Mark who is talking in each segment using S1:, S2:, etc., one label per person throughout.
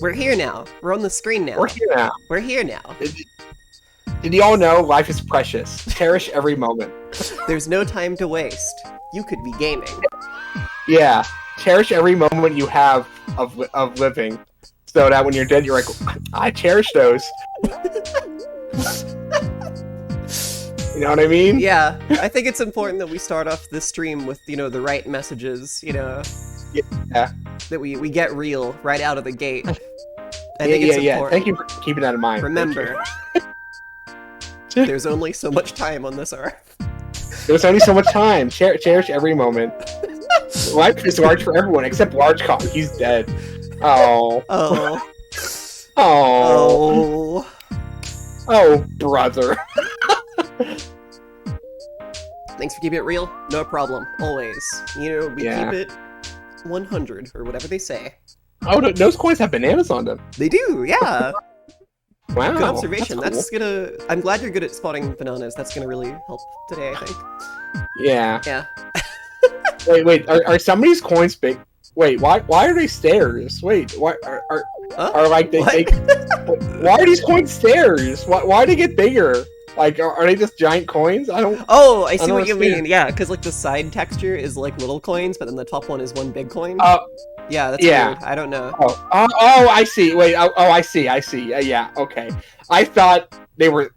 S1: We're here now. We're on the screen now.
S2: We're here now.
S1: We're here now.
S2: Did you all know life is precious? Cherish every moment.
S1: There's no time to waste. You could be gaming.
S2: Yeah, cherish every moment you have of living, so that when you're dead, you're like, I cherish those. You know what I mean?
S1: Yeah, I think it's important that we start off this stream with, the right messages,
S2: Yeah.
S1: that we get real right out of the gate. I
S2: Yeah,
S1: think it's
S2: yeah.
S1: important.
S2: Thank you for keeping that in mind.
S1: Remember, there's only so much time on this earth.
S2: There's only so much time. Cherish every moment. Life is large for everyone except Large Cock. He's dead. Oh.
S1: Oh.
S2: Oh.
S1: Oh.
S2: Oh, brother.
S1: Thanks for keeping it real. No problem. Always. We
S2: Yeah.
S1: keep it 100, or whatever they say.
S2: Oh, those coins have bananas on them.
S1: They do, yeah.
S2: Wow.
S1: Good observation.
S2: That's cool.
S1: I'm glad you're good at spotting bananas. That's gonna really help today, I think.
S2: Yeah.
S1: Yeah.
S2: Wait. Are some of these coins big? Wait, why are they stairs? Wait, why are like they? Why are these coins stairs? Why do they get bigger? Like, are they just giant coins? I don't.
S1: Oh, I see what you
S2: understand.
S1: mean. Yeah, because the side texture is like little coins, but then the top one is one big coin. Yeah, that's
S2: yeah.
S1: weird. I don't know.
S2: Oh, I see. Wait, I see. Yeah, okay. I thought they were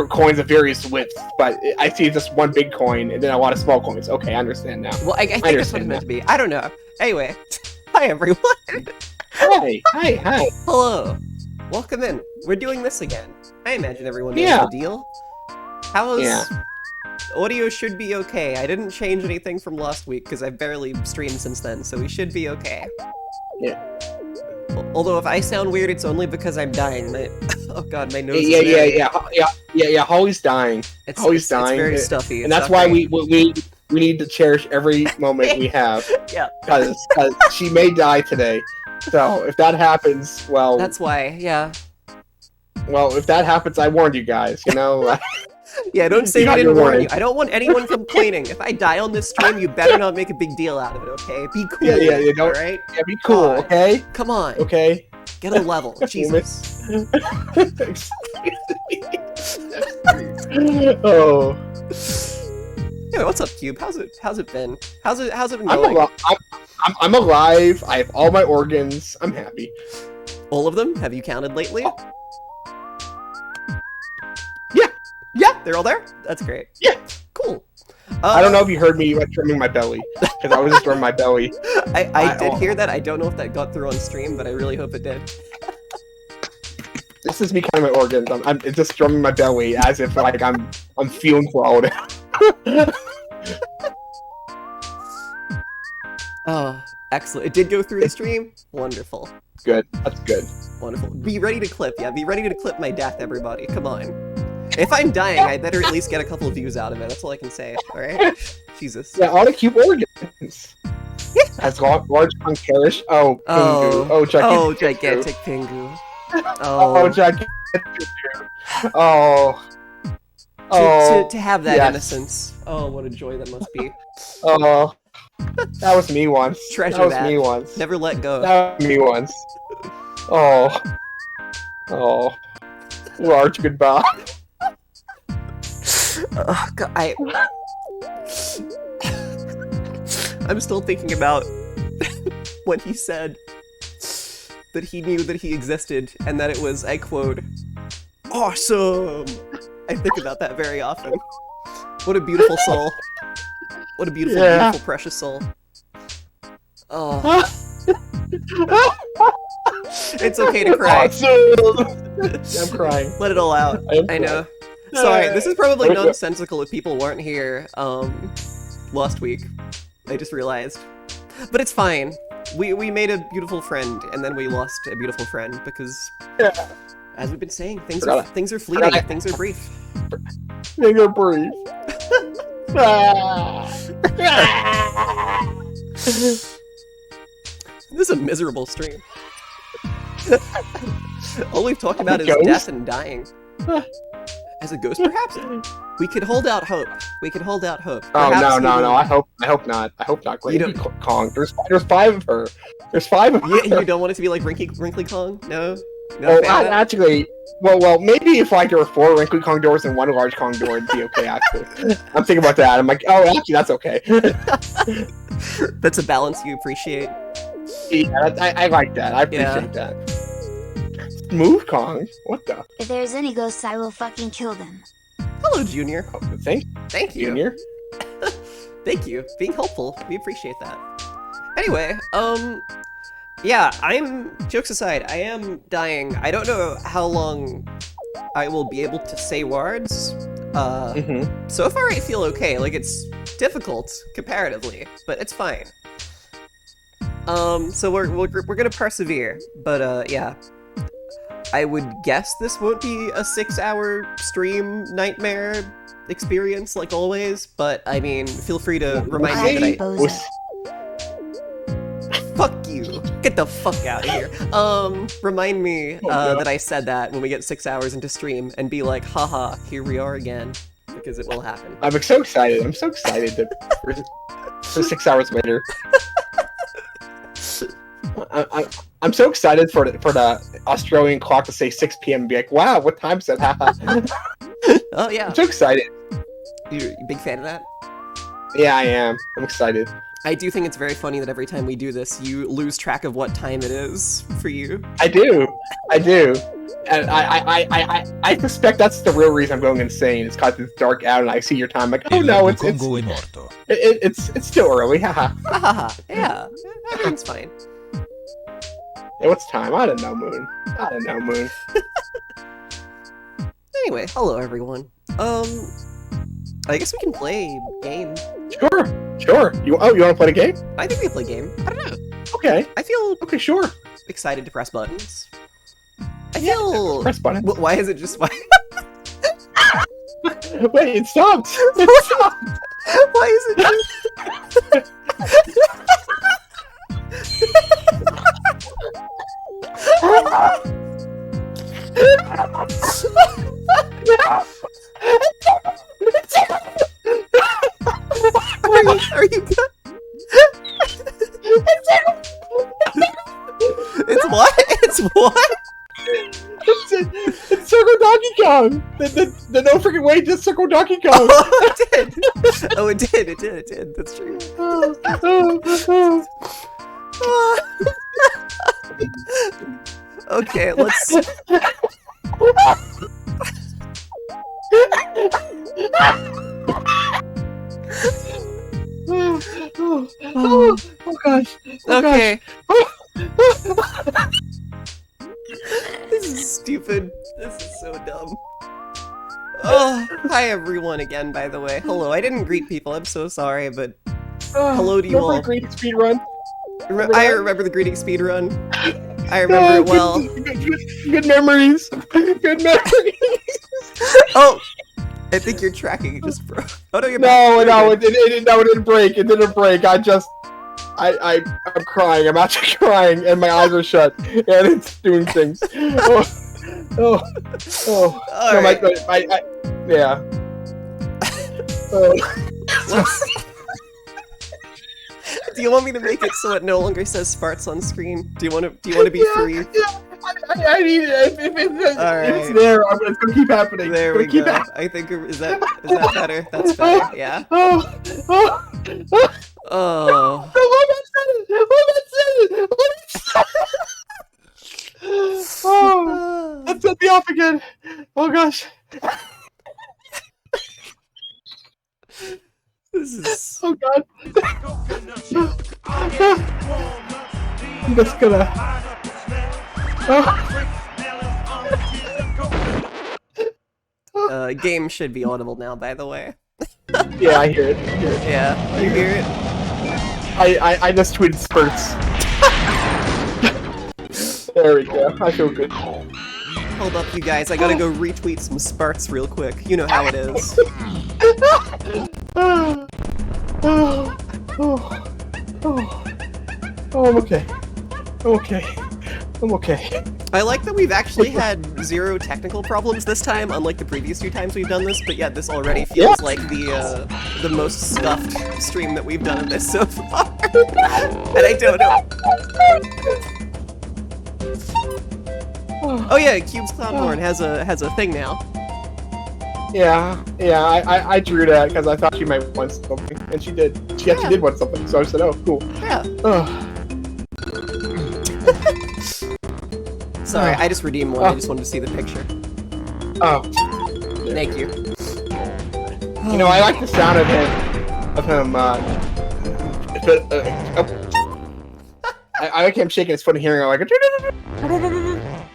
S2: coins of various widths, but I see just one big coin and then a lot of small coins. Okay, I understand now.
S1: Well, I think that's what it's meant to be. I don't know. Anyway, hi everyone.
S2: Hi.
S1: Hello. Welcome in. We're doing this again. I imagine everyone knows
S2: Yeah.
S1: the deal. Audio should be okay. I didn't change anything from last week because I've barely streamed since then, so we should be okay.
S2: Yeah.
S1: Although if I sound weird, it's only because I'm dying. Oh god, my nose is
S2: Yeah. Holly's dying. Holly's dying.
S1: It's very stuffy.
S2: And that's why we need to cherish every moment we have.
S1: Yeah.
S2: Because she may die today. So if that happens, well...
S1: That's why, yeah.
S2: Well, if that happens, I warned you guys,
S1: Yeah, don't say I didn't warn
S2: warning.
S1: you. I don't want anyone complaining. If I die on this stream, you better not make a big deal out of it, okay? Be cool.
S2: Yeah, don't...
S1: Alright?
S2: Yeah, be cool, okay?
S1: Come on.
S2: Okay?
S1: Get a level. Jesus.
S2: Oh.
S1: Anyway, what's up, Cube? How's it been? How's it been
S2: I'm
S1: going?
S2: I'm alive. I have all my organs. I'm happy.
S1: All of them? Have you counted lately?
S2: Yeah,
S1: they're all there? That's great.
S2: Yeah.
S1: Cool.
S2: I don't know if you heard me like drumming my belly, because I was just drumming my belly.
S1: I did hear that. I don't know if that got through on stream, but I really hope it did.
S2: This is me counting my organs. I'm just drumming my belly as if like I'm feeling proud.
S1: Oh, excellent. It did go through the stream? Wonderful.
S2: Good. That's good.
S1: Wonderful. Be ready to clip, yeah. Be ready to clip my death, everybody. Come on. If I'm dying, I better at least get a couple of views out of it. That's all I can say, alright? Jesus.
S2: Yeah, all the cute organs. As large cherish. Oh, Pingu.
S1: Oh, gigantic Pingu.
S2: Oh, gigantic Pingu. Oh.
S1: To have that
S2: yes.
S1: innocence. Oh, what a joy that must be.
S2: Oh. That was me once.
S1: Treasure
S2: that was me once.
S1: Never let go.
S2: That was me once. Oh. Oh. Large goodbye.
S1: Oh, God, I'm still thinking about when he said that he knew that he existed and that it was, I quote, awesome! I think about that very often. What a beautiful soul. What a beautiful, beautiful, precious soul. Oh. It's okay to cry.
S2: Awesome. I'm crying.
S1: Let it all out. I know. Sorry, this is probably nonsensical if people weren't here last week. I just realized. But it's fine. We made a beautiful friend, and then we lost a beautiful friend, because, as we've been saying, things are fleeting, things are brief.
S2: Things are brief.
S1: This is a miserable stream. All we've talked about is death and dying. As a ghost, perhaps? We could hold out hope. We could hold out hope.
S2: Oh
S1: Perhaps
S2: no! I hope not. I hope not.
S1: You
S2: Wrinkly Kong. There's 5 of her. There's 5 of her.
S1: You don't want it to be like Wrinkly Kong? No.
S2: Well, actually, well, maybe if like there were 4 Wrinkly Kong doors and 1 large Kong door, it'd be okay. Actually, I'm thinking about that. I'm like, oh, actually, that's okay.
S1: That's a balance you appreciate.
S2: Yeah, I like that. I appreciate that. Smooth Kong? What the?
S3: If there's any ghosts, I will fucking kill them.
S1: Hello, Junior.
S2: Oh, thank
S1: you.
S2: Junior.
S1: Thank you. Being helpful. We appreciate that. Anyway, yeah, jokes aside, I am dying. I don't know how long I will be able to say words. So far I feel okay. Like, it's difficult, comparatively, but it's fine. So we're gonna persevere, but, yeah. I would guess this won't be a 6-hour stream nightmare experience like always, but I mean, feel free to remind me that Fuck you! Get the fuck out of here. Remind me that I said that when we get 6 hours into stream and be like, haha, here we are again, because it will happen.
S2: I'm so excited. I'm so excited for 6 hours later. I'm so excited for the Australian clock to say 6 p.m. and be like, wow, what time is it?
S1: Oh, yeah.
S2: I'm so excited.
S1: You're a big fan of that?
S2: Yeah, I am. I'm excited.
S1: I do think it's very funny that every time we do this, you lose track of what time it is for you.
S2: I do. And I suspect that's the real reason I'm going insane. It's because it's dark out and I see your time. Like, oh no, it's still early. Haha.
S1: Yeah, everything's fine.
S2: Hey, what's time? I don't know, Moon.
S1: Anyway, hello everyone. I guess we can play a game.
S2: Sure. You want to play a game?
S1: I think we can play a game. I don't know.
S2: Okay.
S1: I feel
S2: sure.
S1: excited to press buttons. I feel
S2: press buttons.
S1: Why is it just why?
S2: Wait, it stopped.
S1: Why is it just... Are you good? It's what? It's what?
S2: It's Circle Donkey Kong! The no freaking way, just Circle Donkey Kong!
S1: Oh, it did! Oh, it did. That's true. Okay, let's...
S2: Oh gosh.
S1: Okay. This is stupid. This is so dumb. Oh, hi everyone again, by the way. Hello, I didn't greet people, I'm so sorry, but hello to you all.
S2: Remember the greeting speedrun?
S1: I remember the greeting speedrun. I remember it well.
S2: Good memories. Good memories.
S1: Oh! I think you're tracking, it just broke. Oh no, you're
S2: back. No, it didn't break. It didn't break. I'm crying. I'm actually crying, and my eyes are shut, and it's doing things. Oh.
S1: All
S2: no,
S1: right.
S2: Yeah. Oh.
S1: Do you want me to make it so it no longer says farts on screen? Do you want to be free?
S2: Yeah. I need it. If it's there, it's gonna keep happening.
S1: There we go. I think is that better? That's better. Yeah.
S2: Oh. Oh, that set me off again. Oh gosh.
S1: This is.
S2: Oh god. I'm just gonna.
S1: Game should be audible now, by the way.
S2: Yeah, I hear it.
S1: Yeah, you hear it?
S2: I just tweeted spurts. There we go. I feel good.
S1: Hold up, you guys. I gotta go retweet some Sparts real quick. You know how it is.
S2: Oh, I'm okay. I'm okay. I'm okay.
S1: I like that we've actually had 0 technical problems this time, unlike the previous 2 times we've done this, but yeah, this already feels like the most scuffed stream that we've done of this so far. And I don't know. Oh yeah, Cube's Cloudhorn has a thing now.
S2: Yeah, I drew that because I thought she might want something, and she did. She actually did want something, so I said, oh, cool.
S1: Yeah. Sorry, I just redeemed one. I just wanted to see the picture.
S2: Oh.
S1: Thank you.
S2: You know, I like the sound of him, I like him shaking his foot and hearing like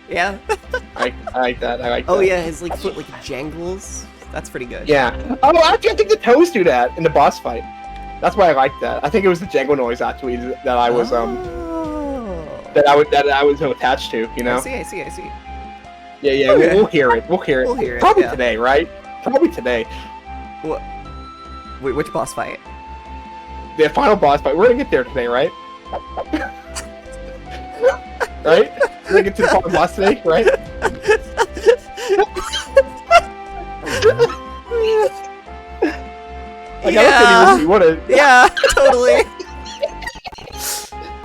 S1: Yeah.
S2: I like that. I like that.
S1: Oh yeah, his like foot like jangles. That's pretty good.
S2: Yeah. Oh, actually, I think the toes do that in the boss fight. That's why I like that. I think it was the jangle noise actually that I was that I was so attached to. You know.
S1: I see.
S2: Yeah.
S1: Okay.
S2: We'll hear it. We'll hear it. Probably today, right? Probably today.
S1: What? Wait, which boss fight?
S2: The final boss fight. We're gonna get there today, right? Right? We're gonna get to the final boss today, right? Like,
S1: yeah. Yeah, totally.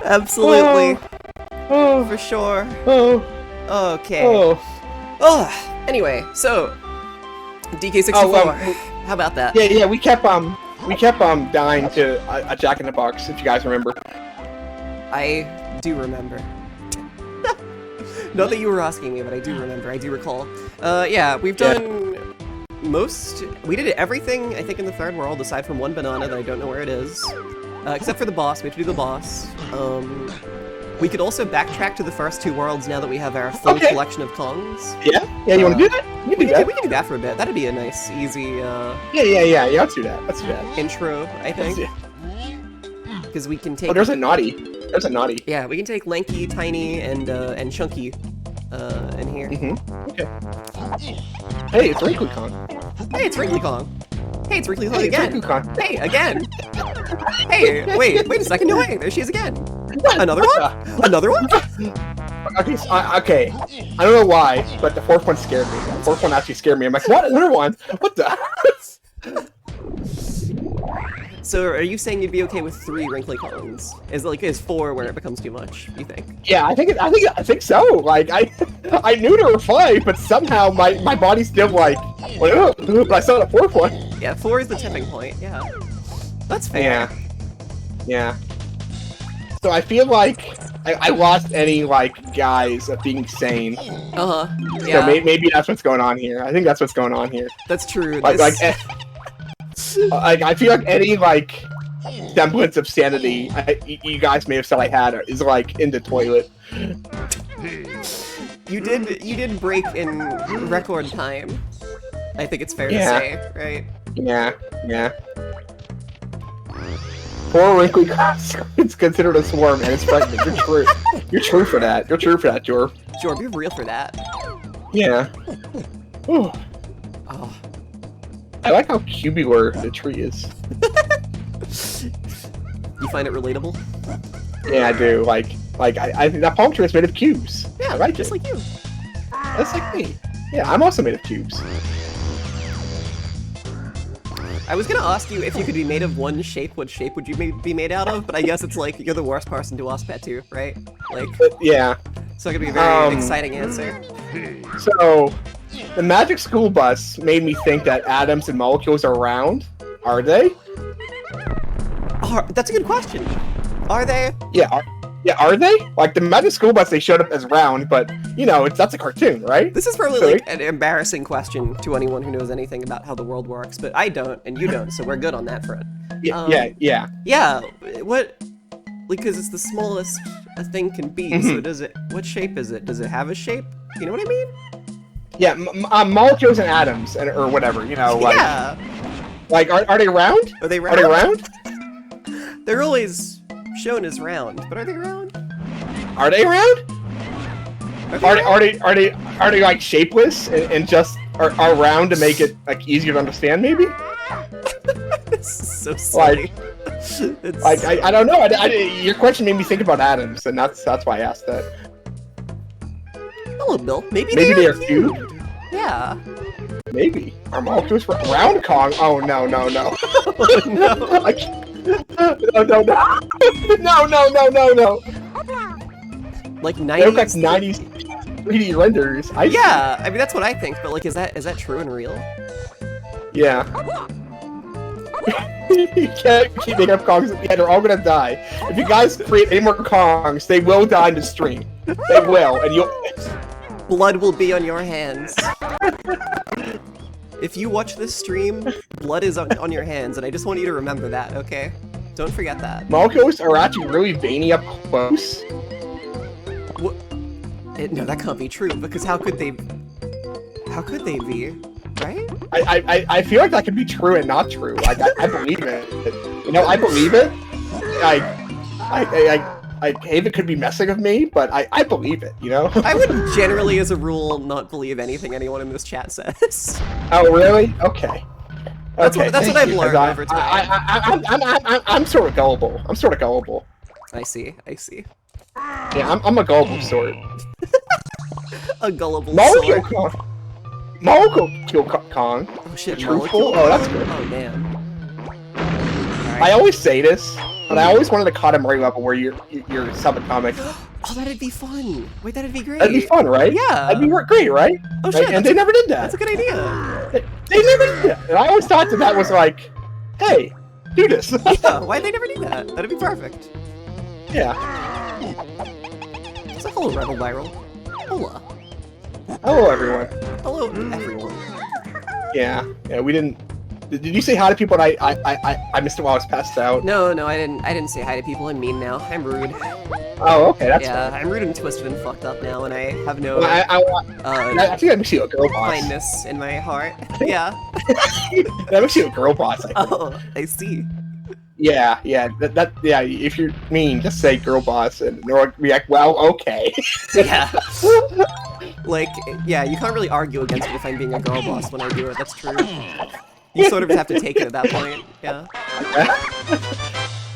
S1: Absolutely.
S2: Oh.
S1: For sure.
S2: Oh.
S1: Okay.
S2: Oh.
S1: Anyway, so DK64. How about that?
S2: Yeah. We kept dying to a Jack in the Box, if you guys remember.
S1: I do remember. Not that you were asking me, but I do remember. I do recall. Yeah, we've done we did everything, I think, in the third world, aside from one banana that I don't know where it is. Except for the boss. We have to do the boss. We could also backtrack to the first 2 worlds now that we have our full collection of Kongs.
S2: Yeah, you want to do that? We can
S1: do that for a bit. That'd be a nice, easy,
S2: Yeah, let's do that.
S1: intro, I think. Because we can take...
S2: Oh, there's a naughty.
S1: Yeah, we can take Lanky, Tiny, and Chunky, in here.
S2: Okay. Hey, it's Wrinkly Kong.
S1: Hey, it's Wrinkly Kong. Hey, it's Wrinkly Kong
S2: Hey,
S1: again.
S2: Wrinkly Kong.
S1: Hey, again. Hey, wait a second. No way. There she is again. Another one? Another one?
S2: Okay, okay. I don't know why, but the 4th one scared me. The 4th one actually scared me. I'm like, what? Another one? What the?
S1: So, are you saying you'd be okay with 3 Wrinkly Kongs? Is 4 where it becomes too much? You think?
S2: Yeah, I think so. Like I knew there were 5, but somehow my body's still like, but I saw the 4th one.
S1: Yeah, 4 is the tipping point. Yeah, that's fair.
S2: Yeah. So I feel like I lost any like guys of being sane.
S1: Yeah.
S2: So maybe that's what's going on here. I think that's what's going on here.
S1: That's true.
S2: I feel like any like semblance of sanity you guys may have said I had is like in the toilet.
S1: You did break in record time. I think it's fair to say, right?
S2: Yeah. Poor Wrinkly Cops. It's considered a swarm and it's pregnant. You're true. You're true for that. Jorb.
S1: Jorb, you're real for that.
S2: Yeah. Ooh.
S1: Oh.
S2: I like how cubular the tree is.
S1: You find it relatable?
S2: Yeah, I do. Like I think that palm tree is made of cubes.
S1: Yeah,
S2: right,
S1: just like you.
S2: That's like me. Yeah, I'm also made of cubes.
S1: I was gonna ask you if you could be made of one shape, what shape would you be made out of? But I guess it's like you're the worst person to ask that to, right? Like,
S2: yeah.
S1: So it could be a very exciting answer.
S2: So, the magic school bus made me think that atoms and molecules are round. Are they?
S1: That's a good question. Are they?
S2: Yeah, are they? Like, the magic school bus, they showed up as round, but, you know, that's a cartoon, right?
S1: This is probably, like, an embarrassing question to anyone who knows anything about how the world works, but I don't, and you don't, so we're good on that front.
S2: Yeah.
S1: Yeah, what... Because it's the smallest a thing can be, so what shape is it? Does it have a shape? You know what I mean?
S2: Yeah, molecules and atoms, or whatever, you know, like...
S1: Yeah!
S2: Like, are they round?
S1: Are they round?
S2: Are they round?
S1: They're always shown as round, but are they round?
S2: Are they round? Are they like shapeless and just are round to make it like easier to understand? Maybe.
S1: This is so silly.
S2: Like I don't know. Your question made me think about atoms, and that's why I asked that.
S1: Hello, Bill. Maybe
S2: Maybe
S1: they
S2: they
S1: are
S2: are cute.
S1: Yeah.
S2: Maybe. Are molecules for round Kong? Oh no.
S1: No.
S2: I can't. No. No.
S1: Like
S2: They look like
S1: 90s.
S2: 90s 3D renders.
S1: Yeah, I mean that's what I think, but like, is that true and real?
S2: Yeah. You can't keep making up Kongs. Yeah, they're all gonna die. If you guys create any more Kongs, they will die in the stream. They will, and you'll.
S1: Blood will be on your hands. If you watch this stream, blood is on your hands, and I just want you to remember that, okay? Don't forget that.
S2: Molecules are actually really veiny up close.
S1: What? No, that can't be true, because how could they be, right?
S2: I feel like that could be true and not true. Like I believe it. You know, I believe it. I Ava could be messing with me, but I believe it. You know.
S1: I would generally, as a rule, not believe anything anyone in this chat says.
S2: Oh really? Okay.
S1: That's
S2: okay,
S1: what I've learned over time.
S2: I'm sort of gullible.
S1: I see.
S2: Yeah, I'm a gullible sort.
S1: A gullible
S2: Molecule
S1: sword.
S2: Kong. Molecule Kong.
S1: Oh shit,
S2: Truthful?
S1: molecule?
S2: Oh, that's good.
S1: Oh damn.
S2: I always say this, but I always wanted a Katamari level where you're subatomic.
S1: Oh, that'd be fun. Wait, that'd be great.
S2: That'd be fun, right?
S1: Yeah.
S2: That'd be great, right?
S1: Oh shit,
S2: Right? And they never did that.
S1: That's a good idea.
S2: They never did that. And I always thought that was like, hey, do this.
S1: Yeah, why'd they never do that? That'd be perfect.
S2: Yeah.
S1: So hello, Rebel Viral. Hola.
S2: Hello, everyone.
S1: Hello, everyone.
S2: Yeah, we didn't. Did you say hi to people? And I missed it while I was passed out.
S1: No, I didn't say hi to people. I'm mean now. I'm rude.
S2: Oh, okay, that's
S1: yeah,
S2: fine.
S1: I'm rude and twisted and fucked up now, and I have no
S2: Well, I think that makes you a girl boss.
S1: kindness in my heart. Yeah.
S2: That makes you a girl boss. I think.
S1: Oh, I see.
S2: Yeah. Yeah. If you're mean, just say girl boss, and they'll react. Well, okay.
S1: Yeah. Like, yeah, you can't really argue against me if I'm being a girl boss when I do it. That's true. You sort of have to take it at that point. Yeah.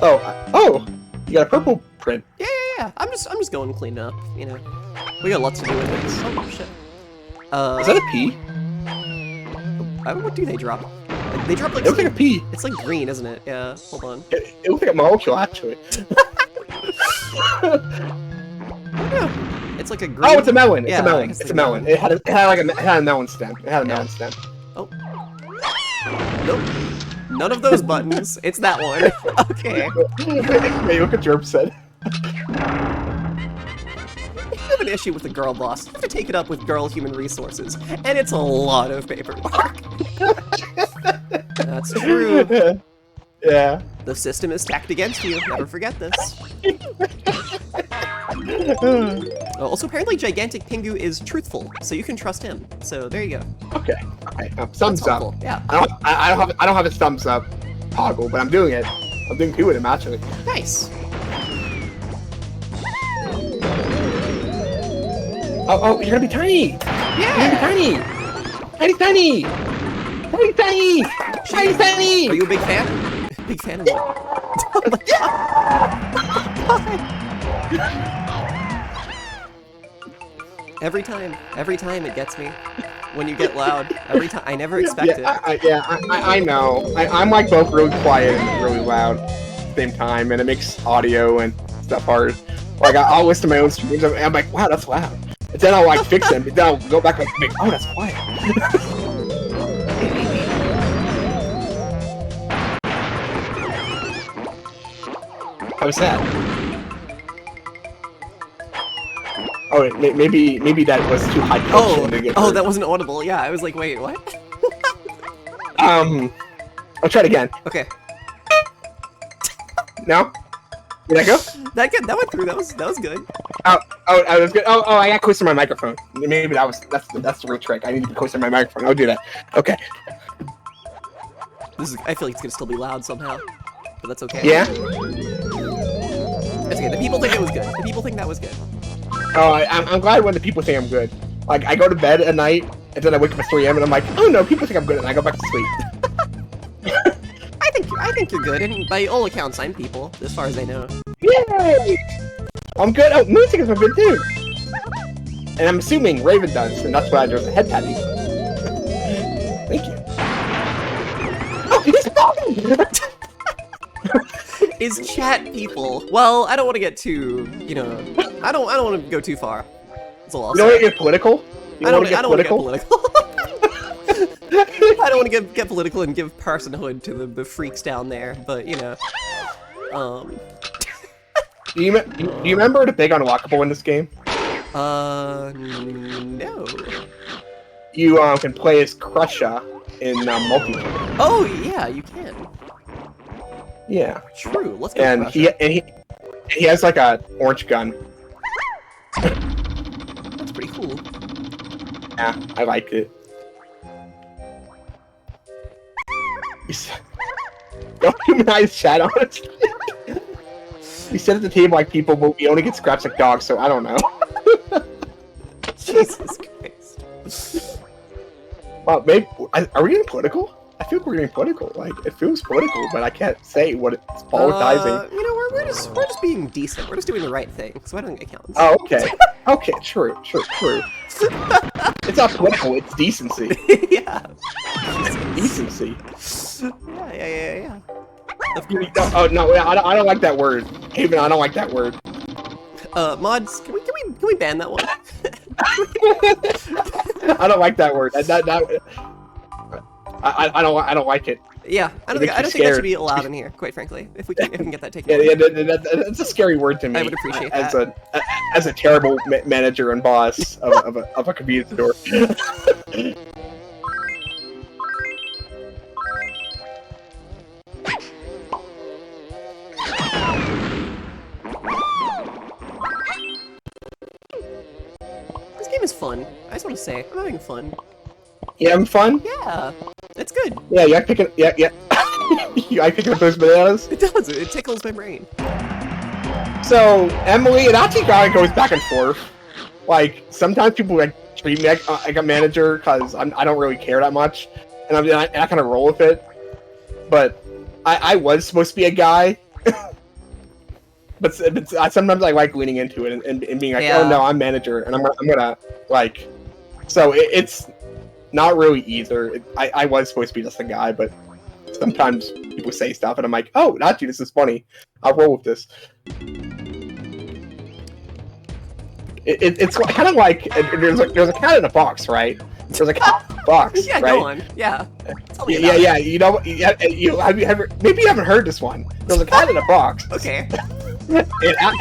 S2: Oh, you got a purple print.
S1: Yeah. I'm just going clean up. You know, we got lots to do with this. Oh shit.
S2: Is that a P?
S1: What do they drop? Like, they drop like.
S2: It looks like a P.
S1: It's like green, isn't it? Yeah. Hold on.
S2: It looks like a molecule, actually.
S1: Yeah. It's like a green.
S2: Oh, it's a melon.
S1: Yeah,
S2: It's a melon.
S1: it's
S2: It's a melon. It had a melon stem. It had a melon stem.
S1: Oh. Nope. None of those buttons. It's that one. Okay.
S2: Hey, look what Jerp said.
S1: If you have an issue with the girl boss, you have to take it up with girl human resources. And it's a lot of paperwork. That's true.
S2: Yeah.
S1: The system is stacked against you. Never forget this. Also, apparently Gigantic Pingu is truthful, so you can trust him. So there you go.
S2: Okay. Thumbs
S1: That's
S2: up.
S1: helpful. Yeah.
S2: I don't have a thumbs up toggle, but I'm doing it. I'm doing good with him actually.
S1: Nice.
S2: Oh, you're gonna be tiny.
S1: Yeah.
S2: You're gonna be tiny. Tiny.
S1: Are you a big fan? Big fan of what? Oh my God. Every time it gets me. When you get loud, every time. I never expect it.
S2: I know. I'm like both really quiet and really loud at the same time, and it makes audio and stuff hard. Like I'll listen to my own streams, and I'm like, wow, that's loud. And then I'll like fix them, but then I'll go back and make, oh, that's quiet. How was that? Oh, wait, maybe that was too high pitched.
S1: Oh, that wasn't audible. Yeah, I was like, wait, what?
S2: I'll try it again.
S1: Okay.
S2: No? Did I go?
S1: That went through. That was good.
S2: Oh, I was good. Oh, I got close to my microphone. Maybe that's the real trick. I need to be close to my microphone. I'll do that. Okay.
S1: I feel like it's gonna still be loud somehow, but that's okay.
S2: Yeah.
S1: That's okay. The people think it was good. The people think that was good.
S2: Oh, I'm glad when the people think I'm good. Like I go to bed at night and then I wake up at 3 a.m. and I'm like, oh no, people think I'm good, and I go back to sleep.
S1: I think you're good, and by all accounts, I'm people, as far as I know.
S2: Yay! I'm good. Oh, Moon thinks I'm good too. And I'm assuming Raven does, and that's why there's a head tattoo. Thank you. Oh, he's falling!
S1: Is chat people? Well, I don't want to get too, you know, I don't want to go too far. That's all I'll
S2: You don't
S1: say.
S2: want to get political? You
S1: I don't
S2: want
S1: want
S2: to
S1: to
S2: get
S1: get
S2: political?
S1: I don't want to get political and give personhood to the freaks down there, but you know,
S2: Do you remember the big unlockable in this game?
S1: No.
S2: You can play as Crusher in multiplayer.
S1: Oh yeah, you can.
S2: Yeah.
S1: True. Let's go.
S2: And he has like a orange gun.
S1: That's pretty cool.
S2: Yeah, I liked it. Don't humanize chat, honestly. We sit at the table like people, but we only get scraps like dogs, so I don't know.
S1: Jesus Christ.
S2: Well, maybe are we getting political? I feel like we're getting political. Like it feels political, but I can't say what it's politicizing.
S1: You know, we're just being decent. We're just doing the right thing, so I don't think it counts.
S2: Oh, okay. Okay, true. It's not political, it's decency.
S1: Yeah.
S2: Decency.
S1: Yeah.
S2: Oh no, I don't like that word. Haven, I don't like that word.
S1: Mods, can we ban that one?
S2: I don't like that word. I don't like it.
S1: Yeah, I don't think that should be allowed in here, quite frankly. If we can get that taken away.
S2: Yeah, that's a scary word to me.
S1: I would appreciate
S2: that. As a terrible manager and boss of a convenience store.
S1: This game is fun. I just want to say, I'm having fun.
S2: You having fun?
S1: Yeah, it's good.
S2: Yeah, you like picking. Yeah. You like picking up those bananas?
S1: It does. It tickles my brain.
S2: So Emily, it actually kind of goes back and forth. Like sometimes people like treat me like a manager because I don't really care that much, and I kind of roll with it. But I was supposed to be a guy. But sometimes I like leaning into it and being like, oh no, I'm manager, and I'm gonna like. So it's not really either. I was supposed to be just a guy, but sometimes people say stuff, and I'm like, oh, Nachi, this is funny. I'll roll with this. It's kind of like there's a cat in a box, right? There's a cat in a box.
S1: Yeah,
S2: right?
S1: go on. Yeah.
S2: Yeah. You know, have you ever? Maybe you haven't heard this one. There's a cat in a box.
S1: Okay.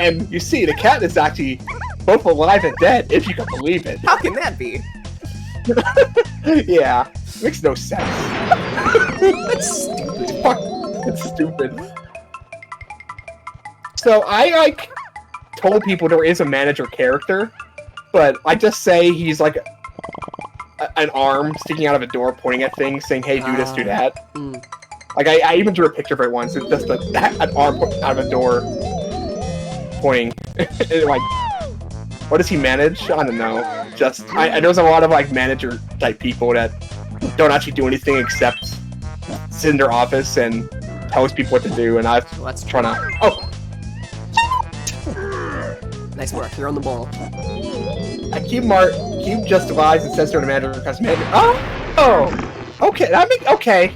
S2: And you see, the cat is actually both alive and dead, if you can believe it.
S1: How can that be?
S2: Yeah, makes no sense.
S1: That's stupid.
S2: It's stupid. So I told people there is a manager character, but I just say he's like an arm sticking out of a door, pointing at things, saying, "Hey, do this, do that." Like I even drew a picture of it once. It's just an arm out of a door, pointing. Like, what does he manage? I don't know. Just there's a lot of like manager type people that don't actually do anything except sit in their office and tell people what to do, and I'm trying to. Oh.
S1: Nice work. You're on the ball.
S2: Cube justifies and says they're the manager because manager. Oh, okay. Okay.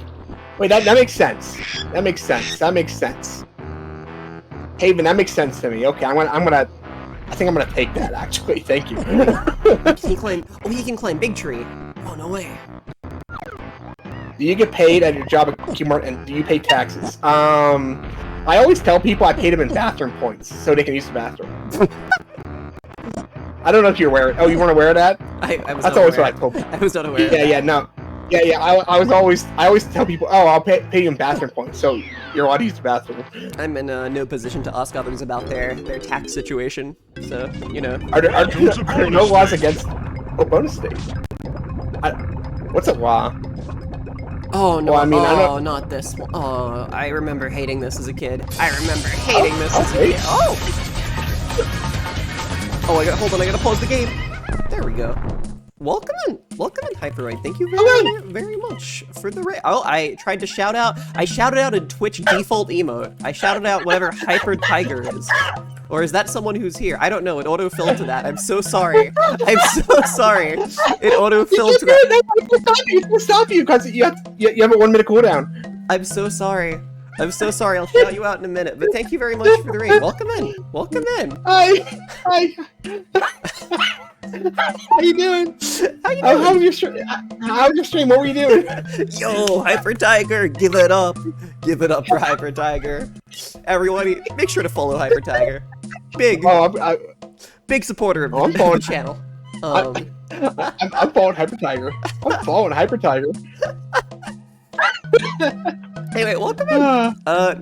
S2: Wait, that makes sense. That makes sense. Haven, that makes sense to me. Okay, I think I'm gonna take that. Actually, thank you.
S1: Can you climb? Oh, you can climb Big Tree. Oh no way.
S2: Do you get paid at your job at Kmart, and do you pay taxes? I always tell people I paid them in bathroom points so they can use the bathroom. I don't know if you're aware. Oh, you weren't aware of that?
S1: That's
S2: always what I told people.
S1: I was not aware.
S2: Yeah. I always tell people, oh, I'll pay you in bathroom points, so you're allowed to use the bathroom.
S1: I'm in no position to ask others about their tax situation, so you know.
S2: Are there no laws against bonus stage? What's a law?
S1: Oh no!
S2: Well, I mean,
S1: not this one. Oh, I remember hating this as a kid. I remember hating this as a kid. Oh, hold on! I gotta pause the game. There we go. Welcome in, Hyperoid. Thank you very, very much for the raid. Oh, I tried to shout out. I shouted out a Twitch default emote. I shouted out whatever Hyper Tiger is. Or is that someone who's here? I don't know. It autofilled to that. I'm so sorry. I'm so sorry. It autofilled to that.
S2: It will stop you because you have a 1 minute cooldown.
S1: I'm so sorry. I'm so sorry. I'll shout you out in a minute. But thank you very much for the raid. Welcome in. Welcome in.
S2: Hi. How you doing? How's your stream? What were you doing?
S1: Yo, Hyper Tiger, give it up. Give it up for Hyper Tiger. Everybody, make sure to follow Hyper Tiger. Big supporter of the channel.
S2: I'm following Hyper Tiger. I'm following Hyper Tiger.
S1: Anyway, welcome in.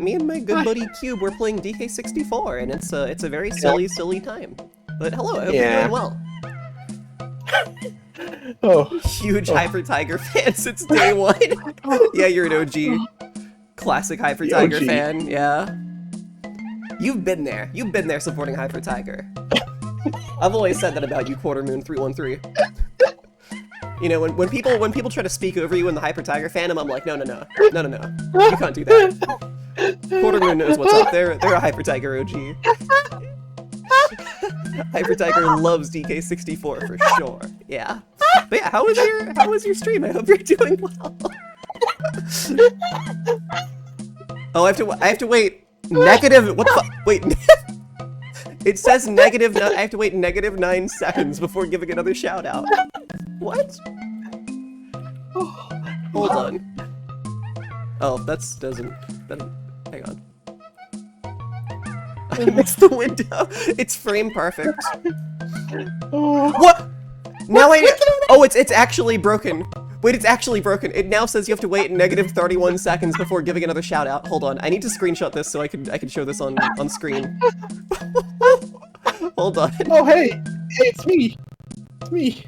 S1: Me and my good buddy Cube, we're playing DK64, and it's a very silly time. But hello, I hope you're doing well. Huge Hyper Tiger fan since day one. Yeah, you're an OG. Classic Hyper Tiger fan, yeah. You've been there. You've been there supporting Hyper Tiger. I've always said that about you, Quartermoon313. You know, when people try to speak over you in the Hyper Tiger fandom, I'm like, no. You can't do that. Quartermoon knows what's up. They're a Hyper Tiger OG. Hyper Tiger loves DK64 for sure. Yeah. But yeah, how was your stream? I hope you're doing well. Oh, I have to wait. Negative. What the? Wait. It says negative. I have to wait -9 seconds before giving another shout out. What? Hold on. Oh, doesn't. Hang on. I missed the window. It's frame perfect. What? Now oh, it's actually broken. Wait, it's actually broken. It now says you have to wait -31 seconds before giving another shout out. Hold on, I need to screenshot this so I can show this on screen. Hold on.
S2: Oh hey, it's me. It's me.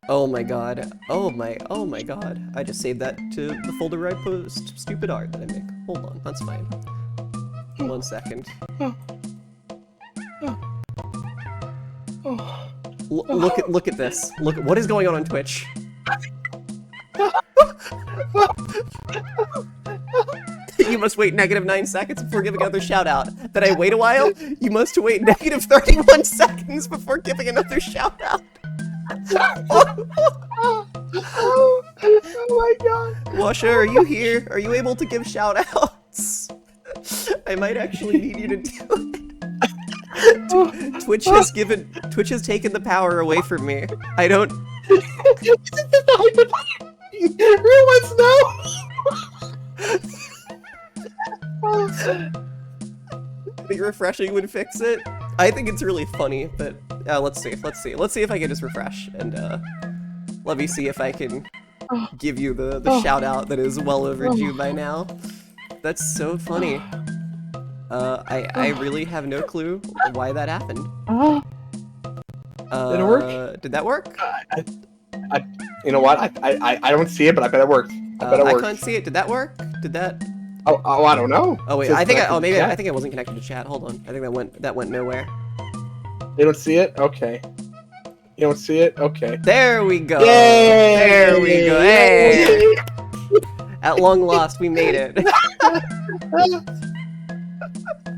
S1: Oh my god. Oh my god. I just saved that to the folder where I post stupid art that I make. Hold on, that's fine. 1 second. Look at this. Look at what is going on Twitch. You must wait -9 seconds before giving another shout out. Did I wait a while? You must wait -31 seconds before giving another shout out.
S2: Oh my god.
S1: Washa, are you here? Are you able to give shout outs? I might actually need you to do it. Twitch has taken the power away from me. I don't.
S2: Real ones know.
S1: I think refreshing would fix it. I think it's really funny, but let's see if I can just refresh and let me see if I can give you the shout out that is well overdue by now. That's so funny. I really have no clue why that happened.
S2: Did it work?
S1: Did that work?
S2: You know what? I don't see it, but I bet it worked.
S1: I can't see it. Did that work? Did that?
S2: Oh, I don't know.
S1: Oh wait, I think I wasn't connected to chat. Hold on. I think that went nowhere.
S2: You don't see it? Okay. You don't see it? Okay.
S1: There we go.
S2: Yay!
S1: There we go. Hey! At long last, we made it.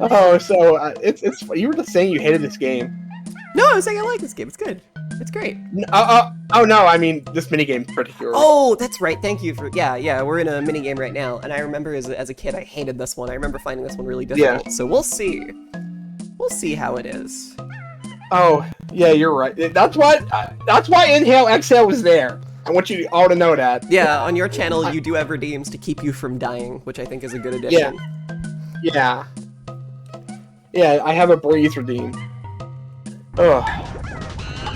S2: Oh, so it's you were just saying you hated this game.
S1: No, I was saying I like this game. It's good. It's great.
S2: Oh no, I mean this minigame particularly.
S1: Oh, that's right. Thank you for yeah. We're in a minigame right now, and I remember as a kid I hated this one. I remember finding this one really difficult. Yeah. So we'll see. We'll see how it is.
S2: Oh yeah, you're right. That's why Inhale Exhale was there. I want you all to know that.
S1: Yeah, on your channel you do have redeems to keep you from dying, which I think is a good addition.
S2: Yeah. Yeah, I have a breeze redeem. Ugh.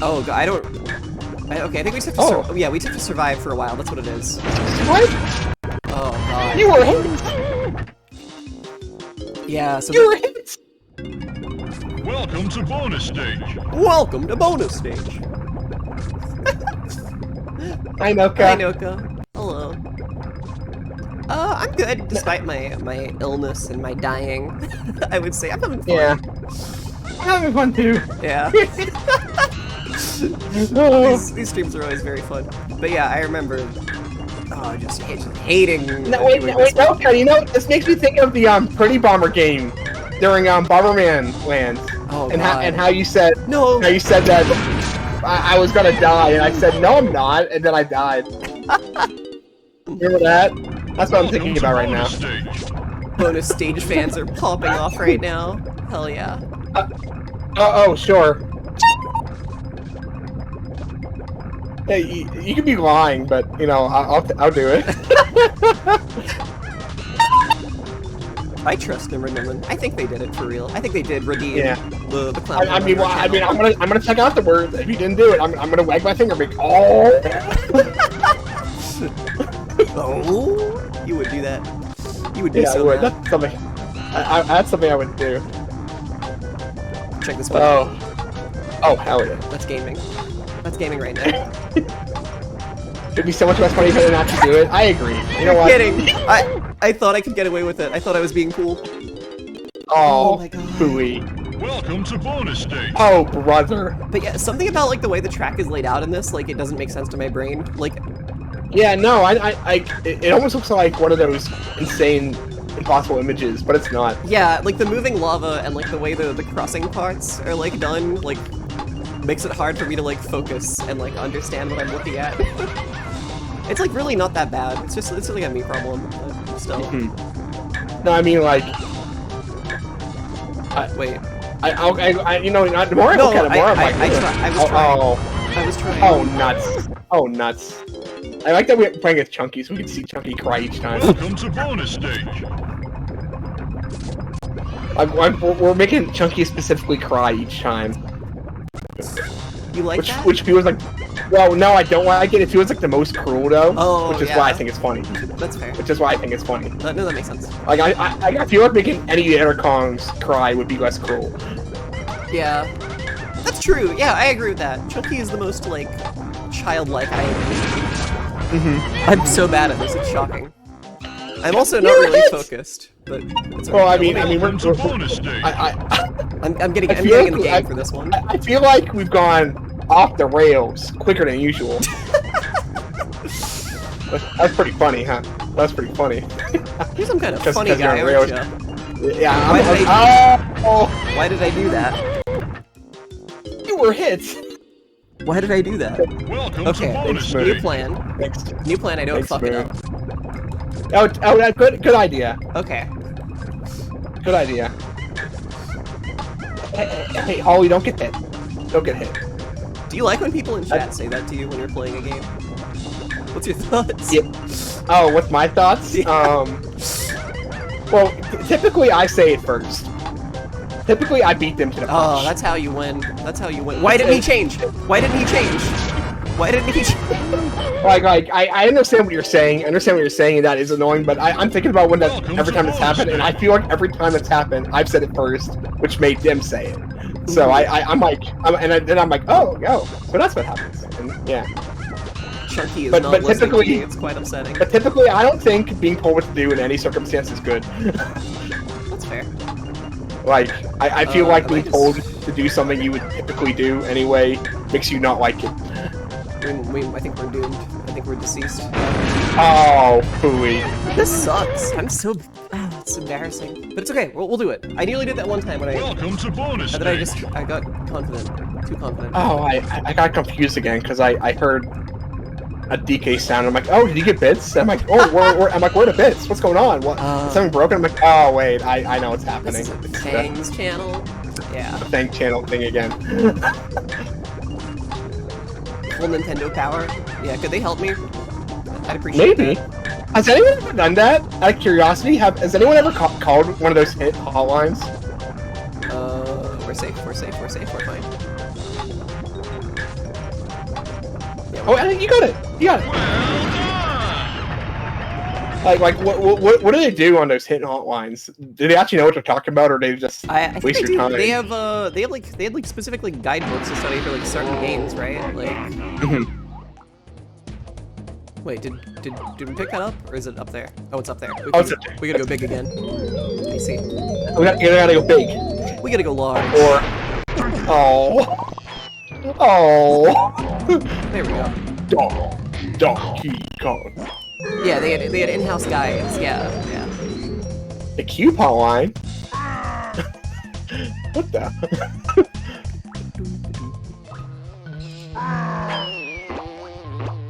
S1: Oh, God, okay, I think we just have to we just have to survive for a while. That's what it is.
S2: What?
S1: Oh, God.
S2: You were hit!
S1: Yeah, so
S2: you were hit!
S4: Welcome to bonus stage.
S1: Welcome to bonus stage.
S2: Hi, Noka.
S1: Hi, Noka. Hello. I'm I'm good, despite my illness and my dying. I would say I'm having fun.
S2: Yeah. I'm having fun too.
S1: Yeah.
S2: Oh.
S1: These streams are always very fun. But yeah, I remember just hating.
S2: No, wait, no, Ken, you know, this makes me think of the Pretty Bomber game during Bomberman Land.
S1: Oh,
S2: and
S1: God.
S2: how you said that I was gonna die, and I said no, I'm not, and then I died. Remember that? That's what I'm thinking about right now.
S1: Bonus stage fans are popping off right now. Hell yeah.
S2: Oh, sure. Hey, you could be lying, but you know, I'll do it.
S1: I trust them, Renillin. I think they did it for real. I think they did redeem the clown.
S2: I mean, I'm gonna check out the words. If you didn't do it, I'm gonna wag my finger and be oh.
S1: Oh, you would do that. You would do so.
S2: I would. That's something. That's something I would do.
S1: Check this button.
S2: Oh, hell yeah.
S1: That's gaming. That's gaming right now.
S2: It'd be so much less funny if I didn't have to do it. I agree. You know what?
S1: Kidding. I thought I could get away with it. I thought I was being cool.
S2: Oh
S1: my god.
S2: Phooey.
S4: Welcome to bonus stage.
S2: Oh, brother.
S1: But yeah, something about like the way the track is laid out in this, like it doesn't make sense to my brain. Like,
S2: yeah, no, it almost looks like one of those insane, impossible images, but it's not.
S1: Yeah, like the moving lava and like the way the crossing parts are like done, like makes it hard for me to like focus and like understand what I'm looking at. It's like really not that bad. It's like a me problem, but still.
S2: No, I mean like.
S1: Wait.
S2: You know, the more I look at it, more I'm like.
S1: I was trying. I was trying.
S2: Oh, nuts. Oh, nuts. I like that we're playing with Chunky, so we can see Chunky cry each time.
S4: Welcome to bonus stage.
S2: We're making Chunky specifically cry each time.
S1: You like that?
S2: Which feels like... Well, no, I don't like it. It feels like the most cruel, though.
S1: Oh,
S2: which is why I think it's funny.
S1: That's fair.
S2: Which is why I think it's funny.
S1: No, that makes sense.
S2: Like, I feel like making any of the other Kongs cry would be less cruel.
S1: Yeah. That's true. Yeah, I agree with that. Chunky is the most, like, childlike I am. I'm so bad at this, it's shocking. I'm also not really focused, but it's okay.
S2: Well, I mean,
S1: I'm getting in the game for this one.
S2: I feel like we've gone off the rails quicker than usual. That's pretty funny, huh? That's pretty funny.
S1: You're some kind of funny guy, aren't you?
S2: Yeah,
S1: why did I do that?
S2: You were hit.
S1: Why did I do that? Okay, new plan.
S2: Next.
S1: New plan, I don't fuck it up.
S2: Oh, good idea.
S1: Okay.
S2: Good idea. Hey, Holly, don't get hit. Don't get hit.
S1: Do you like when people in chat say that to you when you're playing a game? What's your thoughts?
S2: Yeah. Oh, what's my thoughts?
S1: Yeah.
S2: Well, typically I say it first. Typically I beat them to the punch.
S1: Oh, that's how you win. That's how you win. Why didn't he change? Why didn't he change? Why didn't he change?
S2: Like, I understand what you're saying. I understand what you're saying, and that is annoying, but I'm thinking about when every time it's happened, and I feel like every time it's happened, I've said it first, which made them say it. So I'm like, oh, so that's what happens. And, yeah.
S1: Chunky is not listening to me. It's quite upsetting.
S2: But typically, I don't think being told what to do in any circumstance is good.
S1: That's fair.
S2: Like, I feel like being told to do something you would typically do anyway makes you not like it.
S1: I think we're doomed. I think we're deceased.
S2: Oh, phooey.
S1: This sucks. I'm so... Oh, it's embarrassing. But it's okay. We'll do it. I nearly did that one time when
S4: Welcome to bonus
S1: and then I got confident. Too confident.
S2: Oh, I got confused again because I heard a DK sound. I'm like, oh, did you get bits? I'm like, oh, where are the bits? What's going on? What? Something broken? I'm like, oh, wait, I know what's happening.
S1: This is the Tang's channel. Yeah.
S2: The Tang channel thing again.
S1: Full Nintendo power. Yeah, could they help me? I'd appreciate
S2: Maybe.
S1: That.
S2: Has anyone ever done that? Out of curiosity, has anyone ever called one of those hit hotlines?
S1: We're safe. We're fine. Yeah,
S2: oh, I think you got it. You got it. Like, what do they do on those hit hotlines? Do they actually know what they're talking about, or do they just waste your time?
S1: They have like specific like guidebooks to study for like certain games, right? Like. Wait, did we pick that up, or is it up there? Oh, it's up there.
S2: It's up there.
S1: We gotta go big again. I see.
S2: You gotta go big.
S1: We gotta go large.
S2: Or... Oh. Oh.
S1: There we go.
S2: Donkey Kong.
S1: Yeah, they had in-house guides. Yeah.
S2: The coupon line? What the?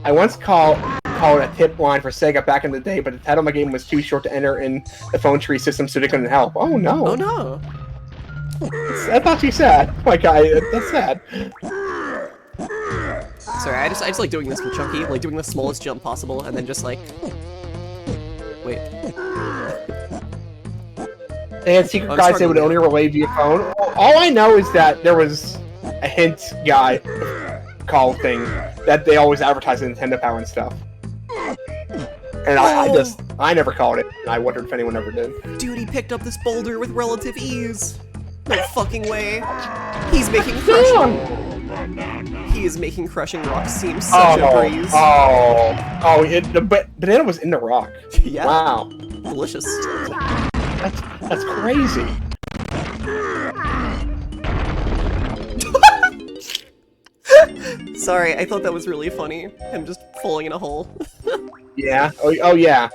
S2: I once called a tip line for Sega back in the day, but the title of my game was too short to enter in the phone tree system, so they couldn't help. Oh no!
S1: Oh no!
S2: That's actually sad. Oh my god, that's sad.
S1: Sorry, I just like doing this with Chunky, like doing the smallest jump possible, and then just like... Wait.
S2: They had secret guides that would only relay via phone. All I know is that there was a hint guy call thing that they always advertise in Nintendo Power and stuff. And I never called it, and I wondered if anyone ever did.
S1: Dude, he picked up this boulder with relative ease. No fucking way. He's making crushing. He is making crushing rocks seem such a breeze.
S2: The banana was in the rock.
S1: Yeah.
S2: Wow.
S1: Delicious.
S2: That's crazy.
S1: Sorry, I thought that was really funny. Him just falling in a hole.
S2: Yeah. Oh yeah.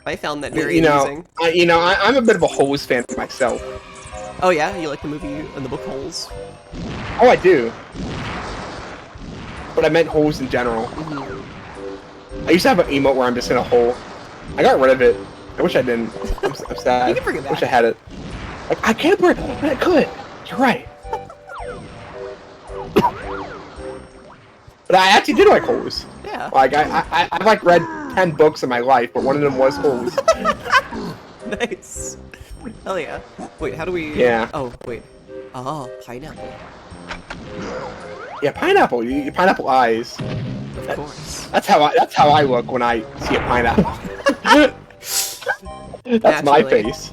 S1: I found that very amusing.
S2: I'm a bit of a Holes fan myself.
S1: Oh yeah? You like the movie and the book Holes?
S2: Oh, I do. But I meant holes in general. I used to have an emote where I'm just in a hole. I got rid of it. I wish I didn't. I'm sad.
S1: You can bring it back.
S2: I wish I had it. Like, I can't bring it. I could. You're right. But I actually did like holes.
S1: Yeah.
S2: Like, I've like read 10 books in my life, but one of them was holes.
S1: Nice. Hell yeah. Wait, how do we...
S2: Yeah.
S1: Oh, wait. Oh, pineapple.
S2: Yeah, pineapple. Pineapple eyes.
S1: Of course.
S2: That's how I look when I see a pineapple. That's my
S1: Naturally.
S2: face.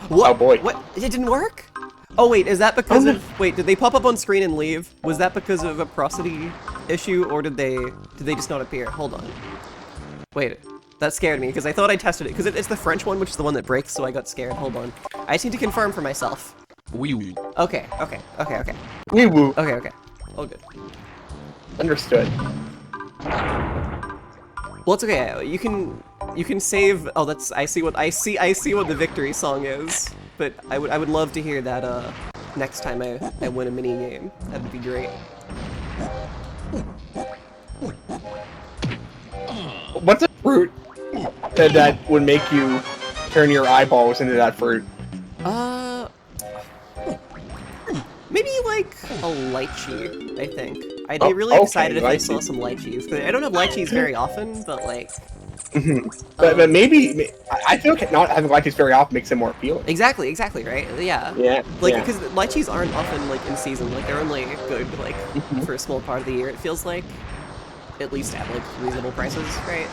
S1: What?
S2: Oh boy.
S1: What? It didn't work? Oh wait, is that because of... Wait, did they pop up on screen and leave? Was that because of a prosody issue, or did they just not appear? Hold on. Wait, that scared me, because I thought I tested it, because it's the French one, which is the one that breaks, so I got scared. Hold on. I just need to confirm for myself.
S4: Wee-wee.
S1: Okay.
S2: Wee woo.
S1: Okay. All good.
S2: Understood.
S1: Well, it's okay. You can save. Oh, that's. I see what the victory song is. But I would love to hear that next time I win a mini game. That would be great.
S2: What's a fruit that would make you turn your eyeballs into that fruit?
S1: Maybe like a lychee, I think. I'd be really excited if I saw some lychees. I don't have lychees very often, but like...
S2: But maybe... I feel like not having lychees very often makes them more appealing.
S1: Exactly, right? Yeah.
S2: Yeah.
S1: Like, because lychees aren't often, like, in season. Like, they're only good, like, for a small part of the year, it feels like. At least at, like, reasonable prices, right?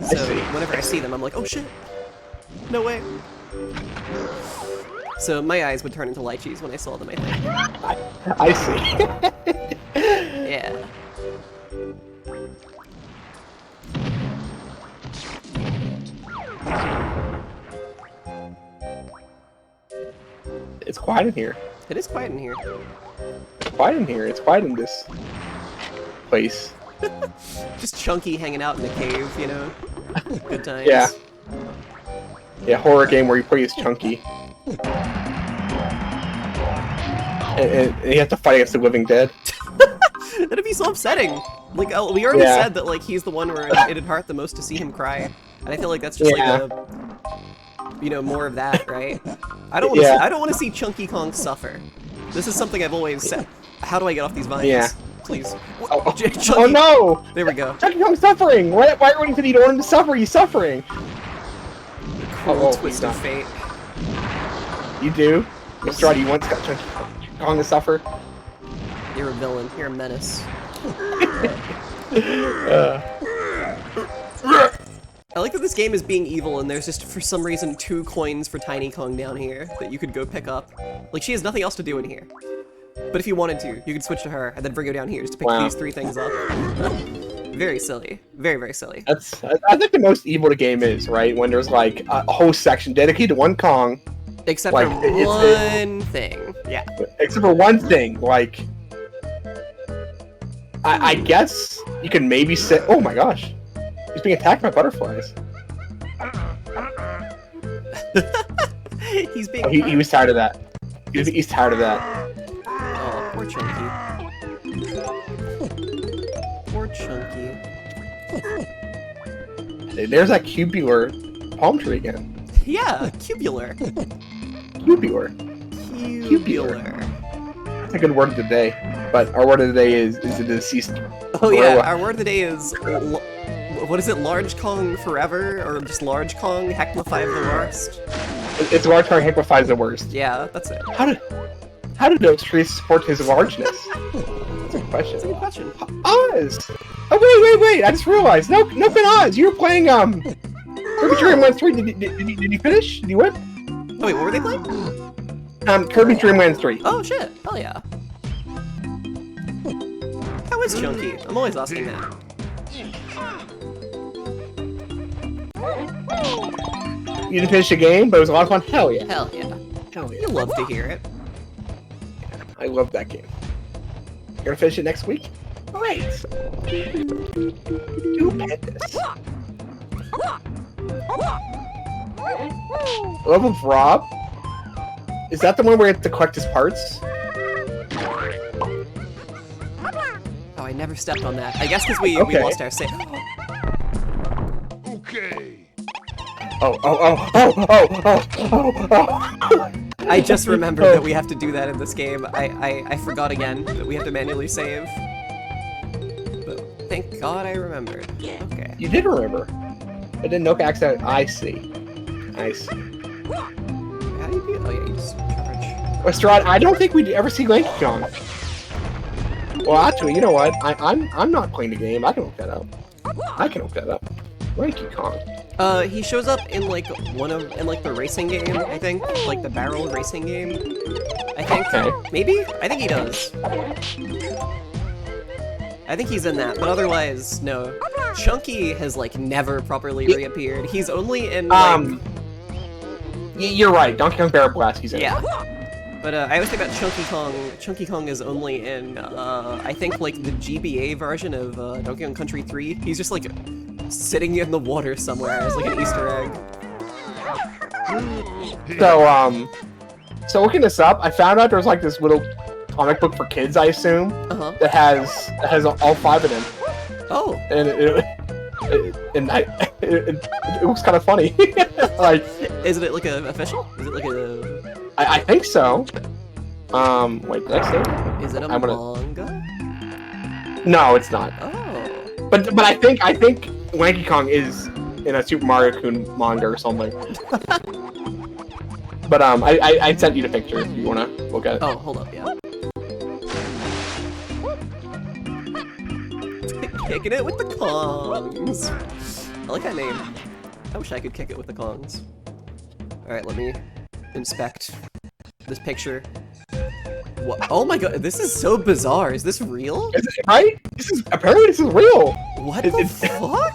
S1: So, whenever I see them, I'm like, oh shit! No way! So my eyes would turn into lychees when I saw them, I think.
S2: I see.
S1: Yeah.
S2: It's quiet in here.
S1: It is quiet in here.
S2: It's quiet in here. It's quiet in this place.
S1: Just Chunky hanging out in the cave, you know? Good times.
S2: Yeah. Yeah, horror game where you play as Chunky. And you have to fight against the living dead.
S1: That'd be so upsetting. Like, we already said that, like, he's the one where it'd hurt the most to see him cry. And I feel like that's just, like, a... You know, more of that, right? I don't want to see Chunky Kong suffer. This is something I've always said. How do I get off these vines?
S2: Yeah.
S1: Please.
S2: Oh no!
S1: There we go.
S2: Chunky Kong's suffering! Why are you saying you don't want him to suffer? He's suffering!
S1: The cruel twist of fate.
S2: You do? Mr. Roddy, you once got Chunky Kong to suffer?
S1: You're a villain. You're a menace. I like that this game is being evil and there's just, for some reason, 2 coins for Tiny Kong down here that you could go pick up. Like, she has nothing else to do in here. But if you wanted to, you could switch to her and then bring her down here just to pick these 3 things up. Very silly. Very, very silly.
S2: I think the most evil the game is, right? When there's like a whole section dedicated to one Kong.
S1: Except for one thing. Yeah.
S2: Except for one thing, like... I guess you can maybe say... Oh my gosh. He's being attacked by butterflies.
S1: He's being...
S2: He was tired of that. He's tired of that.
S1: Oh, poor Chunky. Poor Chunky.
S2: There's that cubular palm tree again.
S1: Yeah, cubular.
S2: Cubular.
S1: Cubular.
S2: That's a good word of the day. But our word of the day is the deceased.
S1: Oh yeah, our word of the day is... What is it? Large Kong forever? Or just Large Kong Hecklify the worst?
S2: It's Large Kong Hecklify the worst.
S1: Yeah, that's it.
S2: How did those trees support his largeness? That's a good question.
S1: That's a good question.
S2: Oz! Oh wait! I just realized. No, Oz. You were playing Kirby Dream Land 3. Did you finish? Did you win?
S1: Oh wait, what were they playing?
S2: Kirby Dream Land 3.
S1: Oh shit! Hell yeah! How is Chunky? I'm always asking that.
S2: You didn't finish the game, but it was a lot of fun. Hell yeah!
S1: Hell yeah!
S2: Hell yeah!
S1: You love to hear it.
S2: I love that game. You're gonna finish it next week? Great! Stupendous. Love of Rob? Is that the one where you have to collect his parts?
S1: Oh, I never stepped on that. I guess because we lost our save.
S4: Okay.
S2: Oh.
S1: I just remembered that we have to do that in this game. I forgot again that we have to manually save. But thank God I remembered. Okay.
S2: You did remember. I didn't know accident. I see.
S1: How do you do? Oh yeah, you just charge.
S2: Strahd, I don't think we'd ever see Lanky Kong. Well, actually, you know what? I'm not playing the game. I can look that up. Lanky Kong.
S1: He shows up in like the racing game, I think, like the barrel racing game. I think.
S2: Okay.
S1: Maybe? I think he does. I think he's in that, but otherwise, no. Chunky has like never properly reappeared. He's only in like...
S2: You're right. Donkey Kong Barrel Blast. He's in.
S1: Yeah. But I always think about Chunky Kong. Chunky Kong is only in, I think, like, the GBA version of Donkey Kong Country 3. He's just, like, sitting in the water somewhere as, like, an Easter egg.
S2: So looking this up, I found out there's, like, this little comic book for kids, I assume, that has all 5 of them.
S1: Oh.
S2: And it looks kind of funny. Like,
S1: isn't it, like, official? Is it, like, a...
S2: I think so. Wait, did I say?
S1: Is it a manga?
S2: No, it's not.
S1: Oh.
S2: But I think Lanky Kong is in a Super Mario Kun manga or something. But I sent you the picture if you wanna look at it.
S1: Oh, hold up, yeah. Kicking it with the Kongs. I like that name. I wish I could kick it with the Kongs. Alright, let me inspect this picture. What? Oh my god, this is so bizarre. Is this real?
S2: Is it right? Apparently this is real.
S1: What the fuck?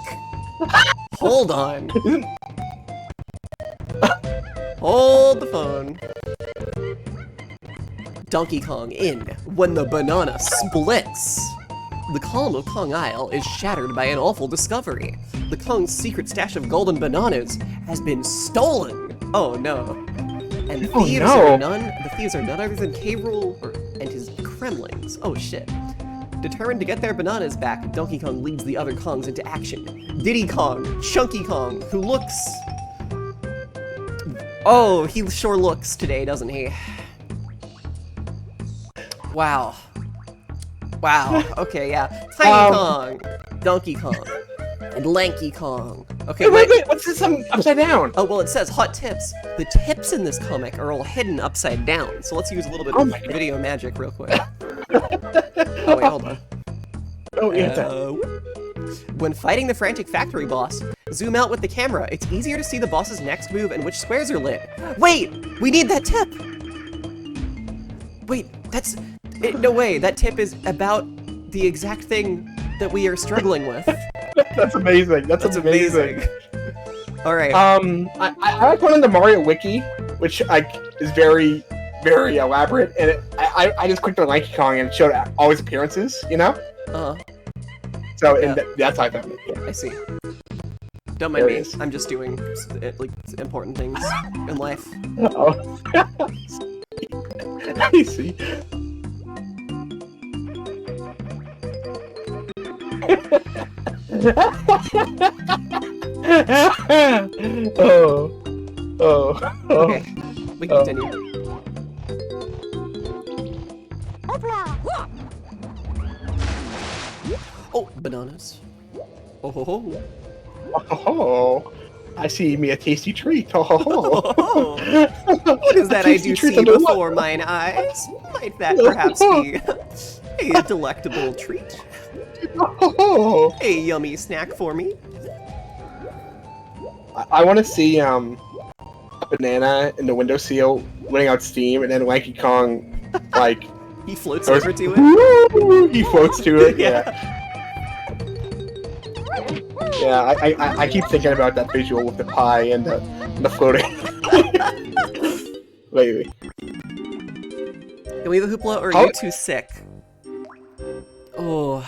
S1: Hold on. Hold the phone. Donkey Kong in When the Banana Splits. The calm of Kong Isle is shattered by an awful discovery. The Kong's secret stash of golden bananas has been stolen. Oh no. And the thieves are none other than K. Rool and his Kremlings. Oh shit. Determined to get their bananas back, Donkey Kong leads the other Kongs into action. Diddy Kong, Chunky Kong, who looks... Oh, he sure looks today, doesn't he? Wow. Wow, okay, yeah. Tiny Kong, Donkey Kong, and Lanky Kong. Okay,
S2: wait, what's this upside down?
S1: Oh, well, it says hot tips. The tips in this comic are all hidden upside down, so let's use a little bit of video magic real quick. Oh, wait, hold on.
S2: Oh, yeah.
S1: When fighting the frantic factory boss, zoom out with the camera. It's easier to see the boss's next move and which squares are lit. Wait, we need that tip! Wait, No way, that tip is about the exact thing that we are struggling with.
S2: That's amazing. That's amazing.
S1: Alright.
S2: I like one in the Mario Wiki, which is very, very elaborate, and I just clicked on Lanky Kong and it showed all his appearances, you know?
S1: Uh-huh.
S2: So
S1: Yeah.
S2: that's how I found it. Yeah.
S1: I see. Don't mind
S2: There it
S1: me.
S2: is.
S1: I'm just doing like important things in life.
S2: Oh. I see. Oh.
S1: Okay, we can continue. Oh, bananas. Oh ho ho.
S2: Oh, I see me a tasty treat. Oh,
S1: What is that I
S2: Tasty
S1: do
S2: treat
S1: see
S2: under what?
S1: before mine eyes? Might that perhaps be a delectable treat?
S2: Oh.
S1: A yummy snack for me?
S2: I want to see a banana in the windowsill letting out steam, and then Lanky Kong like
S1: He floats
S2: goes,
S1: over to it.
S2: "Woo!" He floats to it.
S1: Yeah.
S2: Yeah. I keep thinking about that visual with the pie and the floating. Wait.
S1: Can we have a hoopla, or are you too sick? Oh,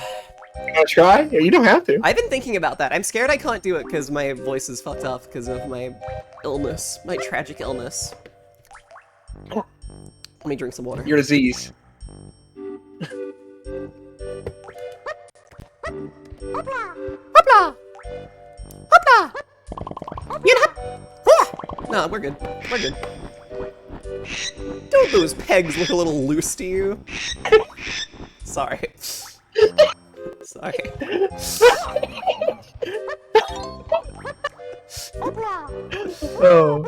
S2: You wanna try? Yeah, you don't have to.
S1: I've been thinking about that. I'm scared I can't do it because my voice is fucked up because of my illness, my tragic illness. Let me drink some water.
S2: Your disease.
S1: Hoopla! Hoopla! No, we're good. We're good. Don't those pegs look a little loose to you? Sorry. Sorry.
S2: Oh.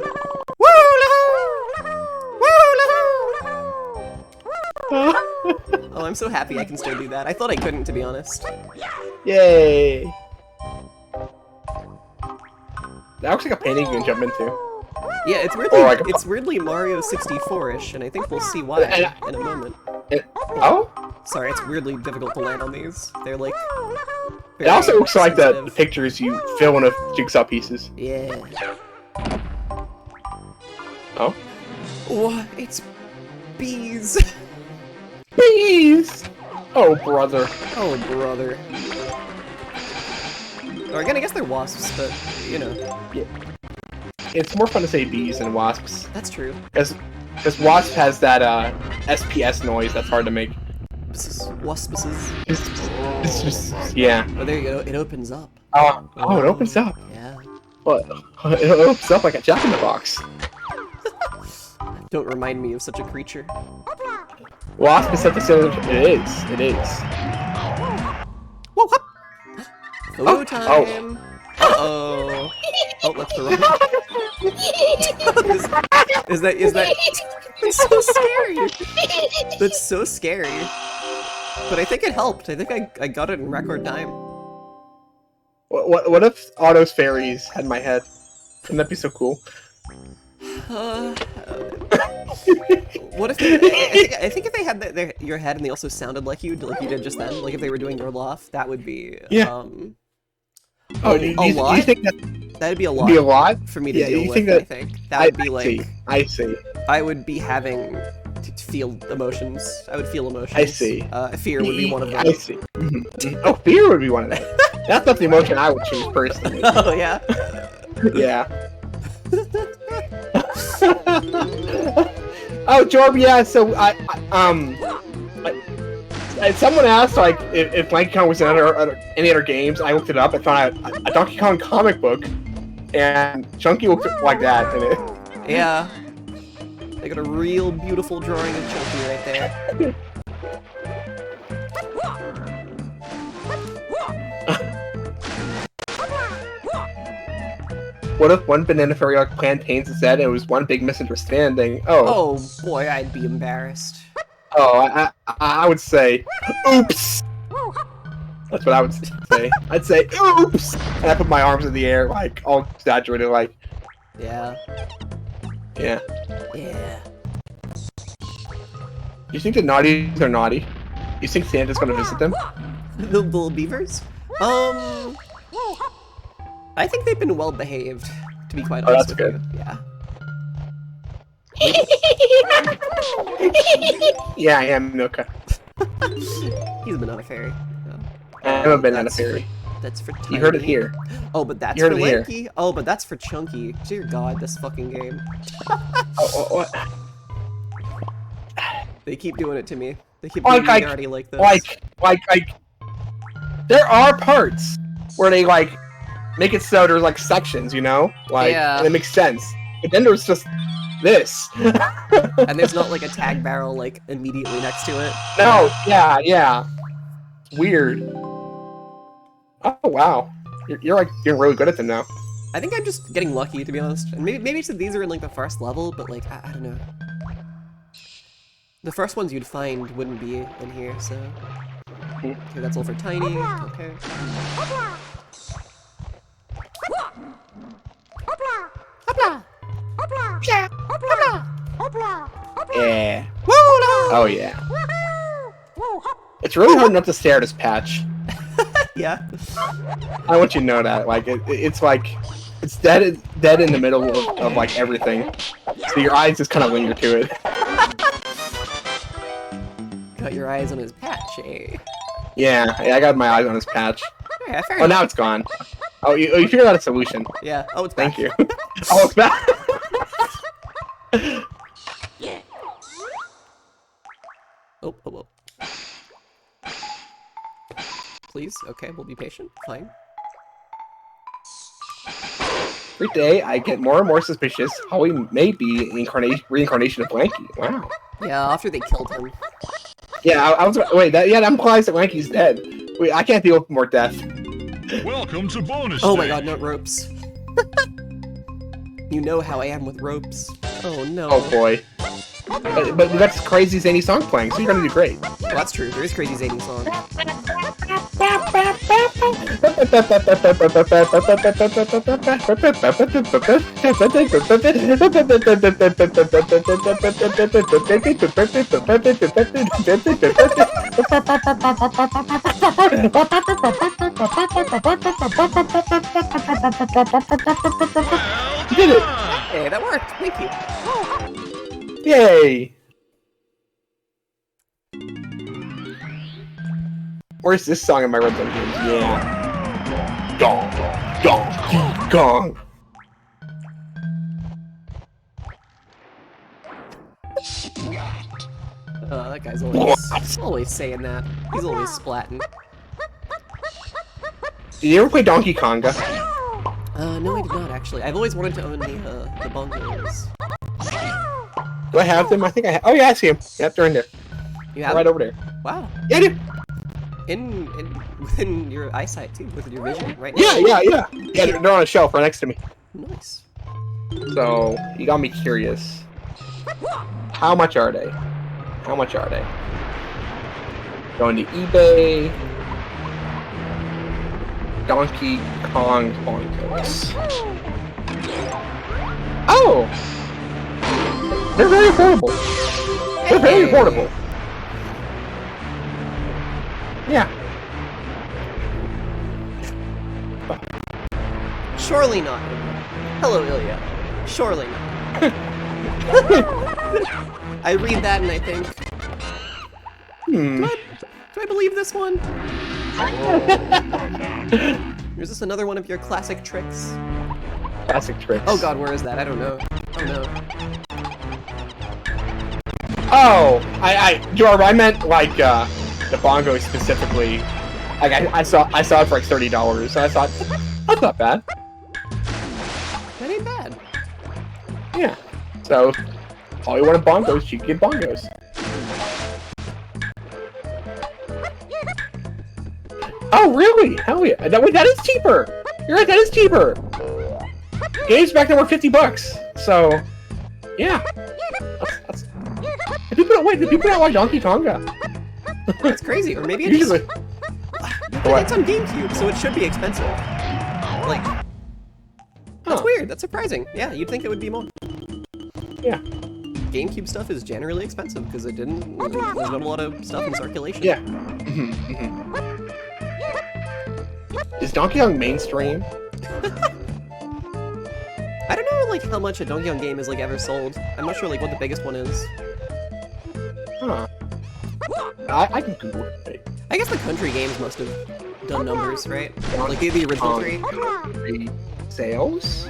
S1: Oh, I'm so happy I can still do that. I thought I couldn't, to be honest.
S2: Yay! That looks like a painting you can jump into.
S1: Yeah, it's weirdly,
S2: Or like a-
S1: it's weirdly Mario 64-ish, and I think we'll see why in a moment.
S2: Oh?
S1: Sorry, it's weirdly difficult to land on these. They're like...
S2: It also looks like the
S1: sensitive.
S2: pictures you fill in with jigsaw pieces.
S1: Yeah.
S2: Oh?
S1: Oh, it's... bees!
S2: Bees! Oh, brother.
S1: Oh, brother. Or again, I guess they're wasps, but, you know.
S2: It's more fun to say bees than wasps.
S1: That's true.
S2: Because wasp has that SPS noise that's hard to make.
S1: Waspuses.
S2: Yeah.
S1: Oh, there you go. It opens up.
S2: Oh, it opens up.
S1: Yeah.
S2: But it opens up like a Jack in the Box.
S1: Don't remind me of such a creature.
S2: Wasp is something similar. It is. It is.
S1: Whoa, hop! Photo
S2: Oh,
S1: time! Uh-oh. Oh, that's the wrong... is that... It's so scary! That's so scary. But I think it helped. I think I got it in record time.
S2: What if Otto's fairies had my head? Wouldn't that be so cool?
S1: What if they, I think if they had your head and they also sounded like you did just then, like if they were doing your laugh, that would be
S2: Yeah.
S1: a
S2: Do
S1: lot.
S2: you think
S1: That'd be a lot.
S2: that'd be a lot?
S1: For me to
S2: Yeah,
S1: deal
S2: you
S1: with.
S2: think
S1: I
S2: that-
S1: think that would be like
S2: I see.
S1: I would be having to feel emotions. I would feel emotions.
S2: I see.
S1: Fear would be one of them.
S2: I see. Mhm. Oh, fear would be one of them. That's not the emotion I would choose personally.
S1: Oh yeah.
S2: Yeah. Oh, Jorb, yeah. So someone asked like if Donkey Kong was in any other games. I looked it up. I found a Donkey Kong comic book, and Chunky looked like that in it.
S1: Yeah. They got a real beautiful drawing of Chunky right there.
S2: What if one banana fairy like plantains instead, and it was one big misunderstanding? Oh,
S1: Oh boy, I'd be embarrassed.
S2: I would say, oops. That's what I would say. I'd say, oops, and I put my arms in the air, like all exaggerated, like,
S1: Yeah.
S2: yeah.
S1: Yeah.
S2: You think the naughties are naughty? You think Santa's gonna visit them?
S1: The little beavers? I think they've been well behaved, to be quite honest with
S2: that's
S1: you. Yeah.
S2: Yeah, I am Milka.
S1: He's a banana fairy.
S2: I am a banana fairy.
S1: That's for Tiny.
S2: You heard it here.
S1: Oh, but that's
S2: You heard
S1: for
S2: it here.
S1: Lanky. Oh, but that's for Chunky. Dear God, this fucking game.
S2: Oh.
S1: They keep doing it to me. They keep doing me already like this.
S2: Like, there are parts where they like make it so there's like sections, you know, like,
S1: Yeah.
S2: and it makes sense. But then there's just this.
S1: And there's not like a tag barrel like immediately next to it.
S2: No, yeah. Weird. Oh wow, you're like getting really good at them now.
S1: I think I'm just getting lucky, to be honest. And maybe it's that these are in like the first level, but like I don't know. The first ones you'd find wouldn't be in here, so. Okay, that's all for Tiny. Okay.
S2: Yeah. Oh yeah. It's really hard not to stare at this patch.
S1: Yeah.
S2: I want you to know that. Like, it's like, it's dead in the middle of like everything. So your eyes just kind of linger to it.
S1: Got your eyes on his patch, eh?
S2: Yeah, I got my eyes on this patch.
S1: Yeah, fair
S2: Oh,
S1: enough.
S2: now it's gone. Oh, you figured out a solution.
S1: Yeah. Oh, it's back.
S2: Thank you. Oh, it's back.
S1: Oh. Please. Okay, we'll be patient. Fine.
S2: Every day, I get more and more suspicious Holly may be an reincarnation of Blanky. Wow.
S1: Yeah, after they killed him.
S2: Yeah, I was wait. That implies that Blanky's dead. Wait, I can't deal with more death.
S4: Welcome to bonus
S1: Oh my
S4: stage.
S1: god, not ropes. You know how I am with ropes. Oh no.
S2: Oh boy. But that's crazy zany song playing, so you're gonna do great.
S1: Well, that's true. There is crazy zany song.
S2: You did it!
S1: Hey, that worked. Thank you.
S2: Yay! Where's this song in my Red Zone games? Yeah. Gong, gong, gong.
S1: That guy's always saying that. He's always splatting.
S2: Did you ever play Donkey Konga?
S1: No, I did not actually. I've always wanted to own the bongos.
S2: Do I have them? I think I have. Oh yeah, I see them. Yep, they're in there.
S1: You have
S2: Right over there.
S1: Wow.
S2: Yeah, I do.
S1: Within your eyesight too, within your vision, right now.
S2: Yeah. Yeah, they're on a shelf right next to me.
S1: Nice.
S2: So, you got me curious. How much are they? Going to eBay. Donkey Kong bongos. Oh! They're very affordable. They're very affordable. Yeah.
S1: Surely not. Hello, Ilya. Surely not. I read that and I think, do I believe this one? Is this another one of your classic tricks?
S2: Classic tricks.
S1: Oh god, where is that? I don't know. Oh no.
S2: Oh, Jordan, I meant like the bongo specifically. Like I saw it for like $30, so I thought that's not bad.
S1: That ain't bad.
S2: Yeah. So all you wanted bongos, you can get bongos. Oh really? Hell yeah! That is cheaper. You're right. That is cheaper. Games back then were $50. So yeah. That's... Did people not like Donkey Konga?
S1: That's crazy. Or maybe it's
S2: Usually.
S1: it's on GameCube, so it should be expensive. Like, that's weird. That's surprising. Yeah, you'd think it would be more.
S2: Yeah.
S1: GameCube stuff is generally expensive because it didn't. There's not a lot of stuff in circulation.
S2: Yeah. Is Donkey Kong mainstream?
S1: I don't know like how much a Donkey Kong game is like ever sold. I'm not sure like what the biggest one is.
S2: Huh. I can Google it.
S1: I guess the country games must have done numbers, right? Like the original three.
S2: Sales?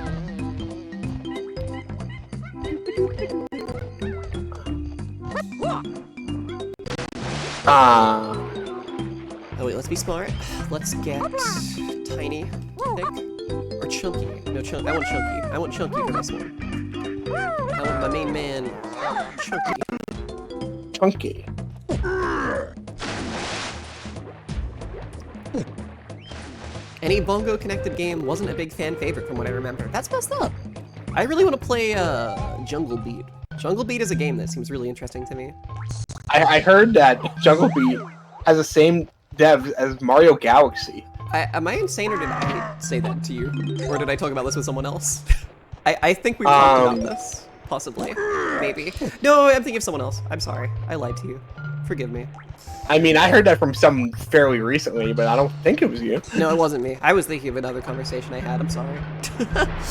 S1: Oh wait, let's be smart. Let's get tiny, I think. Or chunky. No, I want chunky. I want chunky for this one. I want my main man, chunky.
S2: Chunky.
S1: Any bongo-connected game wasn't a big fan favorite from what I remember. That's messed up. I really want to play Jungle Beat. Jungle Beat is a game that seems really interesting to me.
S2: I heard that Jungle Beat has the same devs as Mario Galaxy.
S1: Am I insane or did I say that to you? Or did I talk about this with someone else? I think we talked about this. Possibly. Maybe. No, I'm thinking of someone else. I'm sorry. I lied to you. Forgive me.
S2: I mean, I heard that from someone fairly recently, but I don't think it was you.
S1: No, it wasn't me. I was thinking of another conversation I had. I'm sorry.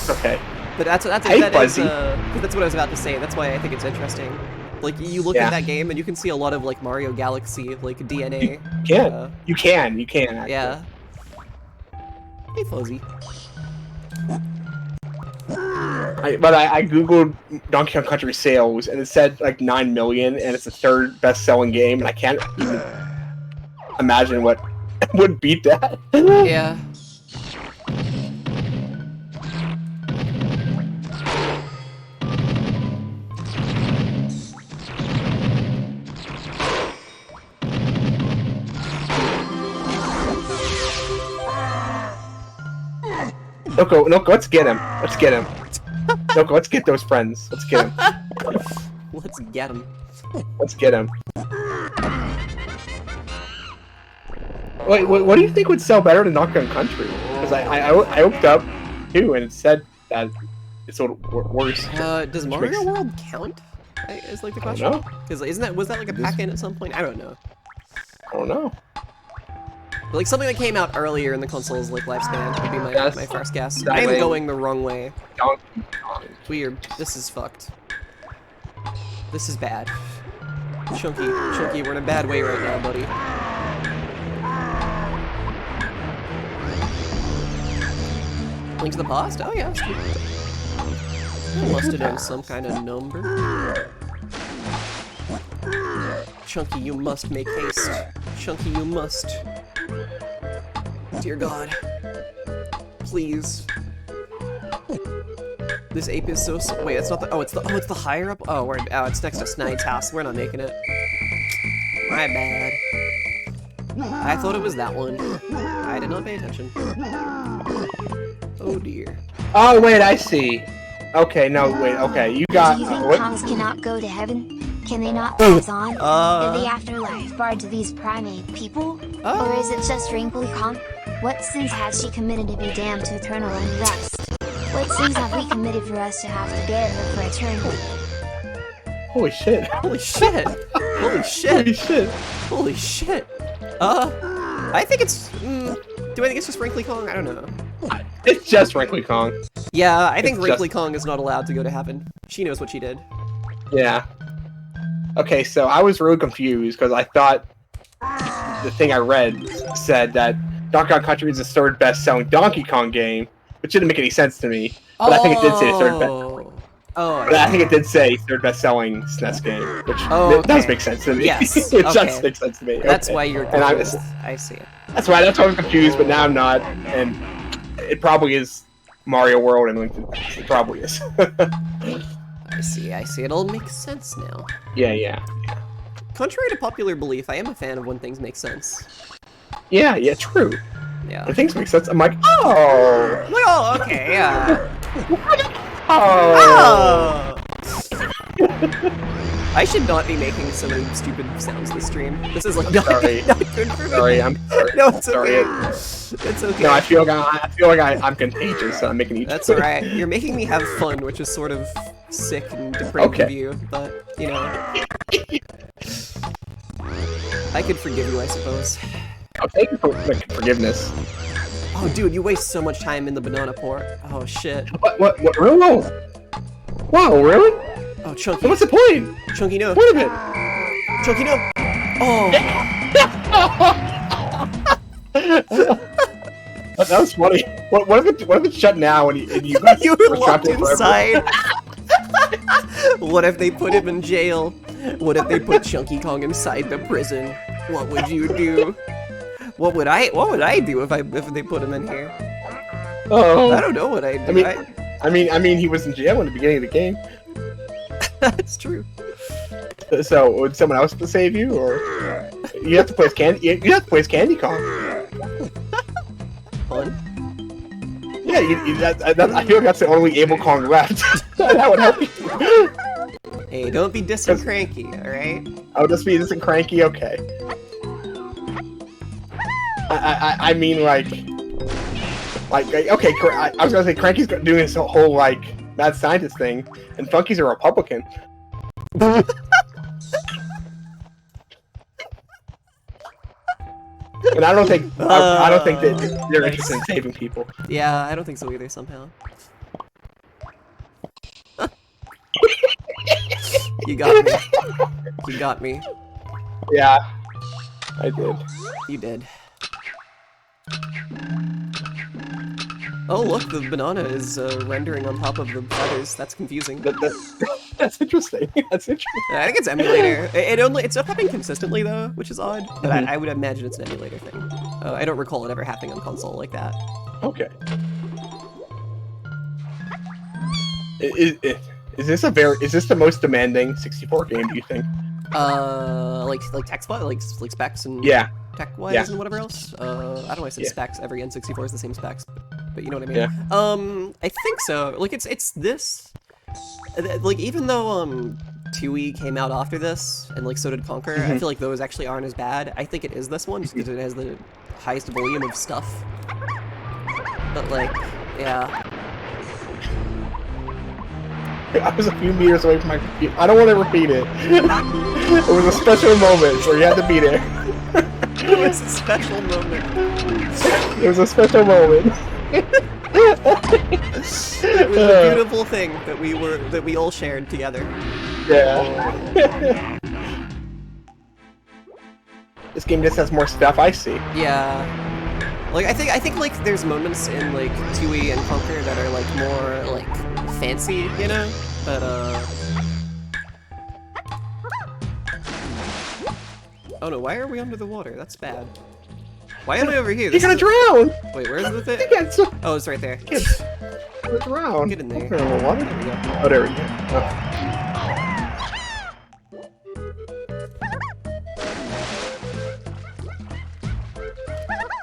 S2: Okay.
S1: But that's what I was about to say. That's why I think it's interesting. Like, you look at that game and you can see a lot of, like, Mario Galaxy, like, DNA.
S2: You can. You can, actually.
S1: Yeah. Hey, Fuzzy.
S2: I googled Donkey Kong Country sales, and it said, like, 9 million, and it's the third best-selling game, and I can't even imagine what would beat that.
S1: Yeah.
S2: Noko, let's get him. Let's get him. Noko, let's get those friends. Let's get him.
S1: Let's get him.
S2: Let's get him. Wait, what do you think would sell better than Donkey Kong Country? Because I looked up too, and it said that it sold worse.
S1: Does Mario World count? Is like the question. Because was that like a pack-in at some point? I don't know.
S2: I don't know.
S1: But like something that came out earlier in the console's like lifespan would be my first guess. I am going the wrong way. Weird. This is fucked. This is bad. Chunky, we're in a bad way right now, buddy. Link to the Past? Oh yeah, that's true. It must have done some kind of number. Chunky, you must make haste. Chunky, you must. Dear God. Please. This ape is so wait, it's not the it's the higher up? Oh, it's next to Snide's house. We're not making it. My bad. I thought it was that one. I did not pay attention. Oh dear.
S2: Oh wait, I see. Okay, no, wait, okay, you got
S3: Do you think Kongs cannot go to heaven? Can they not pass on? In the afterlife barred to these primate people? Or is it just Wrinkly Kong? What sins has she committed to be damned to eternal unrest? What sins have we committed for us to have to bear her for eternity?
S2: Holy shit.
S1: Holy shit. Holy shit.
S2: Holy shit.
S1: Holy shit. I think it's... do I think it's just Wrinkly Kong? I don't know.
S2: It's just Wrinkly Kong.
S1: Yeah, I think Wrinkly Kong is not allowed to go to heaven. She knows what she did.
S2: Yeah. Okay, so I was really confused because I thought the thing I read said that Donkey Kong Country is the third best-selling Donkey Kong game, which didn't make any sense to me. But I think it did say third best. But I think it did say third best-selling SNES game, which does make sense to me.
S1: Yes.
S2: It just makes sense to me.
S1: That's why you're confused. I see it.
S2: That's why I'm confused, but now I'm not, and it probably is Mario World and Link to the Past. It probably is.
S1: I see. It all makes sense now.
S2: Yeah.
S1: Contrary to popular belief, I am a fan of when things make sense.
S2: Yeah, true.
S1: Yeah.
S2: When things make sense, I'm like, oh!
S1: Oh, okay, yeah.
S2: Oh!
S1: I should not be making so many stupid sounds this stream. This is like not good for me.
S2: Sorry, I'm sorry.
S1: No, it's
S2: sorry.
S1: okay. It's okay.
S2: No, I feel like I'm contagious. So I'm making you.
S1: That's alright. You're making me have fun, which is sort of sick and depraved of you, but, you know. I could forgive you, I suppose.
S2: I'll take it for forgiveness.
S1: Oh, dude, you waste so much time in the banana port. Oh, shit.
S2: What, really? Wow, really?
S1: Oh, Chunky.
S2: So what's the point?
S1: Chunky, no.
S2: Wait a minute.
S1: Chunky, no. Oh.
S2: That was funny. What if it's shut now and you guys
S1: You were locked
S2: trapped
S1: inside. What if they put him in jail? What if they put Chunky Kong inside the prison? What would you do? What would I do if they put him in here?
S2: Oh.
S1: I don't know what I'd do.
S2: I mean, he was in jail in the beginning of the game.
S1: That's true.
S2: So would someone else to save you, or you have to play as Candy? You have to play as Candy Kong.
S1: Fun.
S2: Yeah, I feel like that's the only able Kong left. That would help you.
S1: Hey, don't be dissing Cranky, alright?
S2: I'll just be this and Cranky, okay. I mean, like, okay, I was gonna say Cranky's doing this whole, like, mad scientist thing, and Funky's a Republican. And I don't think that they're interested in saving people.
S1: Yeah, I don't think so either, somehow. You got me. You got me.
S2: Yeah, I did.
S1: You did. Oh look, the banana is rendering on top of the feathers. That's confusing.
S2: That's interesting. That's interesting.
S1: I think it's emulator. It's not happening consistently though, which is odd. But I would imagine it's an emulator thing. I don't recall it ever happening on console like that.
S2: Okay. Is this the most demanding 64 game? Do you think?
S1: Like tech spot, like specs and tech-wise and whatever else. I don't know why I said specs. Every N64 is the same specs, but you know what I mean.
S2: Yeah.
S1: I think so. Like it's this. Like even though 2E came out after this, and like so did Conquer, I feel like those actually aren't as bad. I think it is this one just because it has the highest volume of stuff. But like, yeah.
S2: I was a few meters away from my computer. I don't want to repeat it. It was a special moment where you had to be there.
S1: It was a special moment.
S2: It was a special moment.
S1: It was a beautiful thing that we all shared together.
S2: Yeah. This game just has more stuff, I see.
S1: Yeah. Like I think like there's moments in like 2E and Conquer that are like more like fancy, you know? But oh no, why are we under the water? That's bad. Why am I over here?
S2: You're gonna drown!
S1: Wait, where's the thing? Oh, it's right there.
S2: You're gonna drown.
S1: Get in there.
S2: Water?
S1: There we go.
S2: Oh, there we go. Oh.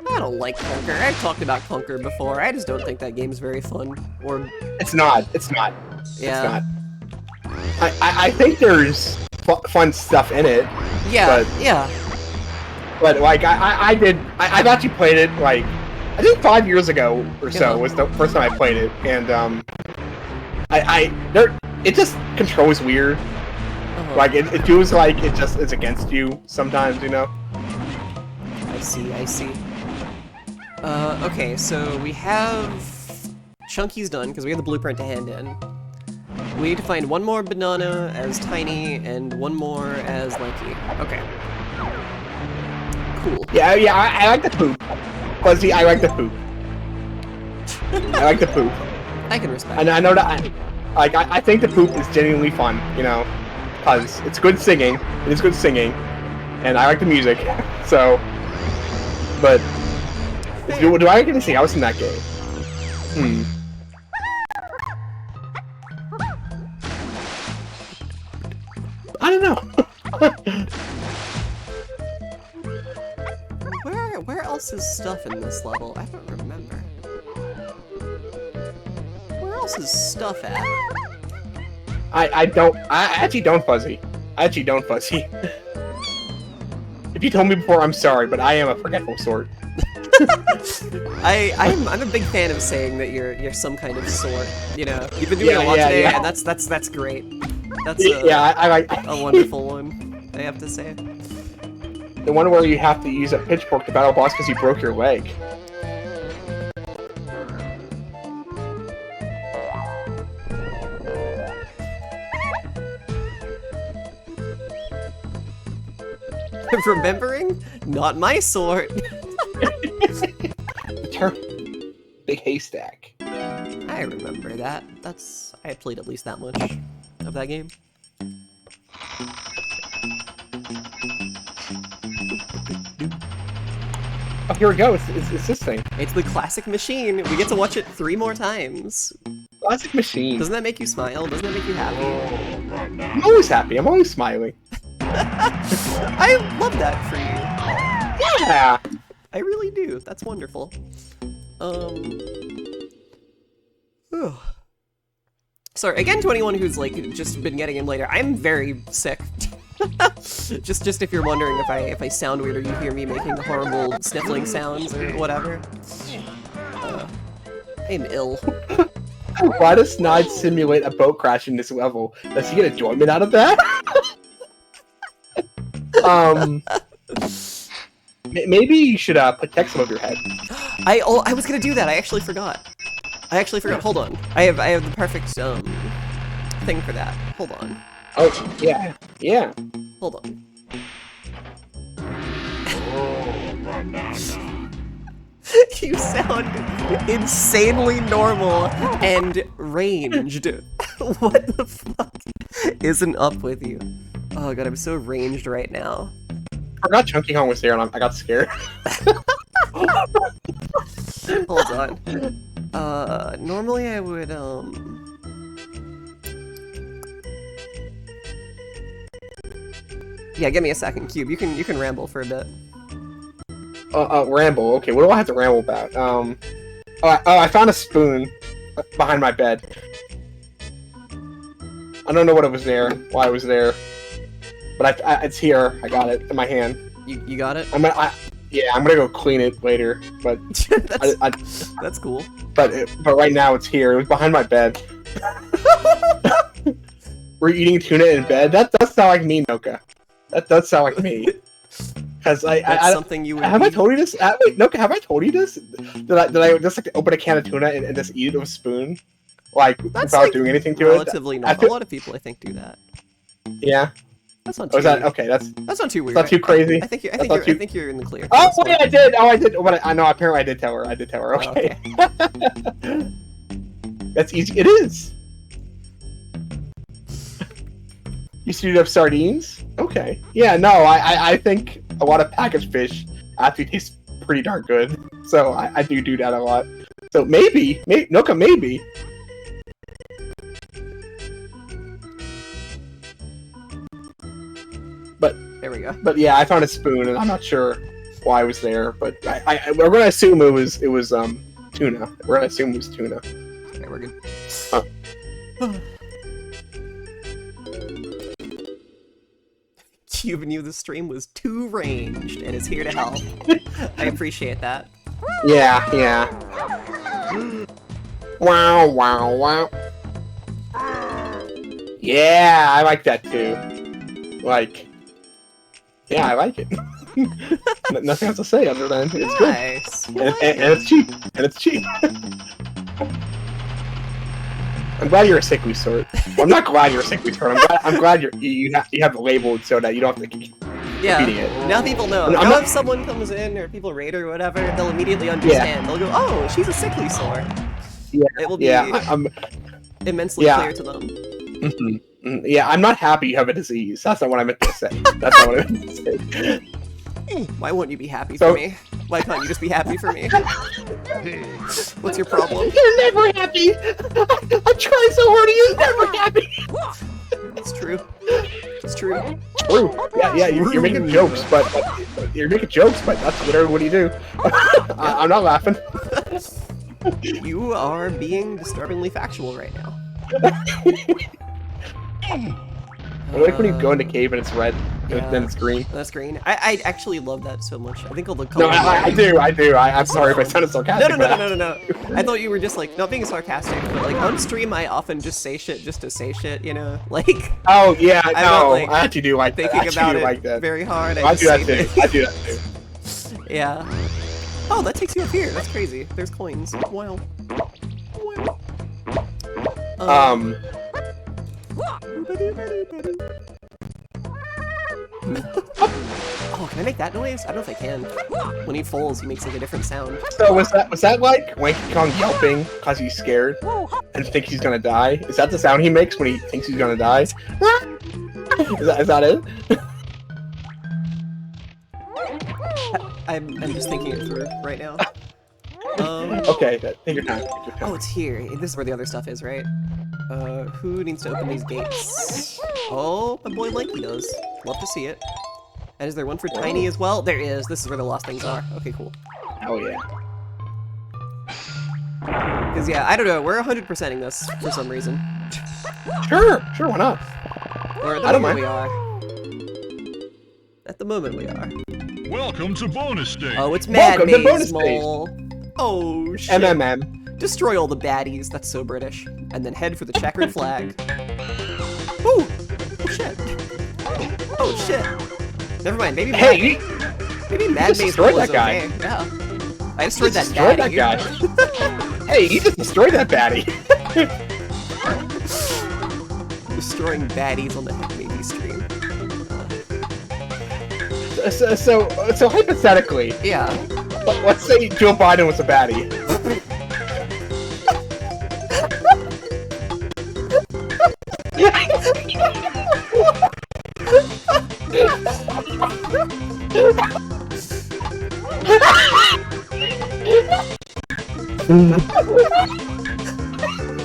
S1: I don't like Conquer. I've talked about Conquer before. I just don't think that game's very fun. Or
S2: It's not. It's not.
S1: yeah.
S2: It's not. I think there's fun stuff in it.
S1: Yeah.
S2: But,
S1: yeah.
S2: But like I've actually played it like I think 5 years ago or so was the first time I played it, and it just controls weird. Like it feels like it just is against you sometimes, you know.
S1: I see. Okay, so we have Chunky's done because we have the blueprint to hand in. We need to find one more banana as Tiny and one more as Lanky. Okay. Cool.
S2: Yeah, I like the poop. Fuzzy, I like the poop. I like the poop.
S1: I can respect.
S2: And I know that. I think the poop is genuinely fun, you know, because it's good singing. It is good singing, and I like the music. So, but do I get to sing? I was in that game. I don't know.
S1: Where else is stuff in this level? I don't remember. Where else is stuff at?
S2: I actually don't, Fuzzy. If you told me before, I'm sorry, but I am a forgetful sort.
S1: I'm a big fan of saying that you're some kind of sort. You know, you've been doing a lot today, and that's great. That's a wonderful one, I have to say.
S2: The one where you have to use a pitchfork to battle a boss because you broke your leg.
S1: Remembering? Not my sort.
S2: The term big haystack.
S1: I remember that. I had played at least that much of that game.
S2: Oh, here we go. It's this thing.
S1: It's the classic machine. We get to watch it 3 more times.
S2: Classic machine.
S1: Doesn't that make you smile? Doesn't that make you happy?
S2: I'm always happy. I'm always smiling.
S1: I love that for you.
S2: Yeah.
S1: I really do. That's wonderful. Sorry, again, to anyone who's like just been getting in later, I'm very sick. just if you're wondering if I sound weird or you hear me making horrible sniffling sounds or whatever. I'm ill.
S2: Why does Snide simulate a boat crash in this level? Does he get enjoyment out of that? Maybe you should put text above your head.
S1: I was gonna do that. I actually forgot. Hold on. I have the perfect thing for that. Hold on.
S2: Oh yeah, yeah.
S1: Hold on. You sound insanely normal and ranged. What the fuck isn't up with you? Oh god, I'm so ranged right now.
S2: I forgot Chunky Kong was there and I got scared.
S1: Hold on. Normally I would, Yeah, give me a second, Cube. You can ramble for a bit.
S2: Ramble. Okay, what do I have to ramble about? I found a spoon behind my bed. I don't know what it was there, why it was there, but it's here. I got it in my hand.
S1: You got it?
S2: I'm gonna go clean it later, but
S1: that's cool.
S2: But right now it's here. It was behind my bed. We're eating tuna in bed. That does sound like me, Noka. That does sound like me. Because
S1: something you would
S2: have I told you this? Wait, Noka, have I told you this? Did I just like open a can of tuna and just eat it with a spoon, without doing anything to
S1: relatively
S2: it?
S1: Not. A lot of people I think do that.
S2: Yeah.
S1: That's not too.
S2: Okay? That's
S1: not too weird.
S2: Not too crazy.
S1: I think you're in the clear.
S2: Oh wait, I did. But I know. Apparently, I did tell her. Okay.
S1: Okay.
S2: That's easy. It is. You stewed up sardines? Okay. Yeah. No. I think a lot of packaged fish actually taste pretty darn good. So I do that a lot. So maybe Noka, maybe. But
S1: there we go.
S2: But yeah, I found a spoon, and I'm not sure why it was there. But we're gonna assume it was tuna. We're gonna assume it was tuna.
S1: Okay, we're good. Cube knew the stream was too ranged and is here to help. I appreciate that.
S2: Yeah, yeah. Wow, wow, wow. Yeah, I like that too. Yeah, I like it. Nothing else to say other than it's
S1: nice.
S2: Good. And it's cheap. And it's cheap. I'm glad you're a sickly sort. Well, I'm not glad you're a sickly sort. I'm glad you have it labeled so that you don't have to keep repeating it.
S1: Now people know. Now if someone comes in or people raid or whatever, they'll immediately understand. Yeah. They'll go, oh, she's a sickly sort.
S2: Yeah.
S1: It will be immensely clear to them.
S2: Mm-hmm. Yeah, I'm not happy you have a disease. That's not what I meant to say. That's not what I meant to say.
S1: Why won't you be happy for me? Why can't you just be happy for me? What's your problem?
S2: You're never happy! I'm trying so hard and you're never happy!
S1: It's true. It's true.
S2: True. Yeah, you're making jokes, but that's whatever. What do you do? I'm not laughing.
S1: You are being disturbingly factual right now.
S2: I like when you go in the cave and it's red,
S1: Yeah.
S2: and then it's green.
S1: That's green. I actually love that so much. I think I'll look.
S2: No, I do. I'm sorry if I sounded sarcastic.
S1: No. I thought you were just like not being sarcastic, but like on stream I often just say shit just to say shit, you know? Like.
S2: Oh yeah,
S1: I'm
S2: no,
S1: not, like,
S2: I actually do like that.
S1: thinking about it
S2: like that.
S1: very hard.
S2: I do that
S1: say
S2: too. I do that too.
S1: Yeah. Oh, that takes you up here. That's crazy. There's coins. Wow. Oh, can I make that noise? I don't know if I can. When he falls, he makes like a different sound.
S2: So was that like Wanky Kong yelping because he's scared and thinks he's gonna die? Is that the sound he makes when he thinks he's gonna die? Is that it?
S1: I'm just thinking it through right now.
S2: Okay, take your time.
S1: Oh, it's here. This is where the other stuff is, right? Who needs to open these gates? Oh, my boy Lanky does. Love to see it. And is there one for Tiny as well? There is. This is where the lost things are. Okay, cool.
S2: Oh yeah.
S1: Because yeah, I don't know. We're 100%ing this for some reason.
S2: Sure, why not?
S1: Or at the
S2: I don't
S1: moment
S2: mind.
S1: we are. At the moment we are.
S4: Welcome to bonus stage.
S1: Oh, it's Mad
S2: Welcome to bonus
S1: Mole. Oh shit.
S2: MMM.
S1: Destroy all the baddies. That's so British. And then head for the checkered flag. Ooh! Oh shit. Oh shit. Never mind. Maybe
S2: Hey,
S1: maybe Mad Maze
S2: destroyed
S1: Mole is
S2: that guy.
S1: okay. Yeah. I destroyed that
S2: destroyed
S1: baddie.
S2: that guy. Hey, you just destroyed that baddie.
S1: Destroying baddies on the Maybe stream.
S2: So hypothetically,
S1: Yeah.
S2: let's say Joe Biden was a baddie.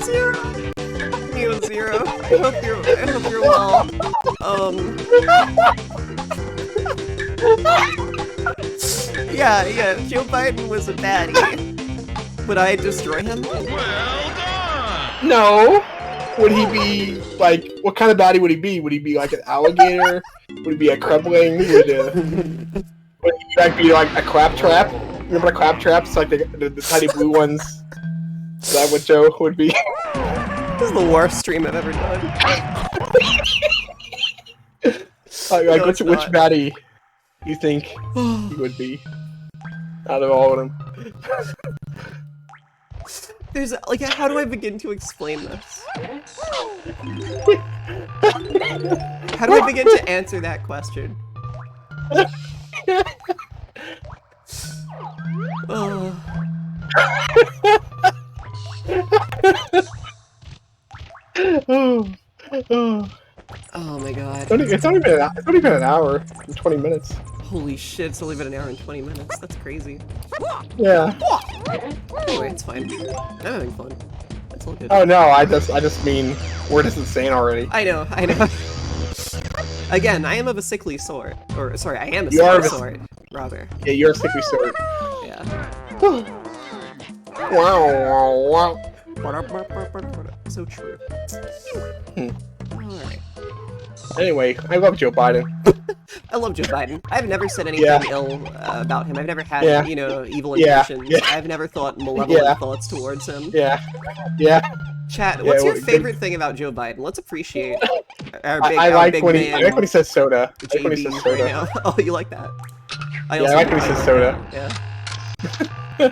S1: Zero. You Zero. I hope you're well. Yeah, Joe Biden was a baddie. Would I destroy him?
S4: Well done!
S2: No. Would he be like? What kind of baddie would he be? Would he be like an alligator? Would he be a crumbling? Would he like be like a crab trap? Remember the crab traps, like the tiny blue ones? Is that what Joe would be?
S1: This is the worst stream I've ever done.
S2: Like
S1: No,
S2: which baddie you think he would be out of all of them?
S1: There's like, how do I begin to explain this? How do I begin to answer that question? Oh. Oh my god.
S2: It's only been an hour and 20 minutes.
S1: Holy shit, it's only been an hour and 20 minutes. That's crazy.
S2: Yeah.
S1: Anyway, it's fine. I'm having fun. That's all good.
S2: Oh no, I just mean we're just insane already.
S1: I know. Again, I am of a sickly sort. Or, sorry, I am a
S2: You are
S1: sickly sort, rather.
S2: Yeah, you're a sickly sort.
S1: Yeah.
S2: Wow.
S1: So true. Alright.
S2: Anyway, I love Joe Biden.
S1: I love Joe Biden. I've never said anything ill about him. I've never had, evil
S2: Yeah.
S1: intentions.
S2: Yeah.
S1: I've never thought malevolent
S2: Yeah.
S1: thoughts towards him.
S2: Yeah.
S1: Chat, what's your
S2: well,
S1: favorite thing about Joe Biden? Let's appreciate our big,
S2: I
S1: our
S2: like
S1: big
S2: when
S1: man.
S2: I like when he says soda. I like when he
S1: JB
S2: says
S1: right
S2: soda.
S1: now. Oh, you like that?
S2: I like when he says soda.
S1: Yeah.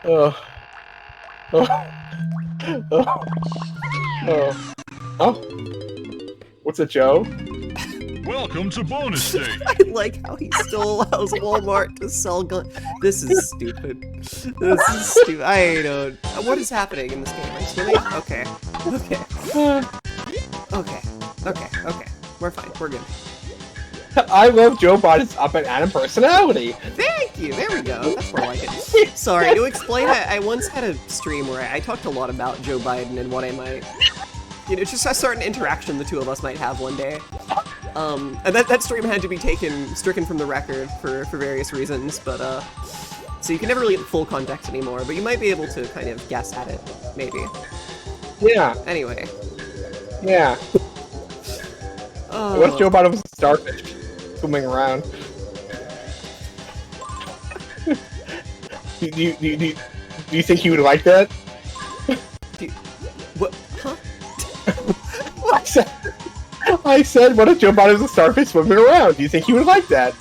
S2: Oh. Oh. What's it, Joe?
S4: Welcome to bonus stage.
S1: I like how he still allows Walmart to sell guns. This is stupid. This is stupid. I don't. What is happening in this game? I'm swimming? Okay. Okay. We're fine. We're good.
S2: I love Joe Biden's up and at him personality.
S1: Thank you. There we go. That's more like it. Sorry, to explain, I once had a stream where I talked a lot about Joe Biden and what I might, just a certain interaction the two of us might have one day. And that stream had to be stricken from the record for various reasons, but so you can never really get full context anymore, but you might be able to kind of guess at it, maybe.
S2: Yeah.
S1: Anyway.
S2: Yeah. What if Joe Biden was a starfish swimming around? do you think he would like that?
S1: What? Huh?
S2: I said, what if Joe Biden was a starfish swimming around? Do you think he would like that?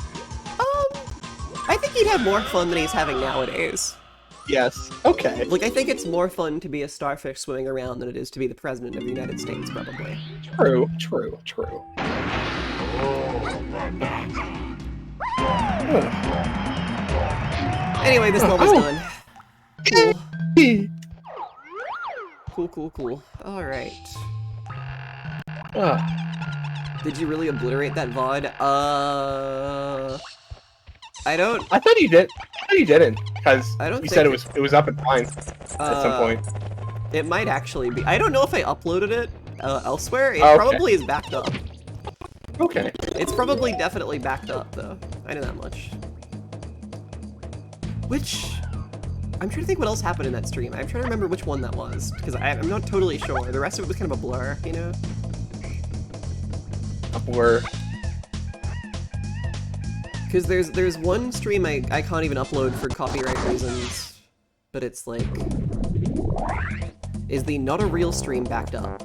S1: I think he'd have more fun than he's having nowadays.
S2: Yes. Okay.
S1: Like, I think it's more fun to be a starfish swimming around than it is to be the president of the United States, probably.
S2: True.
S1: Anyway, this level's done. Cool. Alright. Did you really obliterate that VOD? I
S2: thought you did. I thought you didn't, because you said it was up and fine at some point.
S1: It might actually be. I don't know if I uploaded it elsewhere. It
S2: okay.
S1: probably is backed up.
S2: Okay.
S1: It's probably definitely backed up, though. I know that much. Which... I'm trying to think what else happened in that stream. I'm trying to remember which one that was, because I'm not totally sure. The rest of it was kind of a blur, you know?
S2: A blur.
S1: Because there's one stream I can't even upload for copyright reasons, but it's like... Is the not a real stream backed up?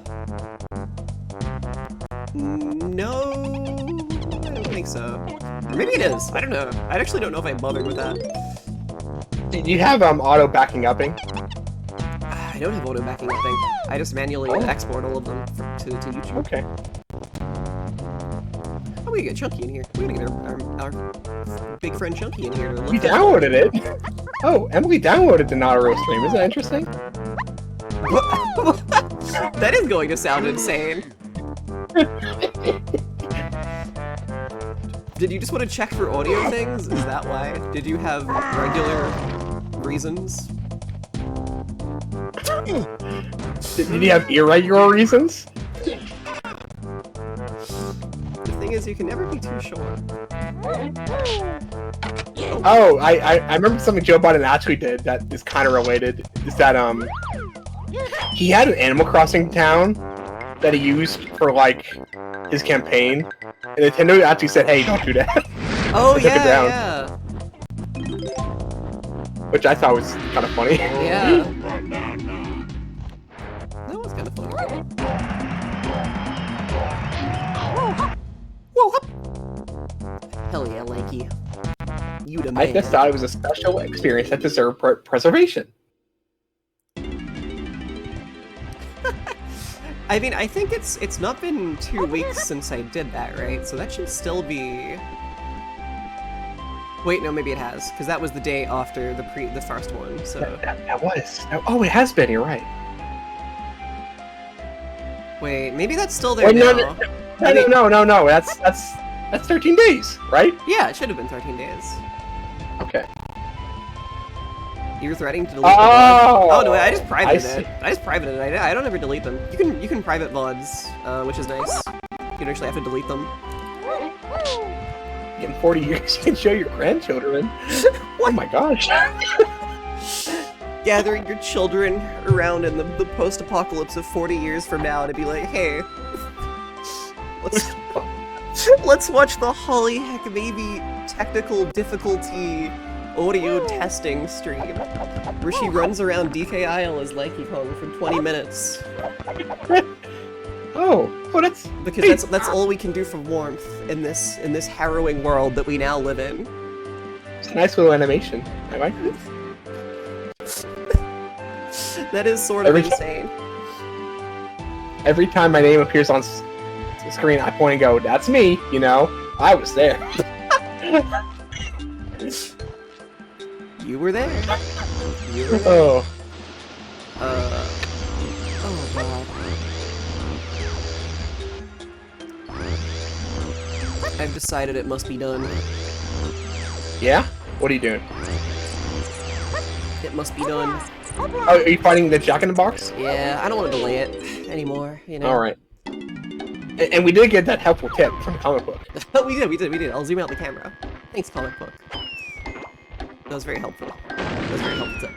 S1: No, I don't think so. Or maybe it is, I don't know. I actually don't know if I bothered with that.
S2: Do you have auto backing upping?
S1: I don't have auto backing upping. I just manually export all of them to YouTube.
S2: Okay.
S1: Oh, we get Chunky in here. We gotta get our big friend Chunky in here to look.
S2: You downloaded it. Oh, Emily downloaded the not a real stream. Is that interesting?
S1: That is going to sound insane. Did you just want to check for audio things? Is that why? Did you have regular reasons?
S2: Did you have irregular reasons?
S1: The thing is, you can never be too sure.
S2: Oh, I remember something Joe Biden actually did that is kind of related. Is that he had an Animal Crossing town that he used for like his campaign, and Nintendo actually said, "Hey, don't do that."
S1: Oh yeah.
S2: Which I thought was kind of funny.
S1: Yeah. That was kind of funny. Whoa! Hell yeah, Lanky. You the man.
S2: I just thought it was a special experience that deserved preservation.
S1: I mean, I think it's not been 2 weeks since I did that, right? So that should still be... Wait, no, maybe it has, because that was the day after the first one, so...
S2: That was. Oh, it has been, you're right.
S1: Wait, maybe that's still there now.
S2: No, that's 13 days, right?
S1: Yeah, it should have been 13 days.
S2: Okay.
S1: You were threatening to delete the VOD? Oh no, I just privated it. I just privated it. I don't ever delete them. You can private VODs, which is nice. You don't actually have to delete them.
S2: In 40 years, you can show your grandchildren. Oh my gosh.
S1: Gathering your children around in the post-apocalypse of 40 years from now to be like, hey, let's watch the Holly Heck Baby technical difficulty audio testing stream where she runs around DK Isle as Lanky Kong for 20 minutes.
S2: Oh, that's
S1: because that's all we can do for warmth in this harrowing world that we now live in.
S2: It's a nice little animation. I like this.
S1: That is sort of insane.
S2: Every time my name appears on the screen, I point and go, "That's me." You know, I was there.
S1: You were there. You were there.
S2: Oh.
S1: Oh god. I've decided it must be done.
S2: Yeah? What are you doing?
S1: It must be done.
S2: Oh, are you fighting the Jack in the Box?
S1: Yeah, I don't want to delay it anymore, you know.
S2: Alright. And we did get that helpful tip from Comic Book.
S1: we did. I'll zoom out the camera. Thanks, Comic Book. That was very helpful. That was a very helpful tip.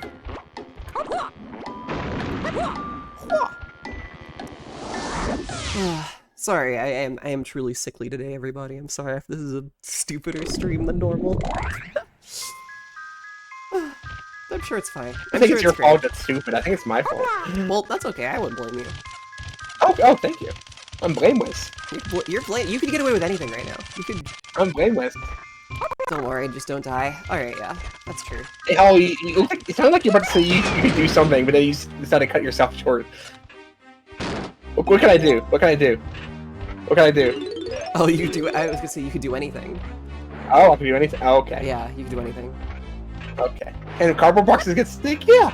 S1: Sorry, I am truly sickly today, everybody. I'm sorry if this is a stupider stream than normal. I'm sure it's fine.
S2: I think it's your fault that's stupid. I think it's my fault.
S1: Well, that's okay. I wouldn't blame you.
S2: Oh, thank you. I'm blameless.
S1: You're you could get away with anything right now.
S2: I'm blameless.
S1: Don't worry, just don't die. Alright, yeah, that's true.
S2: Hey, oh, it sounded like you're about to say you could do something, but then you decided to cut yourself short. What can I do? What can I do? What can I do?
S1: Oh, you do. I was gonna say you could do anything.
S2: Oh, I can do anything? Oh, okay.
S1: Yeah, you can do anything.
S2: Okay. And if cardboard boxes get stick? Yeah.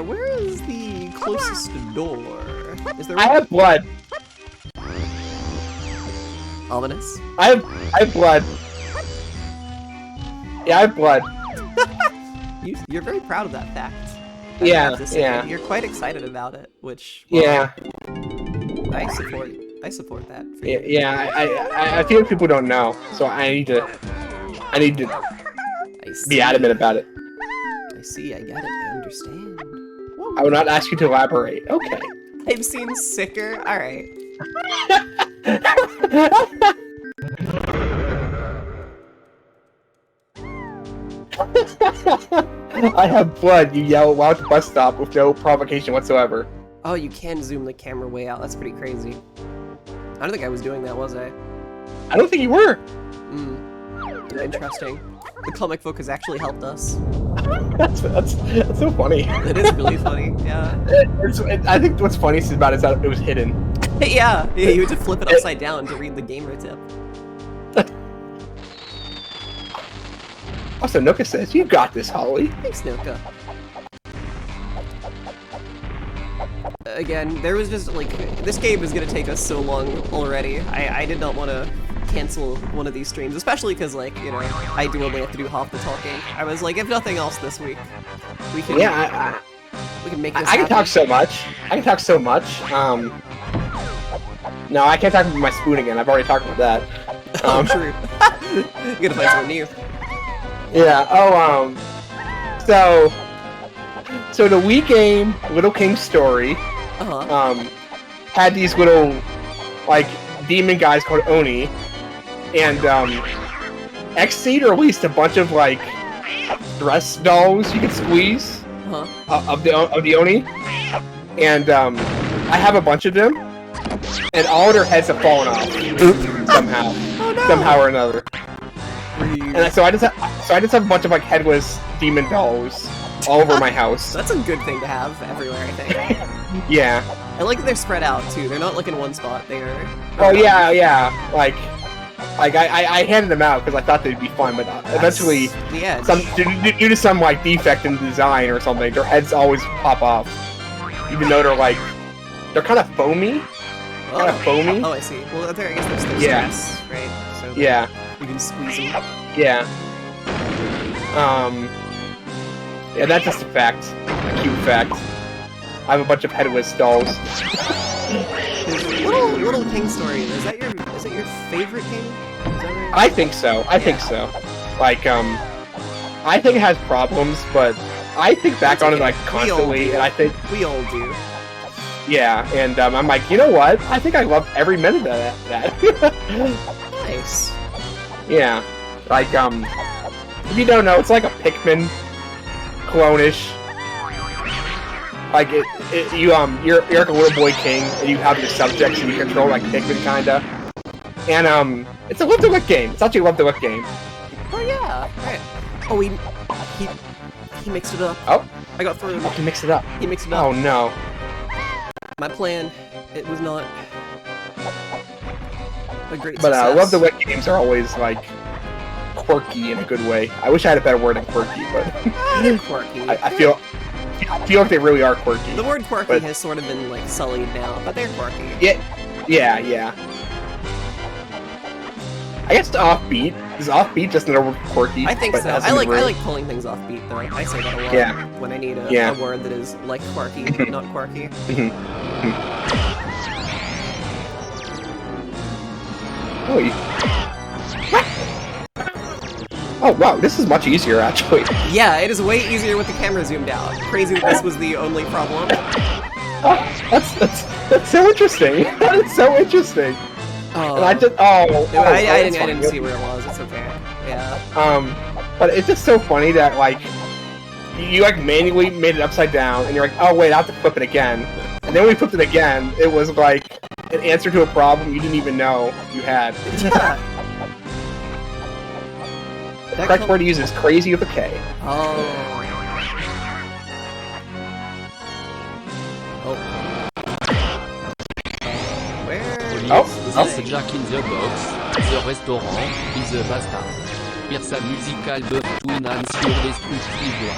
S1: Where is the closest door? Is there?
S2: I have blood.
S1: Ominous.
S2: I have blood. Yeah, I have blood.
S1: You're very proud of that fact.
S2: Yeah, yeah.
S1: You're quite excited about it, which well,
S2: yeah.
S1: I support that. For
S2: Yeah,
S1: you.
S2: yeah. I feel like people don't know, so I need to be adamant about it.
S1: I see. I get it. I understand. Whoa.
S2: I will not ask you to elaborate. Okay.
S1: I've seen sicker. All right.
S2: I have blood, you yell while at the bus stop with no provocation whatsoever.
S1: Oh, you can zoom the camera way out. That's pretty crazy. I don't think I was doing that, was I?
S2: I don't think you were.
S1: Interesting. The comic book has actually helped us.
S2: That's so funny.
S1: It is really funny, yeah.
S2: I think what's funny about it is that it was hidden.
S1: yeah, you had to flip it upside down to read the gamer tip.
S2: Also, Nuka says, "You got this, Holly."
S1: Thanks, Nuka. Again, there was just, like, this game is gonna take us so long already. I did not want to cancel one of these streams, especially because, like, you know, I do only have to do half the talking. I was like, if nothing else this week, we can, we can make this happen.
S2: I can talk so much. I can talk so much. No, I can't talk about my spoon again. I've already talked about that.
S1: Oh, true. You gotta find someone new.
S2: Yeah, so the Wii game, Little King's Story, had these little, like, demon guys called Oni, and, Xseed released a bunch of, like, dress dolls you could squeeze of the Oni, and, I have a bunch of them, and all their heads have fallen off, somehow.
S1: Oh, no.
S2: Somehow or another. And so I just have a bunch of like headless demon dolls all over my house.
S1: That's a good thing to have everywhere, I think.
S2: Yeah.
S1: I like that they're spread out too. They're not like in one spot. They're.
S2: Oh yeah. Like I handed them out because I thought they'd be fun, but eventually, due to some like defect in the design or something, their heads always pop off, even though they're kind of foamy. Kind of foamy.
S1: Oh, I see. Well, I guess there's stress, right? So
S2: yeah.
S1: You can squeeze them.
S2: Yeah. Yeah, that's just a fact. A cute fact. I have a bunch of headless dolls.
S1: Little King Story. Is that your favorite game? Is that right?
S2: I think so. I think so. Like, I think it has problems, but I think back on it like constantly, and I think
S1: we all do.
S2: Yeah, and I'm like, you know what? I think I love every minute of that.
S1: Nice.
S2: Yeah, like, if you don't know, it's like a Pikmin clone-ish. Like, you're like a little boy king, and you have your subjects, and you control, like, Pikmin, kinda. And, it's a live-to-live game. It's actually a live-to-live game.
S1: Oh, yeah, right. Oh, he mixed it up.
S2: Oh?
S1: I got through.
S2: Oh, he mixed it up.
S1: He mixed it up.
S2: Oh, no.
S1: My plan, it was not a great
S2: But
S1: success.
S2: love-to-live games are always, like, quirky in a good way. I wish I had a better word than quirky, but...
S1: quirky.
S2: I feel like they really are quirky.
S1: The word quirky has sort of been, like, sullied now, but they're quirky.
S2: Yeah. I guess the offbeat. Is offbeat just another word for quirky?
S1: I think so. I like pulling things off beat, though. I say that a lot when I need a word that is like quirky, not quirky.
S2: Oh wow, this is much easier actually.
S1: Yeah, it is way easier with the camera zoomed out. Crazy that this was the only problem.
S2: That's so interesting. That is so interesting.
S1: Oh.
S2: And I just
S1: I didn't see where it was. It's okay. Yeah.
S2: But it's just so funny that like you like manually made it upside down, and you're like, oh wait, I have to flip it again. And then when we flipped it again, it was like an answer to a problem you didn't even know you had.
S1: Yeah.
S2: The correct word to use is crazy with a K.
S1: Oh.
S5: This Jack in the Box, The Restaurant, is the Bastard. Pièce musicale de Twin Hands sur Destructive.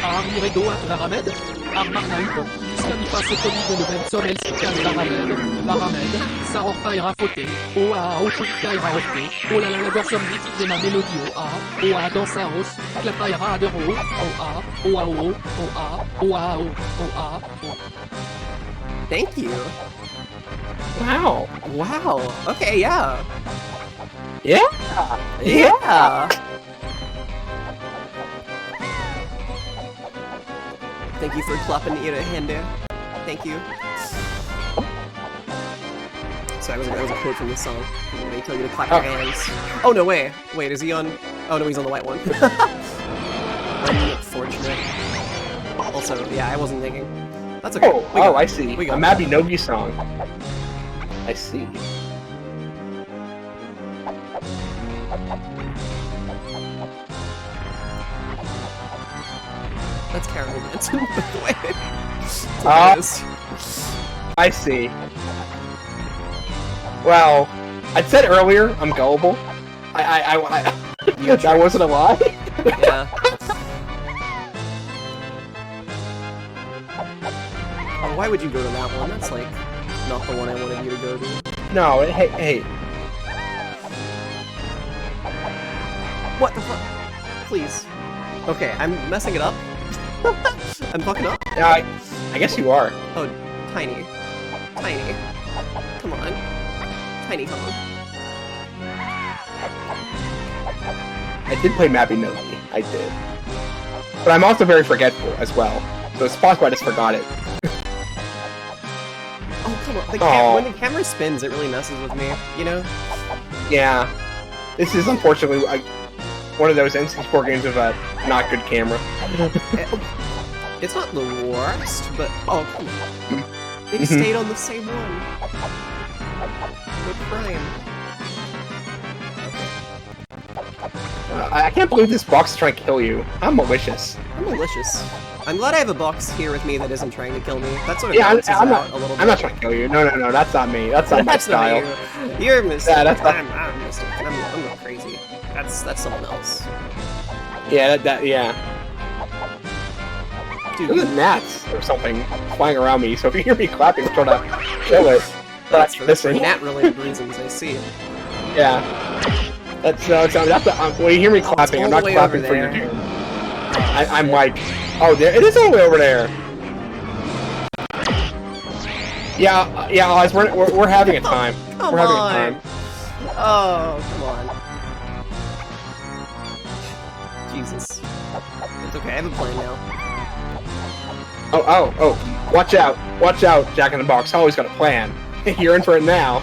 S5: Arriredo Ramed, Armarnaïko, Scamipa Sotoni de Bensomel Scal Ramed, Maramed, Sarorpa ira fauté, Oa, Oshika ira opté, Oh la la gorsom critique de ma mélodie, Oa, dans sa hausse, Clapa ira de ro, Oa, Oa.
S1: Thank you.
S2: Wow.
S1: Wow. Okay, yeah.
S2: Yeah.
S1: Yeah. Thank you for clapping your hand there. Thank you. Sorry, that was a quote from the song. They tell you to clap your hands. Oh no, wait, is he on? Oh no, he's on the white one. Unfortunate. Also, yeah, I wasn't thinking. That's okay.
S2: Oh, I see. A Mabinogi song. I see.
S1: That's Carol Manson, by the way.
S2: I see. Well, I said earlier I'm gullible. That wasn't a lie.
S1: Yeah. Oh, why would you go to that one? That's like not the one I wanted you to go to.
S2: No, hey.
S1: What the fuck? Please. Okay, I'm messing it up. I'm fucking up?
S2: Yeah, I guess you are.
S1: Oh, Tiny. Come on. Tiny Kong.
S2: I did play Mabinogi. I did. But I'm also very forgetful as well. So it's possible I just forgot it.
S1: Oh, come on. When the camera spins, it really messes with me, you know?
S2: Yeah. This is unfortunately one of those N64 games with a not good camera.
S1: It's not the worst, but oh, come on. They stayed on the same one. No crime.
S2: I can't believe this box is trying to kill you. I'm malicious.
S1: I'm glad I have a box here with me that isn't trying to kill me. That sort of
S2: balances
S1: out a little bit.
S2: I'm not trying to kill you. No, that's not me. That's not my style.
S1: Not you. You're mistaken.
S2: Yeah, that's not...
S1: I'm mistaken. I'm going crazy. That's someone else.
S2: Yeah, yeah.
S1: Dude,
S2: there's gnats or something flying around me, so if you hear me clapping, I'm trying to kill it.
S1: That's for gnat-related reasons, I see.
S2: Yeah. When you hear me clapping, I'm not clapping for your doom. I'm like, oh, there it is all the way over there. Yeah, Oz, we're having a time. We're having a time.
S1: Oh, come on. Jesus. It's okay, I have a plan now.
S2: Oh, watch out, Jack in the Box, always got a plan. You're in for it now.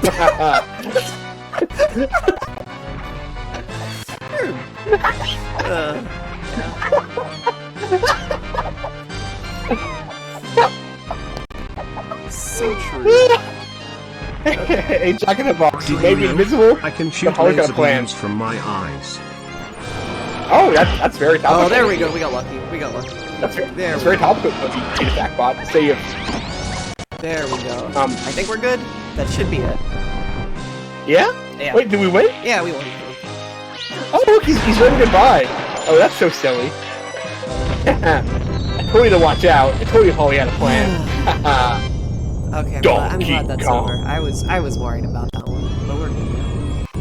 S1: So true.
S2: Hey, Jack in the Box, you may be invisible,
S6: I can shoot laser beams from my eyes.
S2: Oh, that's very topical.
S1: Oh, there we go. We got lucky.
S2: That's very topical. Cheat attack bot. Say you.
S1: There we go. I think we're good. That should be it.
S2: Yeah? Wait, did we win?
S1: Yeah, we won.
S2: Oh, look, he's waving goodbye. Oh, that's so silly. I told you to watch out. I told you Holly had a plan.
S1: Okay, I'm glad that's over. I was worried about that one, but we're good now.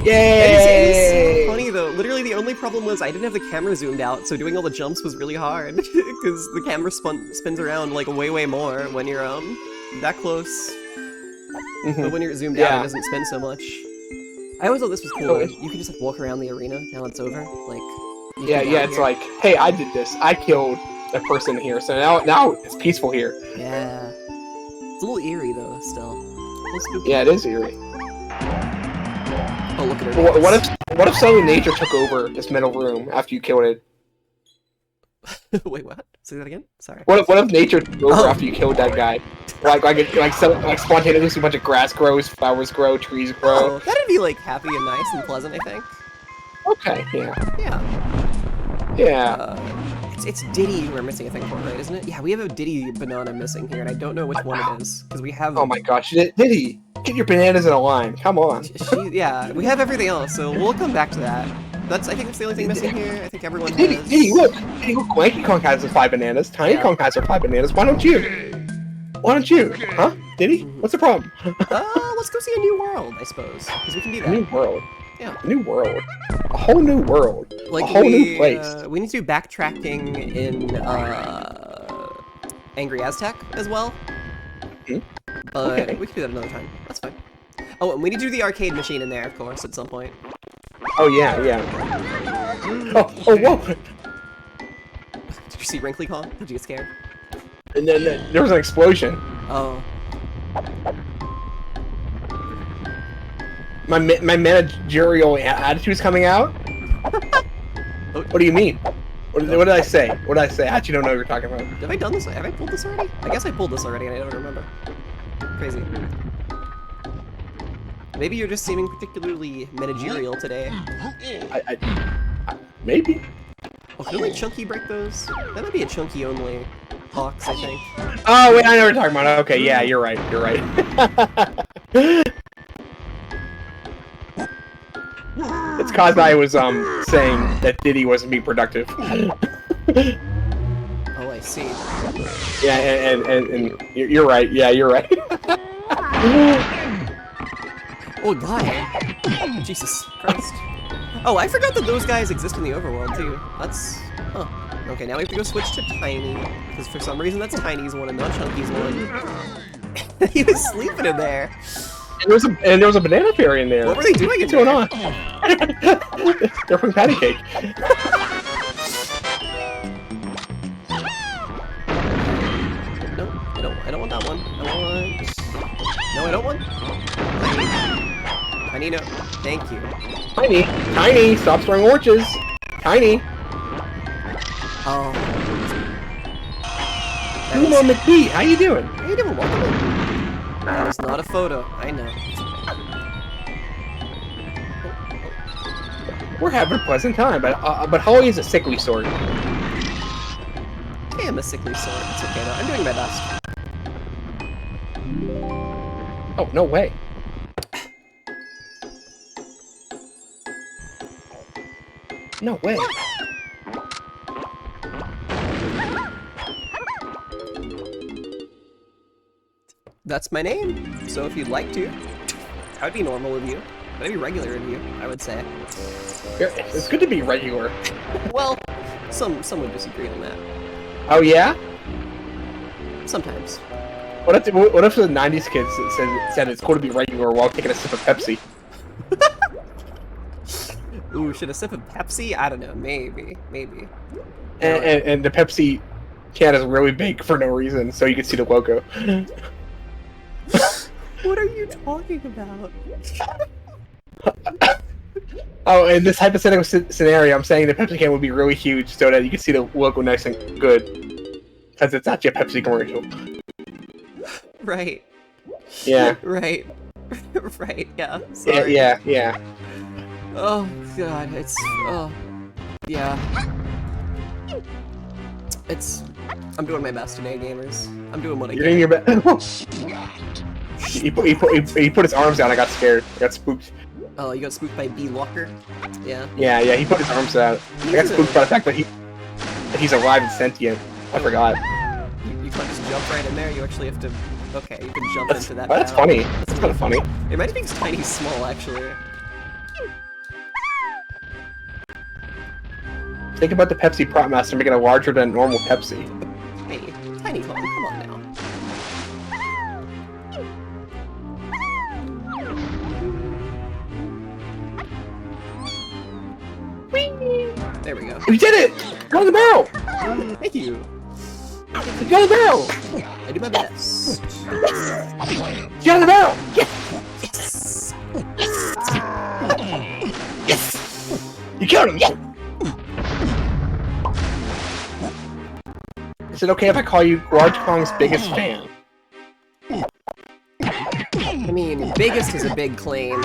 S2: Yay!
S1: It was so funny though. Literally, the only problem was I didn't have the camera zoomed out, so doing all the jumps was really hard because the camera spins around like way more when you're that close. But when you're zoomed out, it doesn't spin so much. I always thought this was cool. You can just like walk around the arena now it's over. Like
S2: it's like, hey, I did this. I killed person here. So now it's peaceful here.
S1: Yeah. It's a little eerie though, still. A little spooky.
S2: Yeah, it is eerie.
S1: Oh, look at her.
S2: What if suddenly nature took over this metal room after you killed it?
S1: Wait, what? Say that again? Sorry.
S2: What if nature took over after you killed that guy? Like spontaneously a bunch of grass grows, flowers grow, trees grow.
S1: Oh, that'd be like happy and nice and pleasant, I think.
S2: Okay, yeah.
S1: Yeah. It's Diddy we're missing a thing for, right? Isn't it? Yeah, we have a Diddy banana missing here, and I don't know which one it is because we have.
S2: Oh my gosh, Diddy, get your bananas in a line. Come on.
S1: Yeah, we have everything else, so we'll come back to that. I think that's the only thing missing here. I think everyone has...
S2: Diddy, look! Lanky Kong has 5 bananas. Tiny Kong has 5 bananas. Why don't you? Huh? Diddy? What's the problem?
S1: Let's go see a new world, I suppose. Because we can do that.
S2: A new world?
S1: Yeah.
S2: A new world. A whole new world.
S1: Like,
S2: a whole new place.
S1: We need to do backtracking in, Angry Aztec as well. But
S2: Okay.
S1: we can do that another time. That's fine. Oh, and we need to do the arcade machine in there, of course, at some point.
S2: Oh, yeah. Oh, whoa!
S1: Did you see Wrinkly Kong? Did you get scared?
S2: And then there was an explosion.
S1: Oh.
S2: My managerial attitude's coming out? What do you mean? What did I say? What did I say? I actually don't know what you're talking about.
S1: Have I done this? Have I pulled this already? I guess I pulled this already and I don't remember. Crazy. Maybe you're just seeming particularly managerial today.
S2: Maybe.
S1: Oh, can only Chunky break those? That might be a Chunky only box, I think.
S2: Oh, wait, I know what you're talking about. Okay, yeah, you're right. It's cause I was, saying that Diddy wasn't being productive.
S1: Oh, I see.
S2: Yeah, and you're right. Yeah, you're right.
S1: Oh, God. Jesus Christ. Oh, I forgot that those guys exist in the overworld, too. That's... Oh. Okay, now we have to go switch to Tiny, because for some reason that's Tiny's one and not Chunky's one. He was sleeping in there.
S2: And there was a banana fairy in there.
S1: What were they doing?
S2: What's going on? They're from patty cake.
S1: No, I don't want that one. No, I don't want... Tiny, no. Thank you.
S2: Tiny, stop throwing oranges. Tiny.
S1: Oh.
S2: Kumo McBee, how you doing?
S1: How you doing? Welcome in. That was not a photo. I know.
S2: We're having a pleasant time, but Holly is a sickly sort.
S1: I am a sickly sort. It's okay though. I'm doing my best.
S2: Oh, no way. No way.
S1: That's my name. So if you'd like to, that would be normal of you. That'd be regular of you, I would say.
S2: It's good to be regular.
S1: Well, some would disagree on that.
S2: Oh yeah?
S1: Sometimes.
S2: What if the 90s kids said it's cool to be regular while taking a sip of Pepsi?
S1: Ooh, should a sip of Pepsi? I don't know. Maybe.
S2: And the Pepsi can is really big for no reason, so you can see the logo.
S1: What are you talking about?
S2: Oh, in this hypothetical scenario, I'm saying the Pepsi can would be really huge so that you can see the logo nice and good. Because it's actually a Pepsi commercial.
S1: Right.
S2: Yeah.
S1: Right. Right, yeah. Sorry.
S2: Yeah.
S1: Oh, God, it's... Oh. Yeah. It's... I'm doing my best today, gamers. I'm doing what I can.
S2: You're doing your best. He put his arms down, I got scared. I got spooked.
S1: Oh, you got spooked by B. Walker? Yeah.
S2: Yeah, he put his arms out. I got spooked by the fact that he's alive and sentient. I forgot.
S1: You can't just jump right in there, you actually have to... Okay, you can jump into that.
S2: Oh, that's
S1: battle.
S2: funny. That's kind of funny.
S1: It might be tiny small, actually.
S2: Think about the Pepsi prop master making it larger than normal Pepsi.
S1: Tiny Kong, come on now. There we go.
S2: We did it! Go in the barrel!
S1: Thank you.
S2: You got a barrel!
S1: I do my best.
S2: You got a barrel!
S1: Yes!
S2: Yes! You killed him! Yeah. Is it okay if I call you Large Kong's biggest fan?
S1: I mean, biggest is a big claim.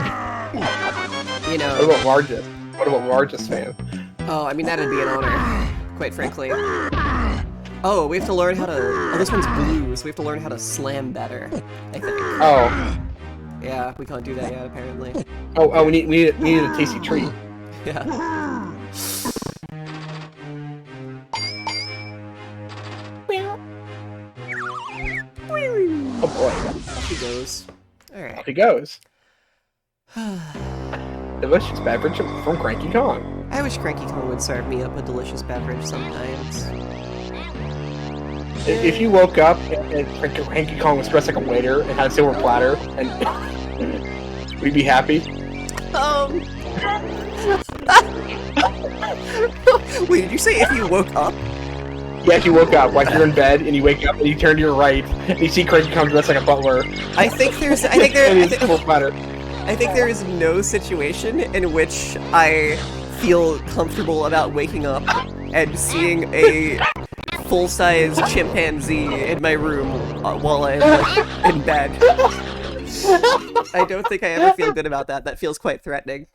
S1: You know.
S2: What about largest? What about largest fan?
S1: Oh, I mean, that'd be an honor, quite frankly. Oh, we have to learn how to... Oh, this one's blue, so we have to learn how to slam better, I think.
S2: Oh.
S1: Yeah, we can't do that yet, apparently.
S2: Oh, we need a tasty treat.
S1: Yeah.
S2: Oh boy.
S1: Off he goes. Alright.
S2: Off he goes. Delicious beverage from Cranky Kong.
S1: I wish Cranky Kong would serve me up a delicious beverage sometimes.
S2: If you woke up and Cranky Kong was dressed like a waiter and had a silver platter, and we'd be happy.
S1: Wait, did you say if you woke up?
S2: Yeah, if you woke up, like you're in bed and you wake up and you turn to your right and you see Cranky Kong dressed like a butler.
S1: I think there is no situation in which I feel comfortable about waking up and seeing a full-size chimpanzee in my room while I'm in bed. I don't think I ever feel good about that. That feels quite threatening.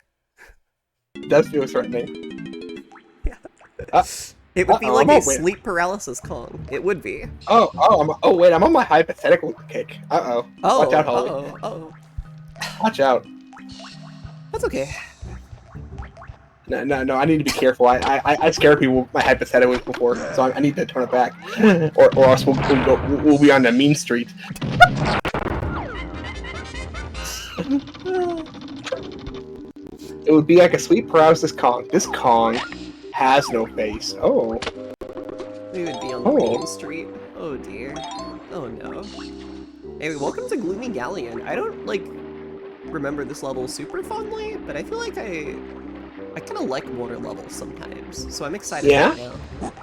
S2: It does feel threatening.
S1: Yeah. It would be like a sleep paralysis Kong. It would be.
S2: Oh, wait, I'm on my hypothetical kick. Uh-oh. Watch out, Holly. Watch out.
S1: That's okay.
S2: No, I need to be careful. I scare people with my hypotheticals before, so I need to turn it back. or else we'll be on the mean street. It would be like a sleep paralysis Kong. This Kong has no face. Oh.
S1: We would be on the Main Street. Oh dear. Oh no. Anyway, welcome to Gloomy Galleon. I don't, like, remember this level super fondly, but I feel like I kind of like water levels sometimes, so I'm excited right now.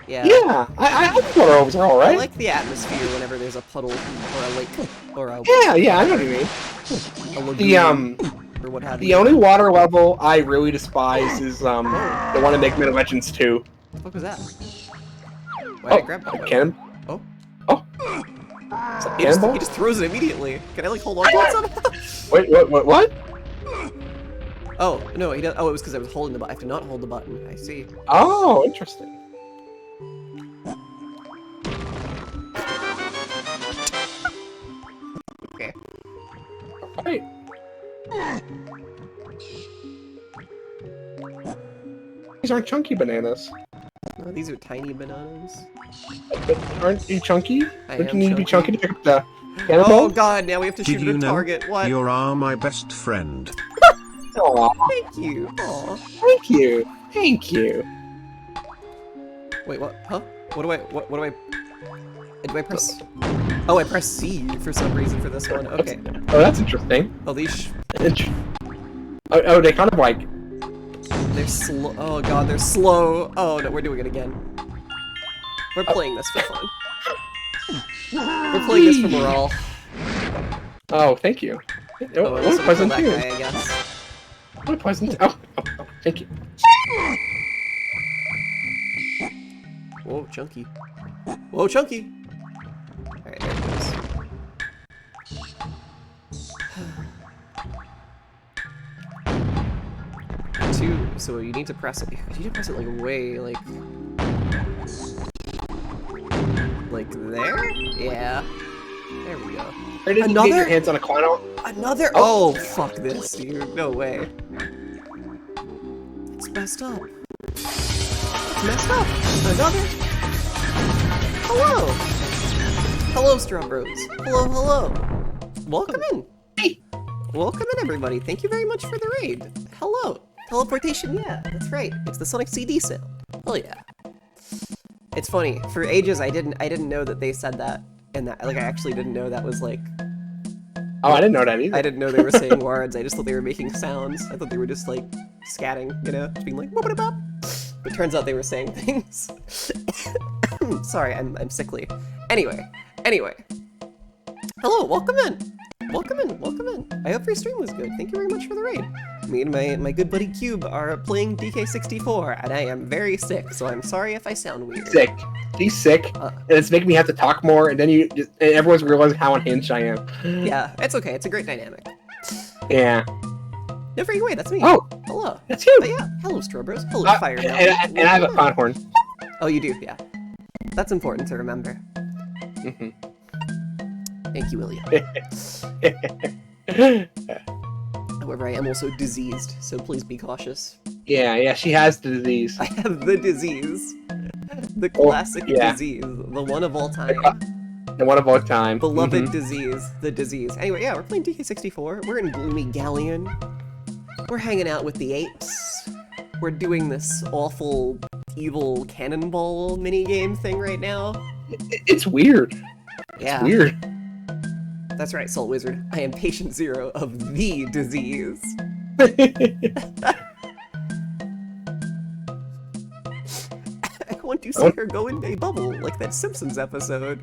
S1: Yeah. Yeah,
S2: I think water levels are alright.
S1: I like the atmosphere whenever there's a puddle, or a lake, or a...
S2: Yeah, I know what you mean.
S1: A lagoon, or what have you.
S2: The only water level I really despise is, the one in Mega Man Legends 2.
S1: What the fuck was that? Why did I grab that?
S2: Cannon. Oh.
S1: He just throws it immediately. Can I, like, hold on to it somehow?
S2: Wait, what?
S1: Oh, no, he does. Oh, it was because I was holding the button. I have to not hold the button. I see.
S2: Oh, interesting.
S1: Okay.
S2: Alright. These aren't chunky bananas.
S1: No, these are tiny bananas.
S2: But aren't you chunky? Don't you need to be chunky to pick up the
S1: cannonball? Oh god, now we have to shoot at a target. What?
S6: You are my best friend.
S2: Aww.
S1: Thank you. Aww.
S2: Thank you.
S1: Wait, what? Huh? What do I press? Oh, I press C for some reason for this one. Okay.
S2: Oh, that's interesting.
S1: Oh, these.
S2: Oh, they kind of like.
S1: They're slow. Oh god, they're slow. Oh no, we're doing it again. We're playing this for fun. We're playing this for morale.
S2: Oh, thank you.
S1: Oh,
S2: what a pleasant tune.
S1: I guess.
S2: What a pleasant. Oh, thank you.
S1: Whoa, chunky. Whoa, chunky. Alright, there it goes. So you need to press it. You need to press it like way, like there? Yeah. There we go.
S2: Another? Get your hands on a Quino?
S1: Another? Oh, fuck this, dude. No way. It's messed up. It's messed up. Another? Hello. Hello, Straw Bros. Hello. Welcome in.
S2: Hey.
S1: Welcome in, everybody. Thank you very much for the raid. Hello. Teleportation, yeah, that's right. It's the Sonic CD sale. Hell yeah. It's funny. For ages, I didn't know that they said that, and that, like, I actually didn't know that was, like...
S2: Oh, I didn't know that either.
S1: I didn't know they were saying words. I just thought they were making sounds. I thought they were just, like, scatting, you know? Just being like, whoop-a-bop. It turns out they were saying things. Sorry, I'm sickly. Anyway. Hello, welcome in. Welcome in. I hope your stream was good. Thank you very much for the raid. Me and my good buddy Cube are playing DK64, and I am very sick, so I'm sorry if I sound weird.
S2: Sick. He's sick, and it's making me have to talk more, and then and everyone's realizing how unhinged I am.
S1: Yeah, it's okay. It's a great dynamic.
S2: Yeah.
S1: No freaking way, that's me.
S2: Oh,
S1: hello.
S2: That's you.
S1: But yeah, hello, Strobros. Hello, Fire.
S2: And I have a conhorn.
S1: Oh, you do, yeah. That's important to remember.
S2: Mm-hmm.
S1: Thank you, William. However, I am also diseased, so please be cautious.
S2: Yeah, she has the disease.
S1: I have the disease. The classic disease. The one of all time.
S2: The one of all time.
S1: Beloved disease. The disease. Anyway, yeah, we're playing DK64. We're in Gloomy Galleon. We're hanging out with the apes. We're doing this awful, evil cannonball minigame thing right now.
S2: It's weird.
S1: Yeah.
S2: It's weird.
S1: That's right, Salt Wizard. I am patient zero of the disease. I want to see her go in a bubble, like that Simpsons episode.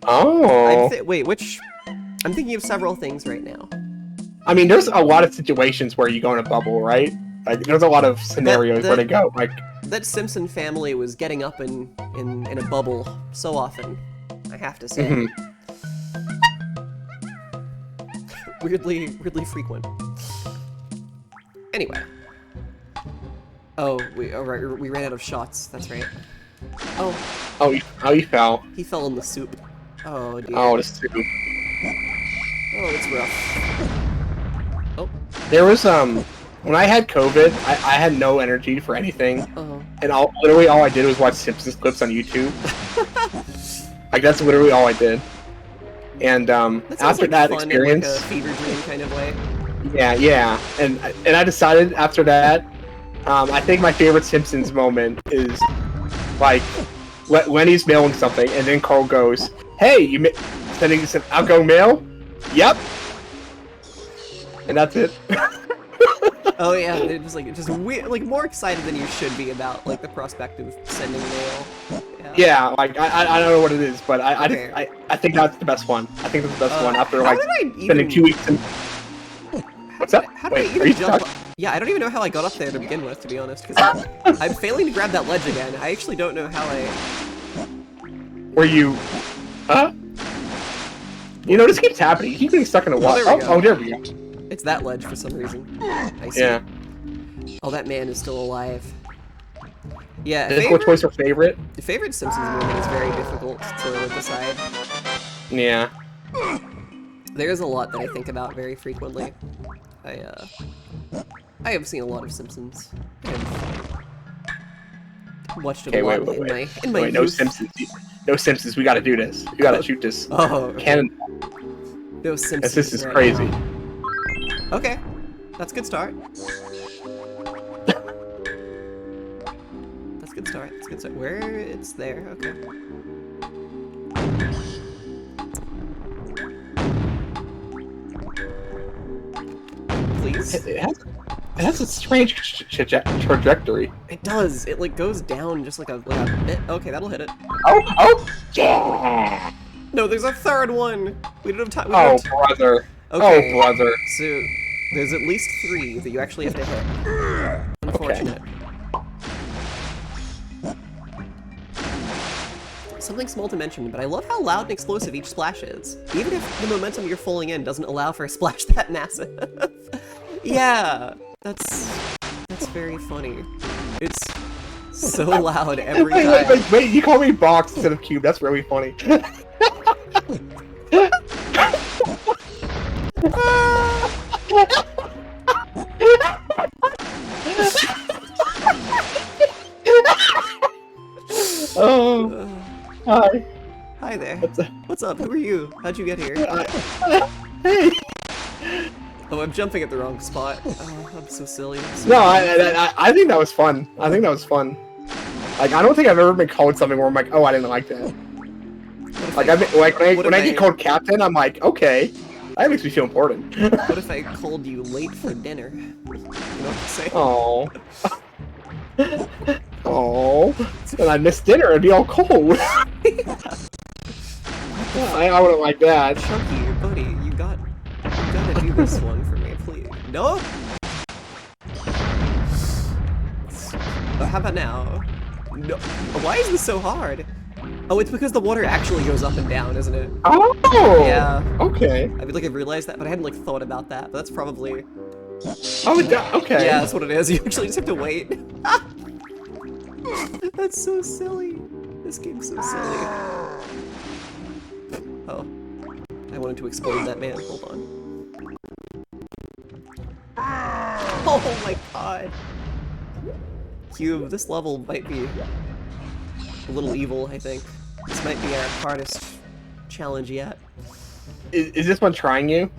S2: Oh.
S1: Wait, which... I'm thinking of several things right now.
S2: I mean, there's a lot of situations where you go in a bubble, right? Like, there's a lot of scenarios where they go, like...
S1: That Simpson family was getting up in a bubble so often, I have to say.
S2: Mm-hmm.
S1: Weirdly frequent. Anyway. Oh, we ran out of shots, that's right. Oh,
S2: you fell.
S1: he fell in the soup. Oh, dear.
S2: Oh, the soup.
S1: Oh, it's rough. Oh.
S2: There was, when I had COVID, I had no energy for anything.
S1: Oh.
S2: And literally all I did was watch Simpsons clips on YouTube. Like, that's literally all I did. And, after that experience...
S1: In like a fever dream kind of way.
S2: Yeah. And I decided after that, I think my favorite Simpsons moment is, like, when he's mailing something, and then Carl goes, "Hey, you sending some outgoing mail?" "Yep." And that's it.
S1: Oh yeah, they're just weird, like more excited than you should be about like the prospect of sending mail.
S2: Yeah, like I don't know what it is, but I think that's the best one. I think that's the best one after like spending 2 weeks in... What's up?
S1: How did I even jump? Yeah, I don't even know how I got up there to begin with, to be honest, because I'm failing to grab that ledge again. I actually don't know how I...
S2: Were you... Huh? You know, this keeps happening. You keep getting stuck in a wall. Oh, there we go.
S1: It's that ledge for some reason. I see.
S2: Yeah.
S1: Oh, that man is still alive. Yeah,
S2: What's your favorite?
S1: The favorite Simpsons moment is very difficult to decide.
S2: Yeah.
S1: There's a lot that I think about very frequently. I have seen a lot of Simpsons. I've watched it a lot in my youth.
S2: No Simpsons. No Simpsons. We gotta do this. We gotta shoot this.
S1: Oh.
S2: Cannon.
S1: No Simpsons.
S2: This is crazy.
S1: Okay. That's a good start. That's a good start. That's a good start. Where it's there. Okay. Please?
S2: It has a strange trajectory.
S1: It does. It like goes down just like a bit. Okay, that'll hit it.
S2: Oh, yeah!
S1: No, there's a third one. We don't have time.
S2: Brother.
S1: Okay.
S2: Oh, brother.
S1: So there's at least 3 that you actually have to hit. Unfortunate. Okay. Something small to mention, but I love how loud and explosive each splash is. Even if the momentum you're falling in doesn't allow for a splash that massive. Yeah, that's very funny. It's so loud every time.
S2: Wait, you call me Box instead of Cube. That's really funny. Oh, hi.
S1: Hi there. What's up? Who are you? How'd you get here?
S2: Hey.
S1: Oh, I'm jumping at the wrong spot. Oh, I'm so silly.
S2: No, I think that was fun. I think that was fun. Like, I don't think I've ever been called something where I'm like, oh, I didn't like that. Like, when I get called captain, I'm like, okay, that makes me feel important.
S1: What if I called you late for dinner? You know what I'm saying?
S2: Oh. Oh, and I missed dinner. It'd be all cold. I wouldn't like that.
S1: Chunky, buddy, you gotta do this one for me, please. No. Oh, how about now? No. Why is this so hard? Oh, it's because the water actually goes up and down, isn't it?
S2: Oh.
S1: Yeah.
S2: Okay.
S1: I feel like I realized that, but I hadn't like thought about that. But that's probably.
S2: Oh, okay.
S1: Yeah, that's what it is. You actually just have to wait. That's so silly. This game's so silly. Oh. I wanted to explode that man. Hold on. Oh my god. Cube, this level might be a little evil, I think. This might be our hardest challenge yet.
S2: Is this one trying you?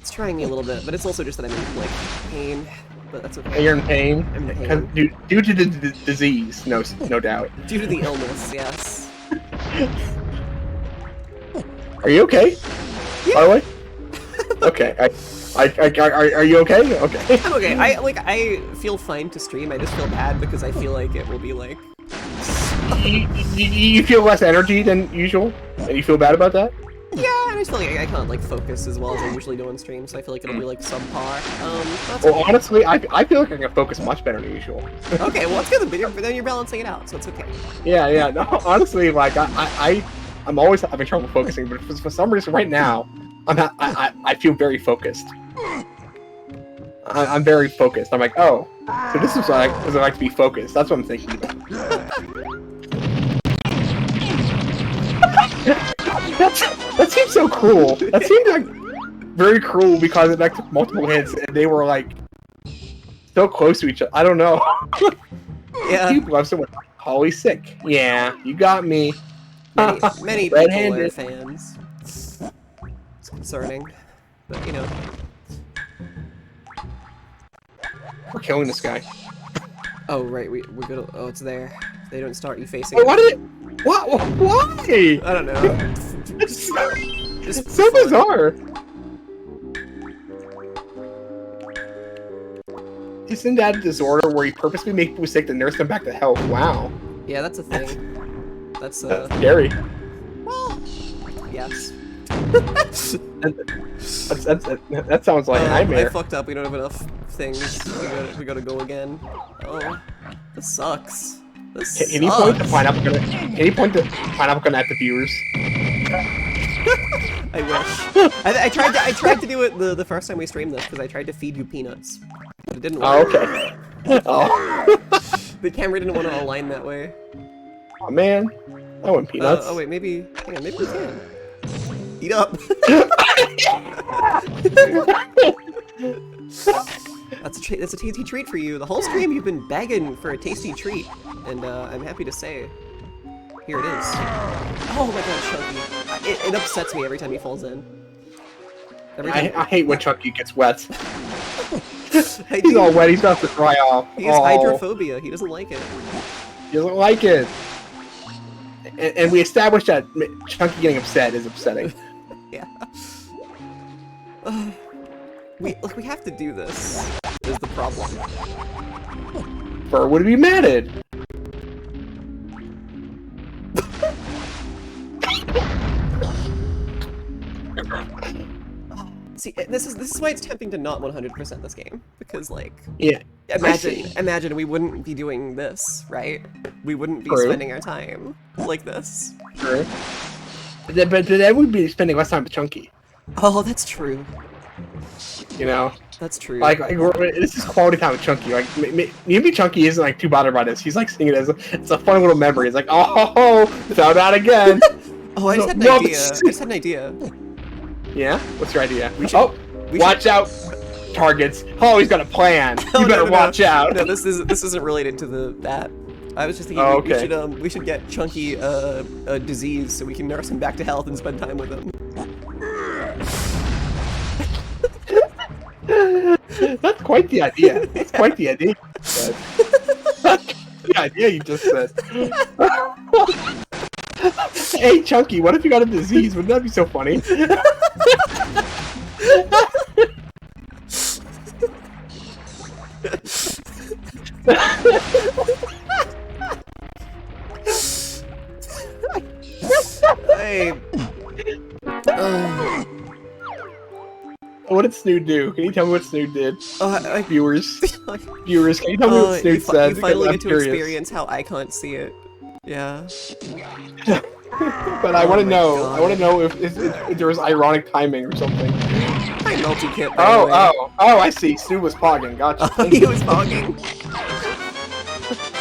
S1: It's trying me a little bit, but it's also just that I'm in, like, pain. But that's okay.
S2: You're in pain?
S1: I'm in pain.
S2: Due to the disease, no doubt.
S1: Due to the illness, yes.
S2: Are you okay?
S1: Yeah.
S2: By the way? Okay. Are you okay? Okay.
S1: I'm okay. I feel fine to stream. I just feel bad because I feel like it will be like.
S2: You feel less energy than usual, and you feel bad about that?
S1: Yeah, and I just feel like I can't like focus as well as I usually do on stream, so I feel like it'll be like subpar. That's
S2: Well,
S1: okay.
S2: honestly, I feel like I can focus much better than usual.
S1: Okay, well, it's good, but then you're balancing it out, so it's okay.
S2: Yeah. No, honestly, like I'm always having trouble focusing, but for some reason, right now, I feel very focused. I'm very focused. I'm like, oh, so this is what I like to be focused. That's what I'm thinking about. That seems so cruel. That seems like very cruel because it took multiple hits and they were like so close to each other. I don't know.
S1: Yeah.
S2: People love someone. Holly's sick. Yeah, you got me.
S1: Many people are fans. It's concerning, but you know.
S2: We're killing this guy.
S1: Oh right, we're gonna. Oh, it's there. They don't start you facing.
S2: Wait, what did it? What? Why?
S1: I don't know.
S2: It's
S1: Just
S2: so
S1: fun.
S2: bizarre. Isn't that a disorder where you purposely make people sick to nurse them back to health? Wow.
S1: Yeah, that's a thing. That's
S2: Scary.
S1: well, yes.
S2: That sounds like a
S1: I
S2: nightmare.
S1: fucked up. We don't have enough things. We gotta go again. Oh, this sucks. This
S2: Can you point to pineapple? Can you point to pineapple at the viewers?
S1: I wish. I tried to do it the first time we streamed this because I tried to feed you peanuts, but it didn't work.
S2: Oh, okay. Oh.
S1: The camera didn't want to align that way.
S2: Oh man, I want peanuts.
S1: Oh wait, maybe. Hang on, maybe we can. Eat up. That's a tasty treat for you. The whole stream you've been begging for a tasty treat, and I'm happy to say, here it is. Oh my god, Chunky! It upsets me every time he falls in. Every time.
S2: I hate when Chunky gets wet.
S1: Hey,
S2: He's all wet. He's about to dry off.
S1: He has hydrophobia. He doesn't like it.
S2: He doesn't like it. And we established that Chunky getting upset is upsetting.
S1: Yeah. We have to do this. Is the problem.
S2: Fur would be mad at.
S1: See, this is why it's tempting to not 100% this game, because like,
S2: Yeah.
S1: imagine we wouldn't be doing this, right? We wouldn't be
S2: True.
S1: spending our time like this.
S2: True. But then we'd be spending less time with Chunky.
S1: Oh, that's true.
S2: You know,
S1: That's true.
S2: like this is quality time with Chunky. Like maybe Chunky isn't like too bothered by this. He's like seeing it as it's a fun little memory. It's like, oh, found out again.
S1: Oh, I just had an
S2: No,
S1: idea. I just had an idea.
S2: Yeah, what's your idea?
S1: We should-
S2: Oh,
S1: we
S2: watch out, targets. Oh, he's got a plan.
S1: Oh,
S2: You better watch out.
S1: No, this isn't related to that. I was just thinking
S2: Oh,
S1: we
S2: okay.
S1: we should get Chunky a disease so we can nurse him back to health and spend time with him.
S2: That's quite the idea. That's quite the idea. That's the idea you just said. Hey, Chunky, what if you got a disease? Wouldn't that be so funny? Snood do? Can you tell me what Snood did? Viewers, can you tell me what Snood said?
S1: You finally get to experience how I can't see it. Yeah.
S2: But I want to know. I want to know if there was ironic timing or something.
S1: I know you can't.
S2: Oh! I see. Snood was pogging. Gotcha.
S1: He was pogging.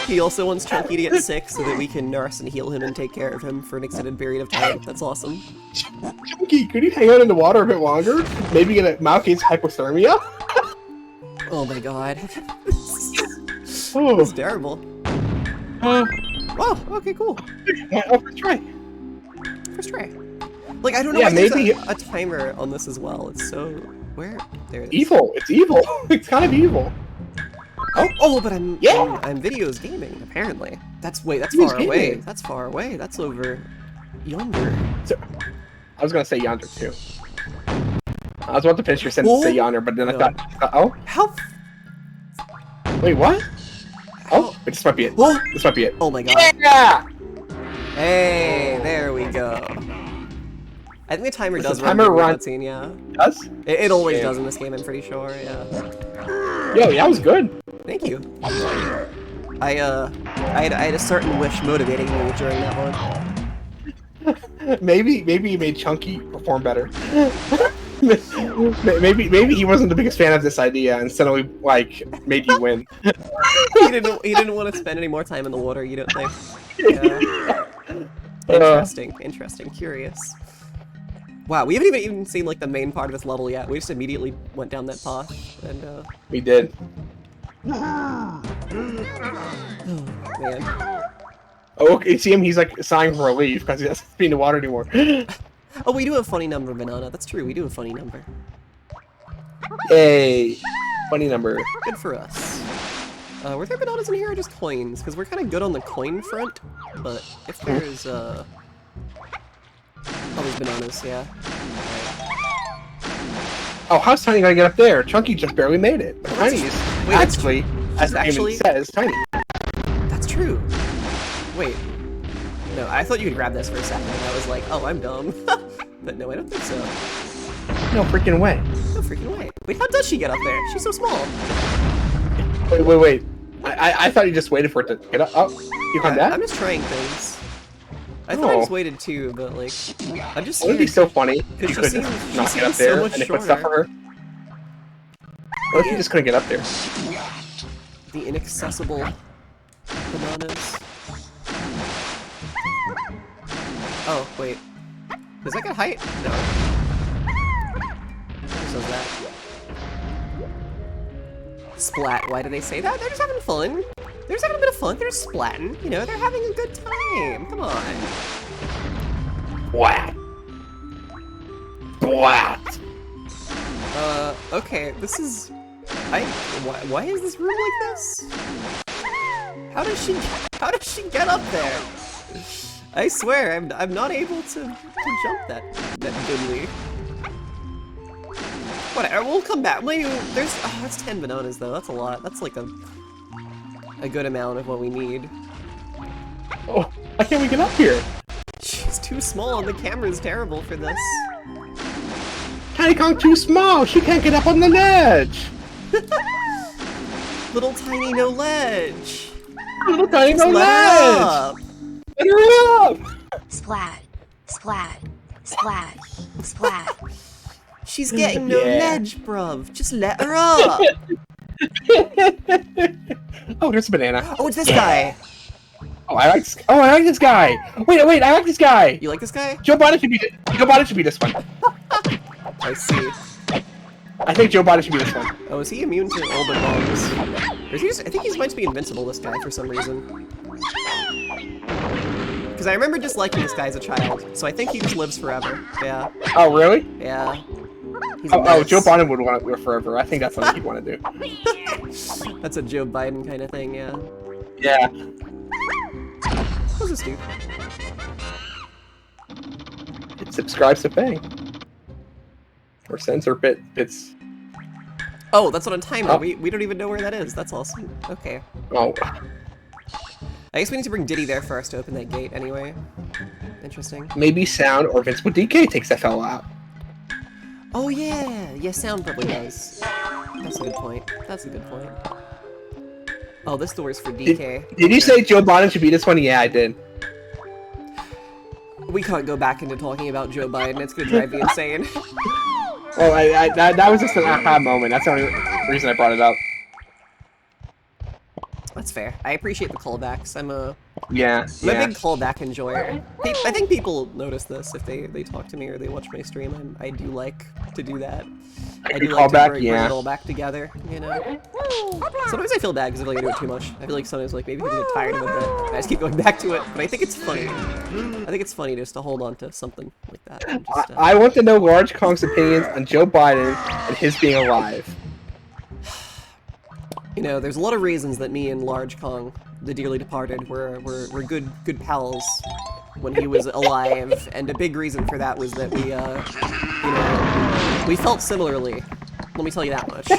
S1: He also wants Chunky to get sick so that we can nurse and heal him and take care of him for an extended period of time. That's awesome.
S2: Chunky, could you hang out in the water a bit longer? Maybe get a Malkate's hypothermia?
S1: Oh my god.
S2: Oh.
S1: That's terrible. Wow, okay, cool.
S2: First try.
S1: First try. Like, I don't know why there's a timer on this as well. It's so... Where? There it is.
S2: Evil. It's evil. It's kind of evil.
S1: Oh, but I'm videos gaming, apparently. That's far away. That's far away. That's over yonder.
S2: So, I was gonna say yonder too. I was about to finish your sentence and say yonder, but then I thought,
S1: How?
S2: Wait, what? Oh, wait, this might be it. This might be it.
S1: Oh my god.
S2: Yeah!
S1: Hey, there we go. I think the timer does run. Cutscene, yeah.
S2: Does?
S1: It always does in this game, I'm pretty sure, yeah.
S2: Yo, that was good.
S1: Thank you. I had a certain wish motivating me during that one.
S2: Maybe you made Chunky perform better. maybe he wasn't the biggest fan of this idea and suddenly made you win.
S1: he didn't want to spend any more time in the water, you don't think? Yeah. Interesting, curious. Wow, we haven't even seen the main part of this level yet. We just immediately went down that path, and
S2: we did.
S1: Oh, man.
S2: Oh, okay, see him? He's sighing for relief because he doesn't be in the water anymore.
S1: Oh, we do have funny number, Banana. That's true. We do have funny number.
S2: Yay! Funny number.
S1: Good for us. Were there bananas in here or just coins? Because we're kind of good on the coin front, but if there's oh, there's bananas, yeah.
S2: Oh, how's Tiny gonna get up there? Chunky just barely made it. But Tiny's actually, as the name says, Tiny.
S1: That's true. Wait. No, I thought you could grab this for a second, and I was like, oh, I'm dumb. But no, I don't think so.
S2: No freaking way.
S1: No freaking way. Wait, how does she get up there? She's so small.
S2: Wait. I thought you just waited for it to get up. Oh, you found that?
S1: I'm just trying things. I thought I just waited too, but I'm just.
S2: Wouldn't it be so funny if you could not get up there and it would suffer her? What if you just couldn't get up there?
S1: The inaccessible bananas. Oh, wait. Does that get height? No. Who says that? Splat. Why do they say that? They're just having fun. They're just having a bit of fun. They're splatting. You know, they're having a good time. Come on.
S2: Splat. Splat.
S1: Okay. This is... Why is this room like this? How does she get up there? I swear, I'm not able to jump that goodly. Whatever, we'll come back. Maybe that's 10 bananas though. That's a lot. That's a good amount of what we need.
S2: Oh, why can't we get up here?
S1: She's too small and the camera's terrible for this.
S2: Tiny Kong too small. She can't get up on the ledge.
S1: Little tiny no ledge.
S2: Little tiny no ledge. Let her up.
S3: Splat, splat, splat, splat.
S1: She's getting no ledge, bruv. Just let her up.
S2: Oh, there's a banana.
S1: Oh, it's this guy.
S2: Oh, I like this guy. Wait, I like this guy.
S1: You like this guy?
S2: Joe Biden should be this one.
S1: I see.
S2: I think Joe Biden should be this one.
S1: Oh, is he immune to older bombs? Or is he I think he's meant to be invincible, this guy, for some reason. Because I remember disliking this guy as a child, so I think he just lives forever. Yeah.
S2: Oh, really?
S1: Yeah.
S2: Joe Biden would want to live forever. I think that's something he'd want to do.
S1: That's a Joe Biden kind of thing, yeah.
S2: Yeah.
S1: What's this dude?
S2: It subscribes to Fang. Or censor bits.
S1: Oh, that's on a timer. Oh. We don't even know where that is. That's awesome. Okay.
S2: Oh.
S1: I guess we need to bring Diddy there first to open that gate anyway. Interesting.
S2: Maybe Sound or Invincible DK takes that fellow out.
S1: Oh yeah, yeah, sound probably does. That's a good point. That's a good point. Oh, this door is for DK.
S2: Did you say Joe Biden should be this one? Yeah, I did.
S1: We can't go back into talking about Joe Biden. It's gonna drive me insane.
S2: Oh, that was just an aha moment. That's the only reason I brought it up.
S1: That's fair. I appreciate the callbacks. I'm a big callback enjoyer. I think people notice this if they talk to me or they watch my stream. I do like to do that. I do like to bring it all back together, you know? Sometimes I feel bad because I feel like I do it too much. I feel like sometimes like maybe people get tired of it, but I just keep going back to it. But I think it's funny. I think it's funny just to hold on to something like that. And just,
S2: I want to know Large Kong's opinions on Joe Biden and his being alive.
S1: You know, there's a lot of reasons that me and Large Kong, the dearly departed, were good pals when he was alive, and a big reason for that was that we, you know, we felt similarly. Let me tell you that much.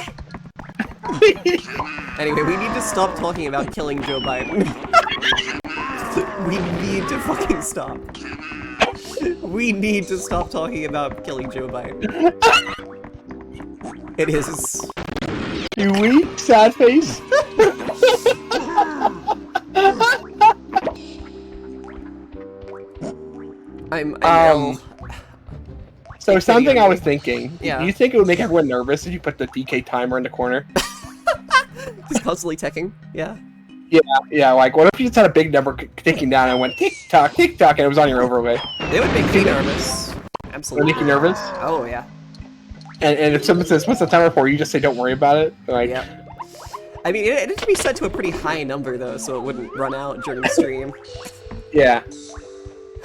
S1: Anyway, we need to stop talking about killing Joe Biden. We need to fucking stop. We need to stop talking about killing Joe Biden. It is...
S2: You weak, sad face. So something I was thinking.
S1: Yeah.
S2: Do you think it would make everyone nervous if you put the DK timer in the corner?
S1: Just constantly ticking. Yeah.
S2: Yeah. Like, what if you just had a big number ticking down and went tick tock, and it was on your overlay?
S1: It would make me nervous. Absolutely.
S2: Would it make you nervous?
S1: Oh yeah.
S2: And if someone says, "What's the timer for?" you just say, "Don't worry about it." Like.
S1: Yeah. I mean, it should be set to a pretty high number though, so it wouldn't run out during the stream.
S2: Yeah.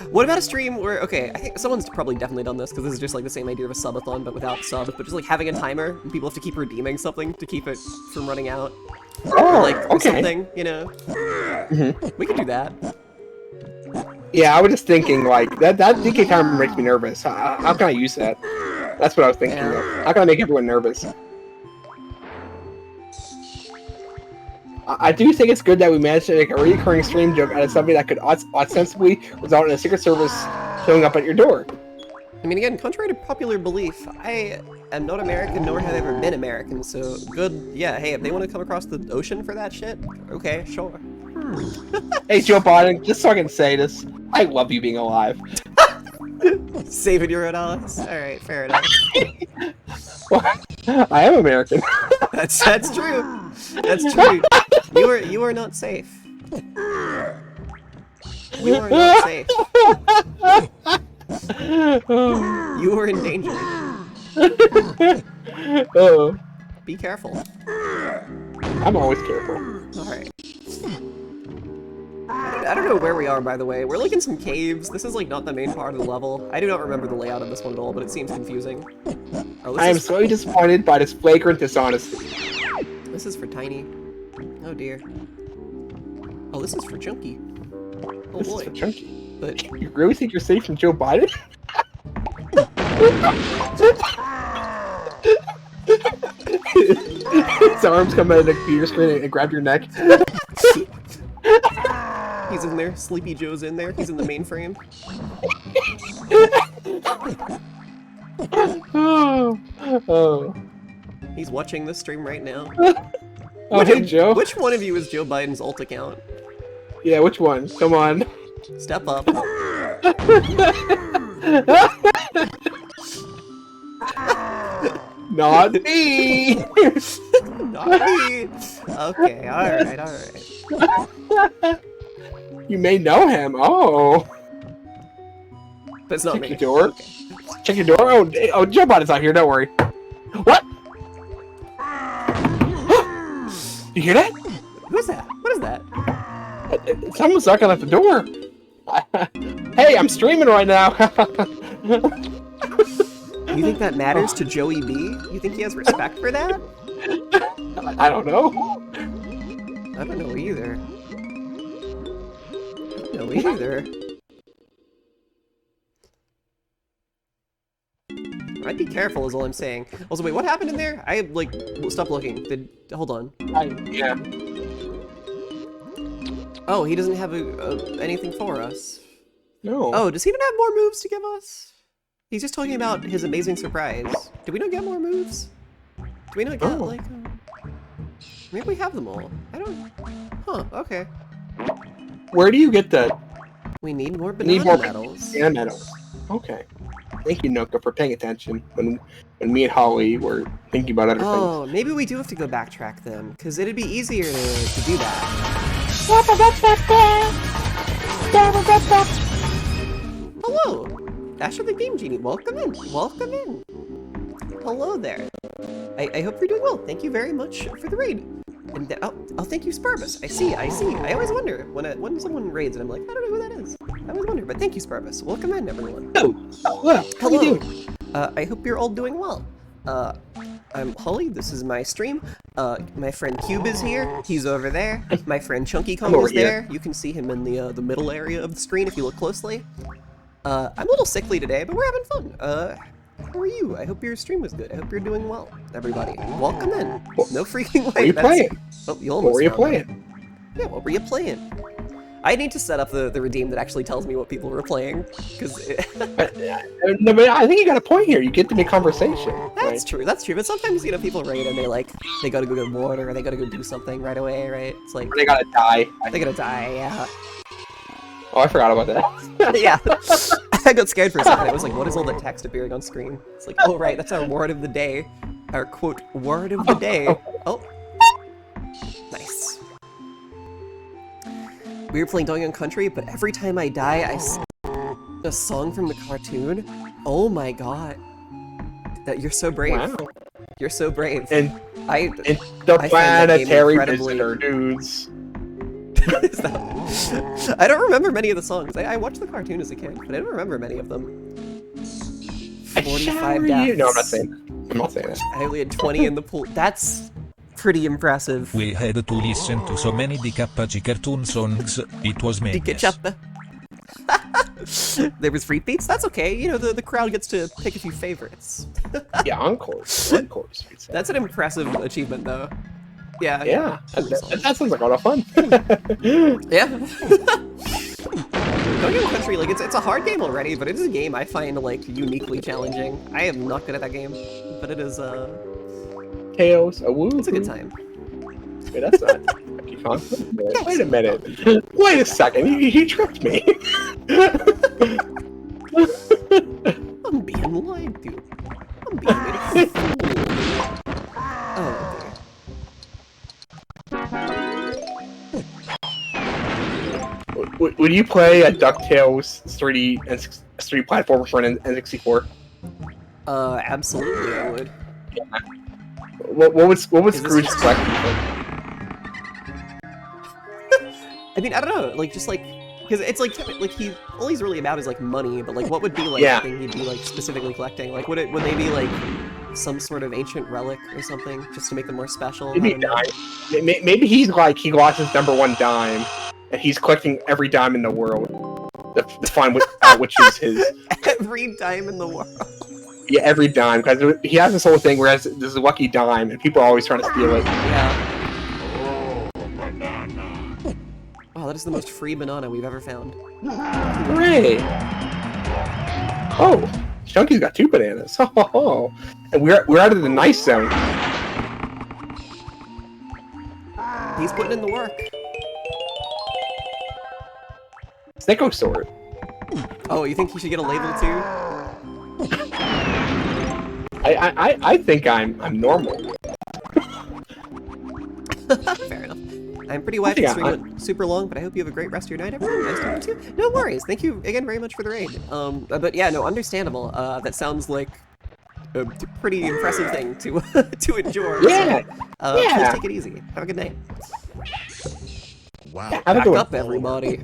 S1: What about a stream where, okay, I think someone's probably definitely done this, because this is just like the same idea of a subathon, but without subs, but just like having a timer, and people have to keep redeeming something to keep it from running out.
S2: Oh,
S1: or something, you know? We could do that.
S2: Yeah, I was just thinking, like, that DK timer makes me nervous. How can I use that? That's what I was thinking of. How can I make everyone nervous? I do think it's good that we managed to make a recurring stream joke out of something that could ostensibly result in a Secret Service showing up at your door.
S1: I mean, again, contrary to popular belief, I am not American, nor have I ever been American, so good, yeah, hey, if they want to come across the ocean for that shit, okay, sure.
S2: Hey, Joe Biden, just so I can say this, I love you being alive.
S1: Saving your own ass? Alright, fair enough.
S2: Well, I am American.
S1: That's true. That's true. You are not safe. You are not safe. You are endangered.
S2: Oh.
S1: Be careful.
S2: I'm always careful.
S1: Alright. I don't know where we are, by the way. We're like in some caves. This is like not the main part of the level. I do not remember the layout of this one at all, but it seems confusing. Oh,
S2: I am so disappointed by this flagrant dishonesty.
S1: This is for Tiny. Oh dear. Oh, this is for Chunky. Oh
S2: This
S1: boy.
S2: is for Chunky.
S1: But
S2: You really think you're safe from Joe Biden? His arms come out of the computer screen and grab your neck.
S1: he's in there. Sleepy Joe's in there. He's in the mainframe.
S2: Oh.
S1: He's watching this stream right now.
S2: Oh, hey, Joe.
S1: Which one of you is Joe Biden's alt account?
S2: Yeah, which one? Come on.
S1: Step up.
S2: Not me!
S1: Not me. Okay, alright.
S2: You may know him. Oh.
S1: But it's not
S2: Check
S1: me.
S2: your door.
S1: Okay.
S2: Check your door. Oh, Joe Biden's not here. Don't worry. What? You hear that?
S1: Who's that? What is that?
S2: Someone's knocking at the door. Hey, I'm streaming right now.
S1: You think that matters to Joey B? You think he has respect for that?
S2: I don't know.
S1: I don't know either. I don't know either. I'd be careful is all I'm saying. Also, wait, what happened in there? I, like, stopped looking. Hold on.
S2: Yeah.
S1: Oh, he doesn't have anything for us.
S2: No.
S1: Oh, does he not have more moves to give us? He's just talking about his amazing surprise. Did we not get more moves? Do we not get, like... maybe we have them all. I don't... Huh, okay.
S2: Where do you get the...
S1: We need more banana medals.
S2: Banana medals. Okay. Thank you, Noka, for paying attention when me and Holly were thinking about other things.
S1: Oh, maybe we do have to go backtrack then, because it'd be easier to do that. Hello! Asher the Game Genie, welcome in! Welcome in! Hello there. I hope you're doing well. Thank you very much for the raid. And oh, thank you, Sparbus. I see. I always wonder when someone raids and I'm like, I don't know who that is. I always wonder, but thank you, Sparbus. Welcome in, everyone.
S2: Hello. How are you doing?
S1: I hope you're all doing well. I'm Holly. This is my stream. My friend Cube is here. He's over there. My friend Chunky Kong is there. You can see him in the middle area of the screen if you look closely. I'm a little sickly today, but we're having fun. How are you? I hope your stream was good. I hope you're doing well, everybody. Welcome in. No freaking way.
S2: What were you playing?
S1: Oh, you almost
S2: what were you playing?
S1: Yeah, what were you playing? I need to set up the redeem that actually tells me what people were playing, because...
S2: No, but I think you got a point here. You get to make conversation.
S1: That's true, that's true. But sometimes, you know, people raid and they gotta go get water, or they gotta go do something right away, right? It's like...
S2: Or they gotta die.
S1: They gotta die, yeah.
S2: Oh, I forgot about that.
S1: Yeah. I got scared for a second. I was like, what is all the text appearing on screen? It's like, oh right, that's our word of the day. Our quote, word of the day. Oh. Nice. We were playing Donkey Kong Country, but every time I die, I sing a song from the cartoon. Oh my god. You're so brave.
S2: Wow.
S1: You're so brave.
S2: And the planetary visitor dudes.
S1: I don't remember many of the songs. I watched the cartoon as a kid, but I don't remember many of them. 45 deaths.
S2: No, I'm not saying that. I'm not saying that.
S1: I only had 20 in the pool. That's pretty impressive.
S7: We had to listen to so many DK cartoon songs. It was madness.
S1: There was repeats. That's okay. You know, the crowd gets to pick a few favorites.
S2: Yeah, encores. Encores.
S1: That's an impressive achievement, though. Yeah.
S2: Yeah. That sounds like a lot of fun.
S1: Yeah. Donkey Kong Country, like, it's a hard game already, but it is a game I find, like, uniquely challenging. I am not good at that game, but it is,
S2: Chaos, a woo.
S1: It's a good time.
S2: Wait, that's not Donkey Kong. Wait a minute. Wait a second. He tricked me.
S1: I'm being lied to. I'm being made a fool. Oh, dear.
S2: Would you play a DuckTales 3D platformer for an N64?
S1: Absolutely, I would.
S2: Yeah. What would Scrooge collect?
S1: I mean, I don't know, like, just like, because it's like all he's really about is like money, but like, what would be like the thing he'd be like specifically collecting? Like, would they be like some sort of ancient relic or something, just to make them more special?
S2: Maybe maybe he lost his #1 dime, and he's collecting every dime in the world to find which is his.
S1: Every dime in the world.
S2: Yeah, every dime, because he has this whole thing where there's a lucky dime, and people are always trying to steal it.
S1: Yeah. Wow, that is the most free banana we've ever found.
S2: Hooray! Oh, Chunky's got 2 bananas. Oh, and we're out of the nice zone.
S1: He's putting in the work.
S2: Sicko sword.
S1: Oh, you think he should get a label too?
S2: I think I'm normal.
S1: Fair enough. I'm pretty wide. This stream went super long, but I hope you have a great rest of your night, everyone. Nice talking to you. No worries. Thank you again very much for the raid. But yeah, no, understandable. That sounds like a pretty impressive thing to to endure.
S2: Yeah.
S1: So, please take it easy. Have a good night.
S6: Wow.
S1: Back up, everybody.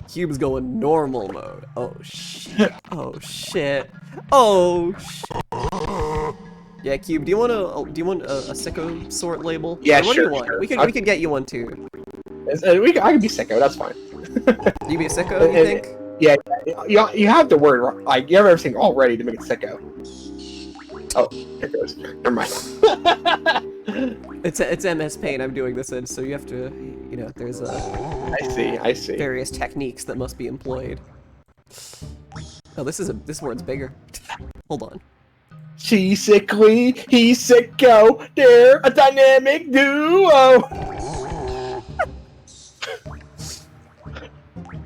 S1: Cube's going normal mode. Oh shit. Oh shit. Oh shit. Yeah, Cube. Do you want a sicko sort label?
S2: Yeah,
S1: what
S2: sure.
S1: Do you want?
S2: Sure.
S1: We could get you one too.
S2: I can be sicko. That's fine.
S1: You be a sicko? You think?
S2: Yeah. You have the word like you have everything all ready to make it sicko. Oh, here it goes. Never mind.
S1: It's MS Paint I'm doing this in, so you have to, you know, there's
S2: I see.
S1: various techniques that must be employed. Oh, this word's bigger. Hold on.
S2: She's sickly, he's sicko. They're a dynamic duo.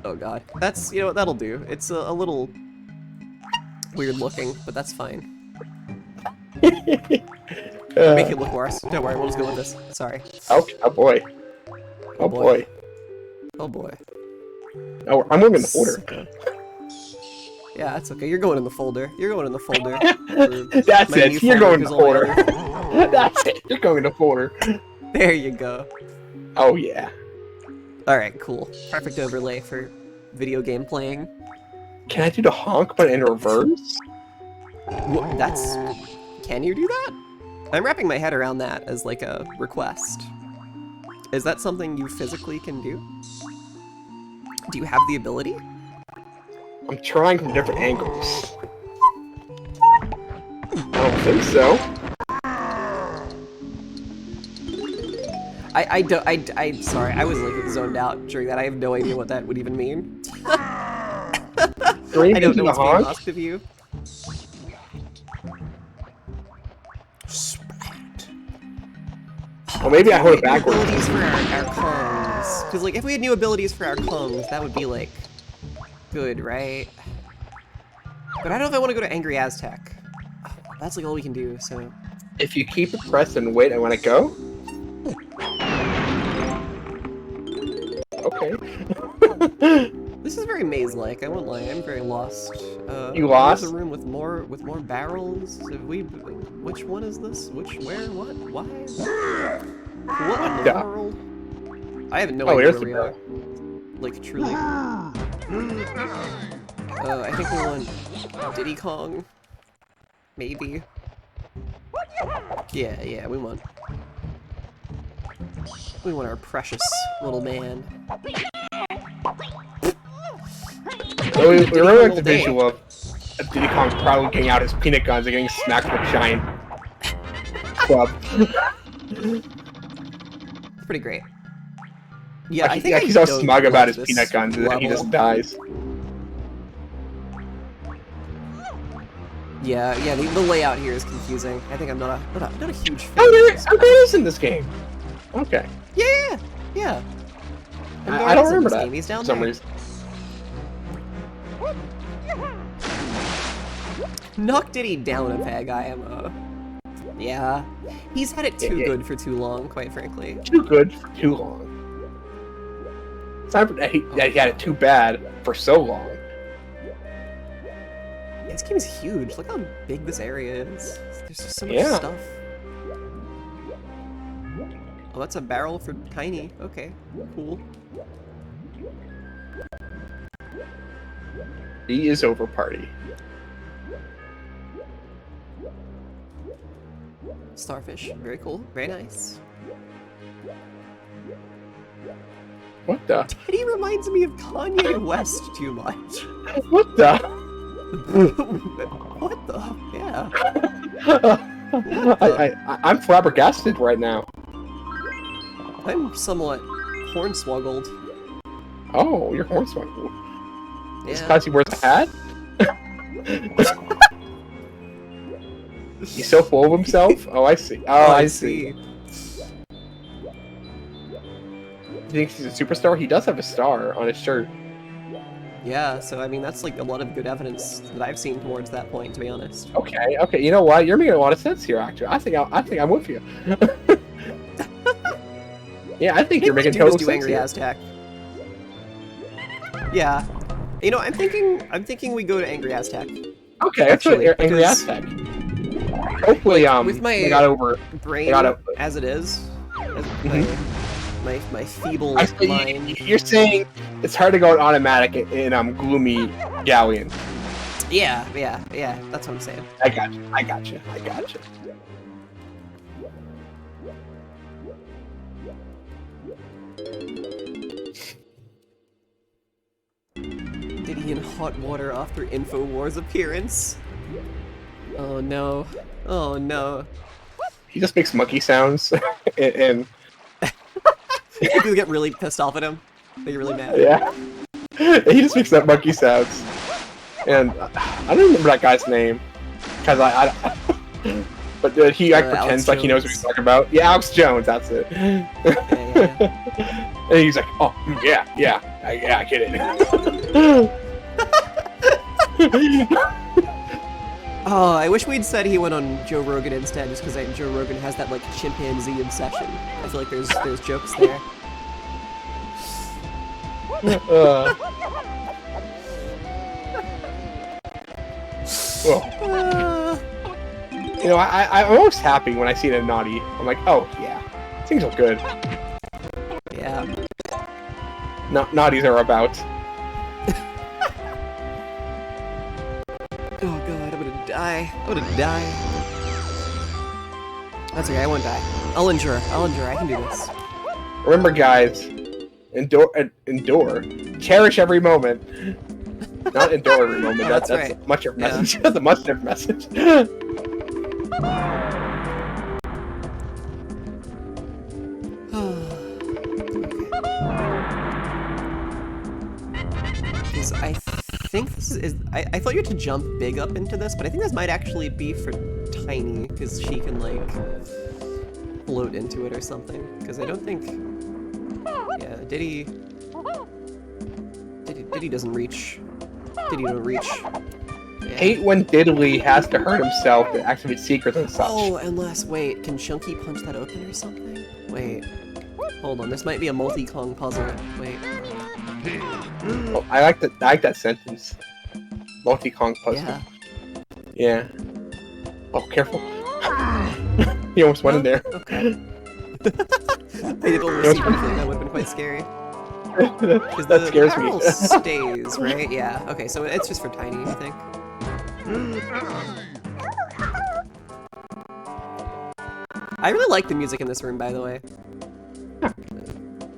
S1: Oh god. That's, you know what, that'll do. It's a little weird looking, but that's fine. Make it look worse. Don't worry, we'll just go with this. Sorry.
S2: Oh boy. Oh boy.
S1: Oh boy.
S2: Oh, I'm moving the folder.
S1: Yeah, that's okay. You're going in the folder. You're going in the folder.
S2: That's it. You're going in the folder.
S1: Other...
S2: That's it. You're going in the folder.
S1: There you go.
S2: Oh yeah.
S1: Alright, cool. Perfect overlay for video game playing.
S2: Can I do the honk but in reverse?
S1: What? That's... Can you do that? I'm wrapping my head around that as like a request. Is that something you physically can do? Do you have the ability?
S2: I'm trying from different angles. I don't think so.
S1: I'm sorry, I was like zoned out during that. I have no idea what that would even mean. I don't know what's being asked of you.
S2: Well, maybe I hold it backwards.
S1: Abilities for our Kongs. Because, like, if we had new abilities for our Kongs, that would be, like, good, right? But I don't know if I want to go to Angry Aztec. Oh, that's, like, all we can do, so...
S2: If you keep it pressed and wait, I want to go? Okay.
S1: This is very maze-like, I won't lie, I'm very lost.
S2: You lost?
S1: There's a room with more barrels. Have we... Which one is this? Which, where, what, why? What in the world? I have no idea where we are. Like, truly. I think we won Diddy Kong. Maybe. Yeah, we won. We won our precious little man.
S2: So we really like the visual of Diddy Kong probably getting out his peanut guns and getting smacked with a giant club.
S1: Pretty great. Yeah, I think
S2: he's all smug about his peanut guns and then he just dies.
S1: Yeah, the layout here is confusing. I think I'm not a huge fan.
S2: Oh, there is in this game. Okay.
S1: Yeah.
S2: I don't remember that
S1: He's down
S2: for some
S1: there.
S2: reason.
S1: Knock Diddy down a peg, yeah. He's had it too good for too long, quite frankly.
S2: Too good for too long. It's not that he had it too bad for so long.
S1: Yeah, this game is huge. Look how big this area is. There's just so much stuff. Oh, that's a barrel for Tiny. Okay, cool.
S2: He is over party.
S1: Starfish, very cool, very nice.
S2: What the?
S1: Teddy reminds me of Kanye West too much.
S2: What the?
S1: What the? Yeah.
S2: I'm flabbergasted right now.
S1: I'm somewhat hornswoggled.
S2: Oh, you're hornswoggled.
S1: Yeah.
S2: Is because he wears a hat? He's so full of himself? Oh, I see. Oh, I see. He thinks he's a superstar? He does have a star on his shirt.
S1: Yeah, so I mean, that's like a lot of good evidence that I've seen towards that point, to be honest.
S2: Okay, you know what? You're making a lot of sense here, actually. I think I'm with you. Yeah, I think you're making total sense
S1: Angry Aztec. Yeah. You know, I'm thinking we go to Angry Aztec.
S2: Okay, that's Angry Aztec. Hopefully,
S1: with my
S2: got over
S1: brain as it is, as my feeble mind.
S2: You're saying it's hard to go automatic in gloomy galleon.
S1: Yeah, that's what I'm saying.
S2: I got you.
S1: Diddy in hot water after InfoWars appearance. Oh no.
S2: He just makes monkey sounds and
S1: people get really pissed off at him. They get really mad.
S2: Yeah. He just makes that monkey sounds. And I don't remember that guy's name. Because I but he like pretends like he knows what he's talking about. Yeah, Alex Jones, that's it.
S1: Yeah.
S2: And he's like, oh, yeah, I get it.
S1: Oh, I wish we'd said he went on Joe Rogan instead, just because Joe Rogan has that like chimpanzee obsession. I feel like there's jokes there.
S2: You know, I'm almost happy when I see it in Naughty. I'm like, oh yeah, things are good.
S1: Yeah.
S2: Naughties are about.
S1: Oh god, I'm gonna die. That's okay, I won't die. I'll endure, I can do this.
S2: Remember guys, endure. Cherish every moment. Not endure every moment, that's
S1: right.
S2: a much different message. That's a much different message.
S1: I think this is I thought you had to jump big up into this, but I think this might actually be for Tiny, because she can like float into it or something. Because I don't think, yeah, Diddy doesn't reach. Diddy don't reach. Yeah.
S2: Hate when Diddley has to hurt himself to activate secrets and such.
S1: Oh, unless wait, can Chunky punch that open or something? Wait, hold on, this might be a multi-Kong puzzle. Wait.
S2: Oh, I like that sentence. Multi-Kong puzzle. Yeah. Oh, careful. He almost went in there.
S1: Okay. I did almost see everything. That would have been quite scary. Because
S2: that scares me.
S1: barrel stays, right? Yeah. Okay, so it's just for Tiny, I think. I really like the music in this room, by the way.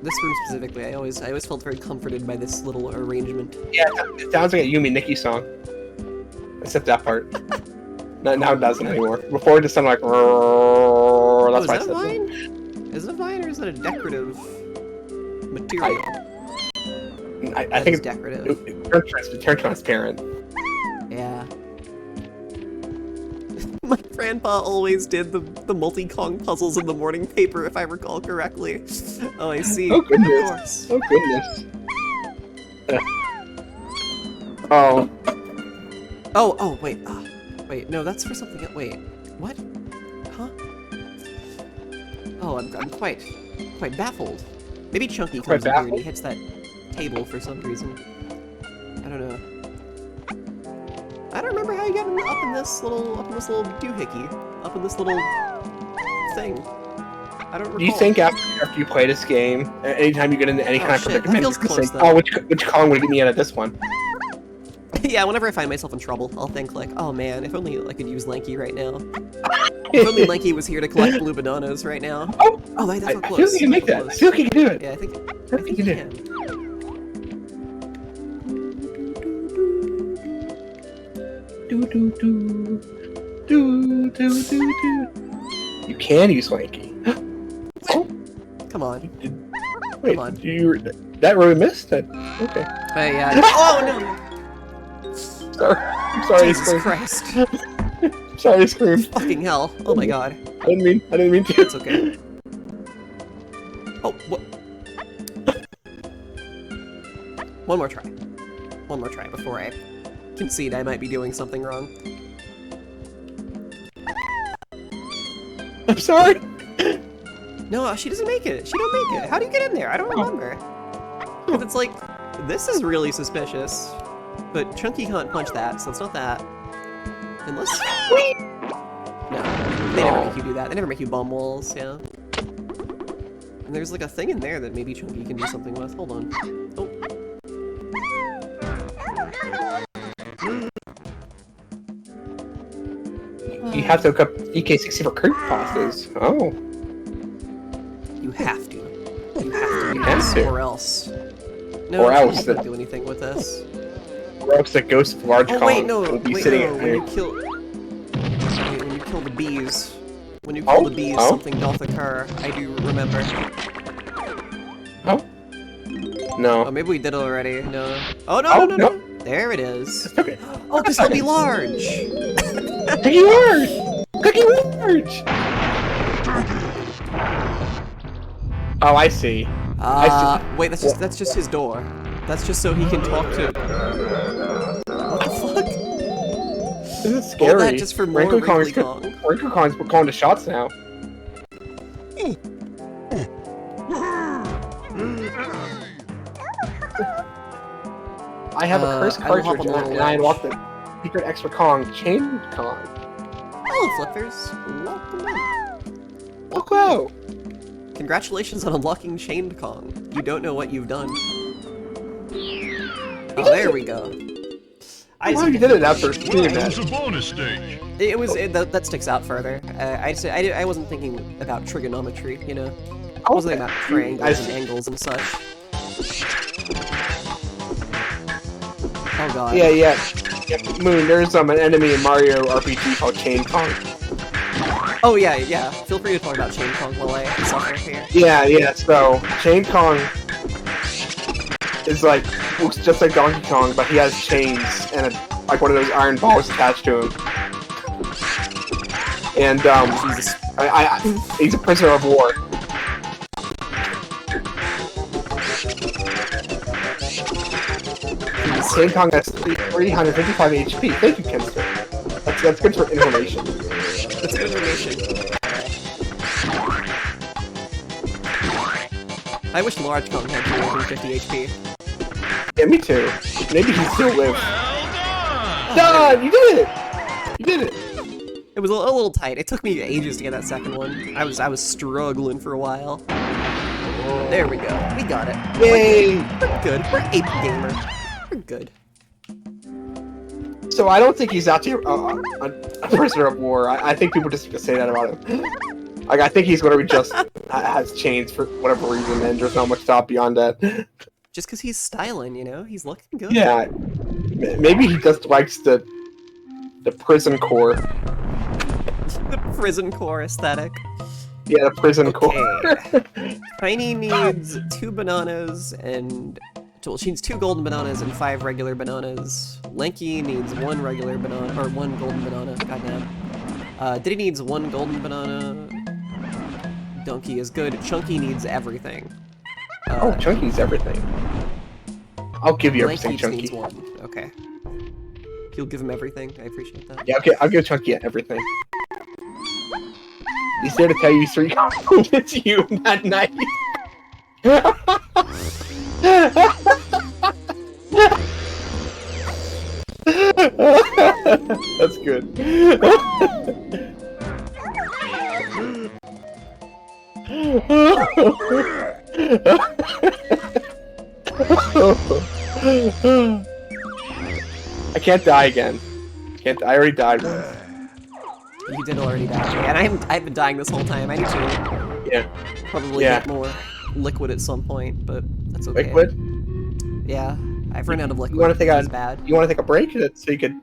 S1: This room specifically, I always felt very comforted by this little arrangement.
S2: Yeah, it sounds like a Yumi Nikki song. Except that part. Now it doesn't anymore. Before it just sounded like. That's why I
S1: is
S2: said
S1: that a
S2: that.
S1: vine? Is it a vine or is it a decorative material?
S2: I think
S1: it's decorative.
S2: It turned transparent.
S1: Yeah. My grandpa always did the multi-Kong puzzles in the morning paper, if I recall correctly. Oh, I see.
S2: Oh goodness.
S1: Of course.
S2: Oh goodness. Oh.
S1: Oh, wait. Wait, no, that's for something else. Wait, what? Huh? Oh, I'm quite baffled. Maybe Chunky comes in here and he hits that table for some reason. I don't know. I don't remember how you got up in this little doohickey, up in this little thing. I don't recall.
S2: Do you think after you play this game, anytime you get into any kind of predicament,
S1: feels
S2: you're
S1: close,
S2: think, oh, which Kong would get me out of this one?
S1: Yeah, whenever I find myself in trouble, I'll think like, oh man, if only I could use Lanky right now. If only Lanky was here to collect blue bananas right now.
S2: Oh,
S1: that's so close.
S2: I feel like you can make that. I feel like you can do it.
S1: Yeah, I think
S2: you
S1: can.
S2: You can use Lanky. Oh,
S1: come on.
S2: Wait,
S1: come on.
S2: That really missed it. Okay.
S1: Yeah. Oh no!
S2: Sorry. I'm sorry.
S1: Jesus Christ!
S2: Sorry to scream.
S1: Fucking hell! Oh my god.
S2: I didn't mean to.
S1: It's okay. Oh, what? One more try before I concede I might be doing something wrong.
S2: I'm sorry.
S1: No, she doesn't make it. She don't make it. How do you get in there? I don't remember. Because it's like, this is really suspicious. But Chunky can't punch that, so it's not that. Unless... No, they never make you do that. They never make you bomb walls, yeah. And there's like a thing in there that maybe Chunky can do something with. Hold on. Oh.
S2: You have to look up DK64 creep passes. Oh.
S1: You have to. You have to.
S2: You have to.
S1: Or else. No,
S2: or else
S1: I can't do anything with this.
S2: Or else the ghost of large Kong
S1: wait, no,
S2: will be
S1: wait,
S2: sitting
S1: no,
S2: in
S1: when
S2: here.
S1: you kill the bees, something doth occur. I do remember.
S2: Oh? No.
S1: Oh, maybe we did it already. No. Oh, no,
S2: Oh,
S1: no. There it is.
S2: Okay.
S1: Oh, this will be large!
S2: Cookie Large! Cookie Large! Oh, I see.
S1: Wait, that's just his door. That's just so he can talk to... What the fuck?
S2: This is scary.
S1: All that just for more Wrinkly Kong.
S2: Wrinkly Kong's calling the shots now. I have a cursed cartridge and I unlocked the secret extra Kong, Chain Kong.
S1: Hello, Flippers. Welcome in.
S2: Welcome.
S1: Congratulations on unlocking Chained Kong. You don't know what you've done. Oh, there we go.
S2: Well, you did it after doing that.
S4: It's a bonus stage.
S1: That sticks out further. I wasn't thinking about trigonometry, you know. I wasn't thinking about triangles and angles and such. Oh god.
S2: Yeah. Moon, there's an enemy in Mario RPG called Chain Kong.
S1: Oh yeah. Feel free to talk about Chain Kong while I suffer here.
S2: Yeah. So Chain Kong is looks just like Donkey Kong, but he has chains and like one of those iron balls attached to him. And
S1: Jesus.
S2: He's a prisoner of war. Chain Kong has 355 HP. Thank you, Kenster. That's good for information.
S1: That's good information. I wish Large Kong had 250 HP.
S2: Yeah, me too. Maybe he still lives.
S4: Well
S2: Done! You did it! You did it!
S1: It was a little tight. It took me ages to get that second one. I was struggling for a while. There we go. We got it.
S2: Yay!
S1: We're good. We're Ape Gamer. We're good.
S2: So I don't think he's actually a prisoner of war. I think people just say that about him. Like, I think he's gonna be just has chains for whatever reason, and there's not much thought beyond that.
S1: Just because he's styling, you know? He's looking good.
S2: Yeah. Maybe he just likes the prison core.
S1: The prison core aesthetic.
S2: Yeah, the prison core.
S1: Tiny needs 2 bananas and... Well, she needs 2 golden bananas and 5 regular bananas. Lanky needs 1 regular banana, or 1 golden banana, goddamn. Diddy needs 1 golden banana. Donkey is good. Chunky needs everything.
S2: Oh, Chunky needs everything. I'll give you
S1: Lanky
S2: everything,
S1: just
S2: Chunky.
S1: needs 1. Okay. You'll give him everything? I appreciate that.
S2: Yeah, I'll give Chunky everything. He's there to tell you 3 compliments you that night. That's good. I can't die again. I already died once.
S1: You did already die. And I've been dying this whole time. I need to probably get more liquid at some point, but that's okay.
S2: Liquid?
S1: Yeah, I've run out of liquid.
S2: You want to take
S1: bad.
S2: You want to take a break so you could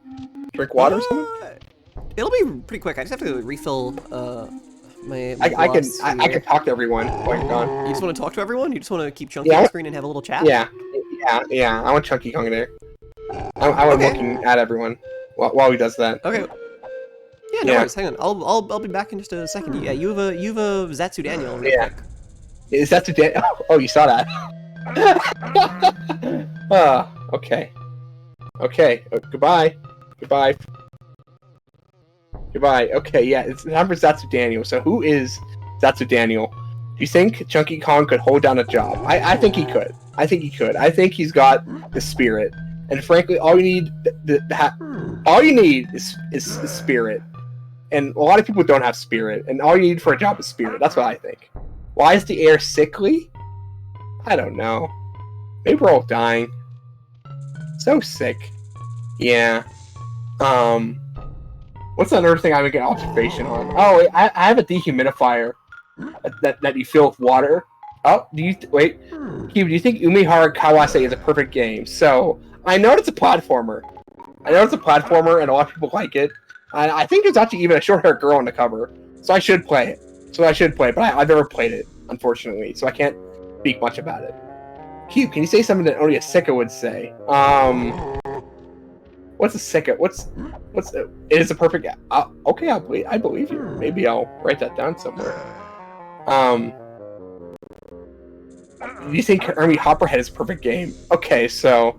S2: drink water or something?
S1: It'll be pretty quick. I just have to refill my
S2: I can talk to everyone while you're gone.
S1: You just want to talk to everyone? You just want to keep Chunky on the screen and have a little chat?
S2: Yeah. I want Chunky Kong there. I want looking at everyone while he does that.
S1: Okay. Yeah, no worries. Hang on. I'll be back in just a second. Yeah, you have a Zatsu Daniel. Real quick.
S2: Is Zatsu Daniel? Oh, you saw that. Okay. Okay. Goodbye. Okay, yeah, it's time for Zatsu Daniel. So who is Zatsu Daniel? Do you think Chunky Kong could hold down a job? I think he could. I think he's got the spirit. And frankly, all you need is spirit. And a lot of people don't have spirit, and all you need for a job is spirit. That's what I think. Why is the air sickly? I don't know. Maybe we're all dying. So sick. Yeah. What's another thing I would get observation on? Oh, I have a dehumidifier that you fill with water. Oh, wait? Hugh, do you think Umihara Kawase is a perfect game? So, I know it's a platformer. and a lot of people like it. And I think there's actually even a short-haired girl on the cover. So I should play it. But I've never played it, unfortunately. So I can't speak much about it. Hugh, can you say something that only a sicko would say? What's a second? What's it is a perfect. Okay, I believe you. Maybe I'll write that down somewhere. Do you think Army Hopperhead is a perfect game? Okay, so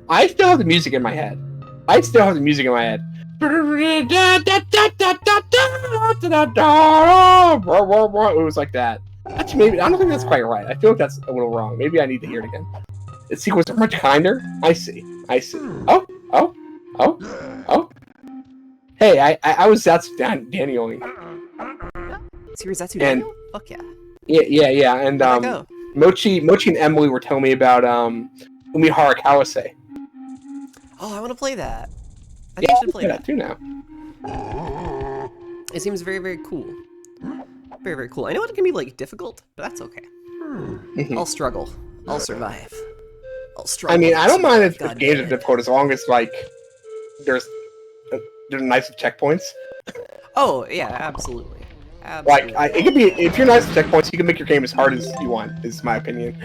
S2: I still have the music in my head. It was like that. Actually, maybe I don't think that's quite right. I feel like that's a little wrong. Maybe I need to hear it again. The sequels are much kinder. I see. Oh. Hey, I was Daniel.
S1: Zatsu Daniel? Fuck yeah.
S2: Yeah. And
S1: How'd that go?
S2: Mochi and Emily were telling me about Umihara Kawase.
S1: Oh, I want to play that. I
S2: Yeah,
S1: think I should play
S2: that too now.
S1: It seems very, very cool. Very, very cool. I know it can be, like, difficult, but that's okay. I'll struggle. I'll survive. I'll struggle.
S2: I mean, I don't mind if
S1: God
S2: games
S1: damn
S2: are
S1: it.
S2: difficult as long as, like, there's nice checkpoints.
S1: Oh, yeah, absolutely.
S2: Like, it could be, if you're nice with checkpoints, you can make your game as hard as you want, is my opinion.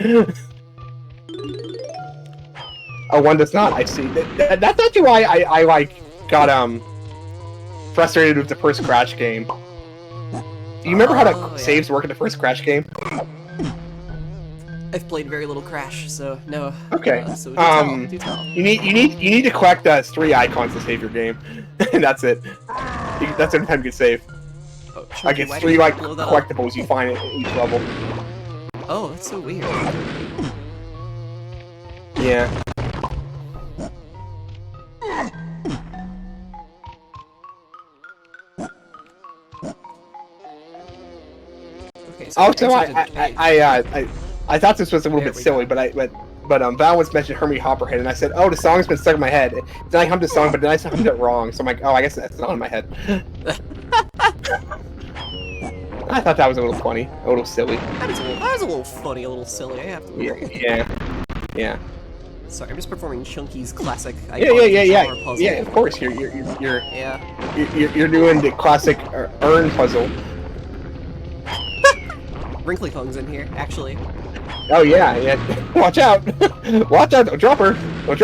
S2: Oh, one does not, I see. That's actually why I like, got, frustrated with the first Crash game. Do you remember how the saves work in the first Crash game?
S1: I've played very little Crash, so no.
S2: Okay.
S1: So do tell.
S2: You need to collect 3 icons to save your game, and that's it. That's every time you can save.
S1: Oh,
S2: Like it's 3 like collectibles you find at each level.
S1: Oh, that's so weird.
S2: Yeah.
S1: Okay, so
S2: Also, I thought this was a little bit silly, but Val once mentioned Hermie Hopperhead, and I said, "Oh, the song's been stuck in my head." Then I hummed the song, but then I hummed it wrong, so I'm like, "Oh, I guess that's not in my head." I thought that was a little funny, a little silly.
S1: That was a little funny, a little silly. I have to agree.
S2: Yeah.
S1: Sorry, I'm just performing Chunky's classic.
S2: Yeah.
S1: Puzzle.
S2: Yeah, of course. You're doing the classic urn puzzle.
S1: Wrinkly Kong's in here, actually.
S2: Oh yeah. Watch out! Watch out! Don't drop her!
S1: Whoa!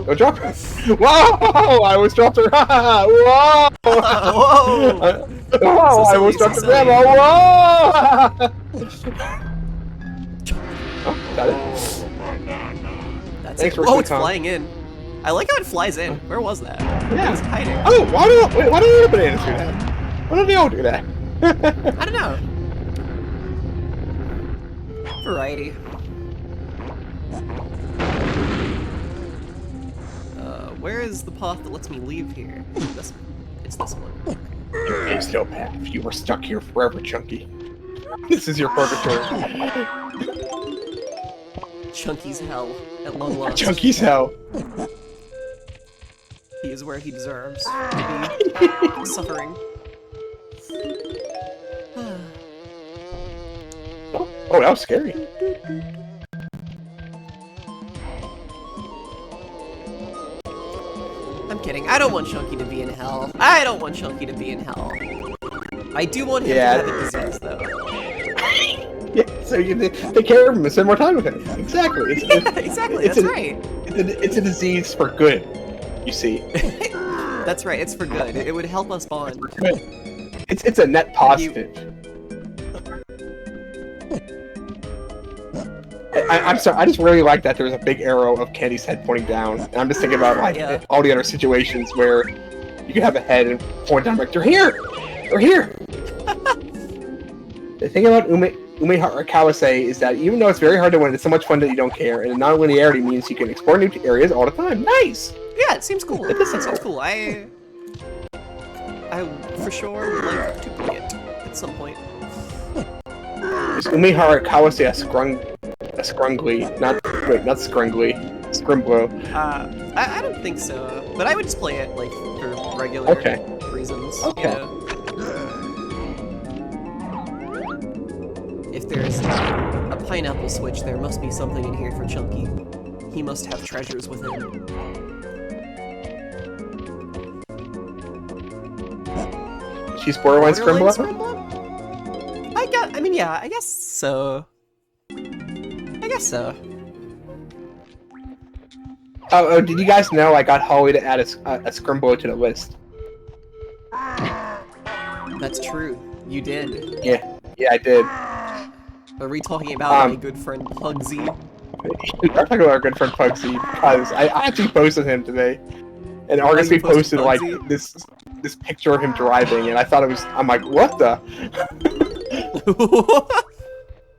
S2: Don't drop her! Whoa! I almost dropped her! Whoa!
S1: Whoa!
S2: Whoa! I almost dropped the grandma! Whoa! Oh, got it.
S1: That's
S2: Thanks
S1: it.
S2: for
S1: It's flying in. I like how it flies in. Where was that?
S2: Yeah.
S1: It was hiding.
S2: Oh, why do the bananas do that? Why don't they all do that?
S1: I don't know. Variety. Where is the path that lets me leave here? This one. It's this one.
S2: There is no path. You were stuck here forever, Chunky. This is your purgatory.
S1: Chunky's hell at long last.
S2: Chunky's hell.
S1: He is where he deserves to be suffering.
S2: Oh, that was scary.
S1: I'm kidding. I don't want Chunky to be in hell. I don't want Chunky to be in hell. I do want him to have a disease, though.
S2: Yeah, so you can take care of him and spend more time with him. Exactly.
S1: Exactly. That's right.
S2: It's a disease for good, you see.
S1: That's right. It's for good. It would help us bond.
S2: It's a net positive. I'm sorry, I just really like that there's a big arrow of Candy's head pointing down. And I'm just thinking about all the other situations where you can have a head and point down like, they're here! They're here! The thing about Umihara Kawase is that even though it's very hard to win, it's so much fun that you don't care, and non-linearity means you can explore new areas all the time. Nice!
S1: Yeah, it seems cool. It seems cool. I for sure would like to play it at some point.
S2: Is Umihara Kawase a scrungly, not scrungly, scrimblow?
S1: I don't think so, but I would just play it like for regular reasons.
S2: Okay.
S1: You know? If there's a pineapple switch, there must be something in here for Chunky. He must have treasures within.
S2: She's borderline scrimblow?
S1: I mean, yeah, I guess so. I guess so.
S2: Oh, did you guys know I got Holly to add a Scrimblow to the list?
S1: That's true. You did.
S2: Yeah, I did.
S1: Are we talking about my good friend Pugsy?
S2: I'm talking about our good friend Pugsy because I actually posted him today, and Argosy posted like this picture of him driving, and I thought I'm like, what the?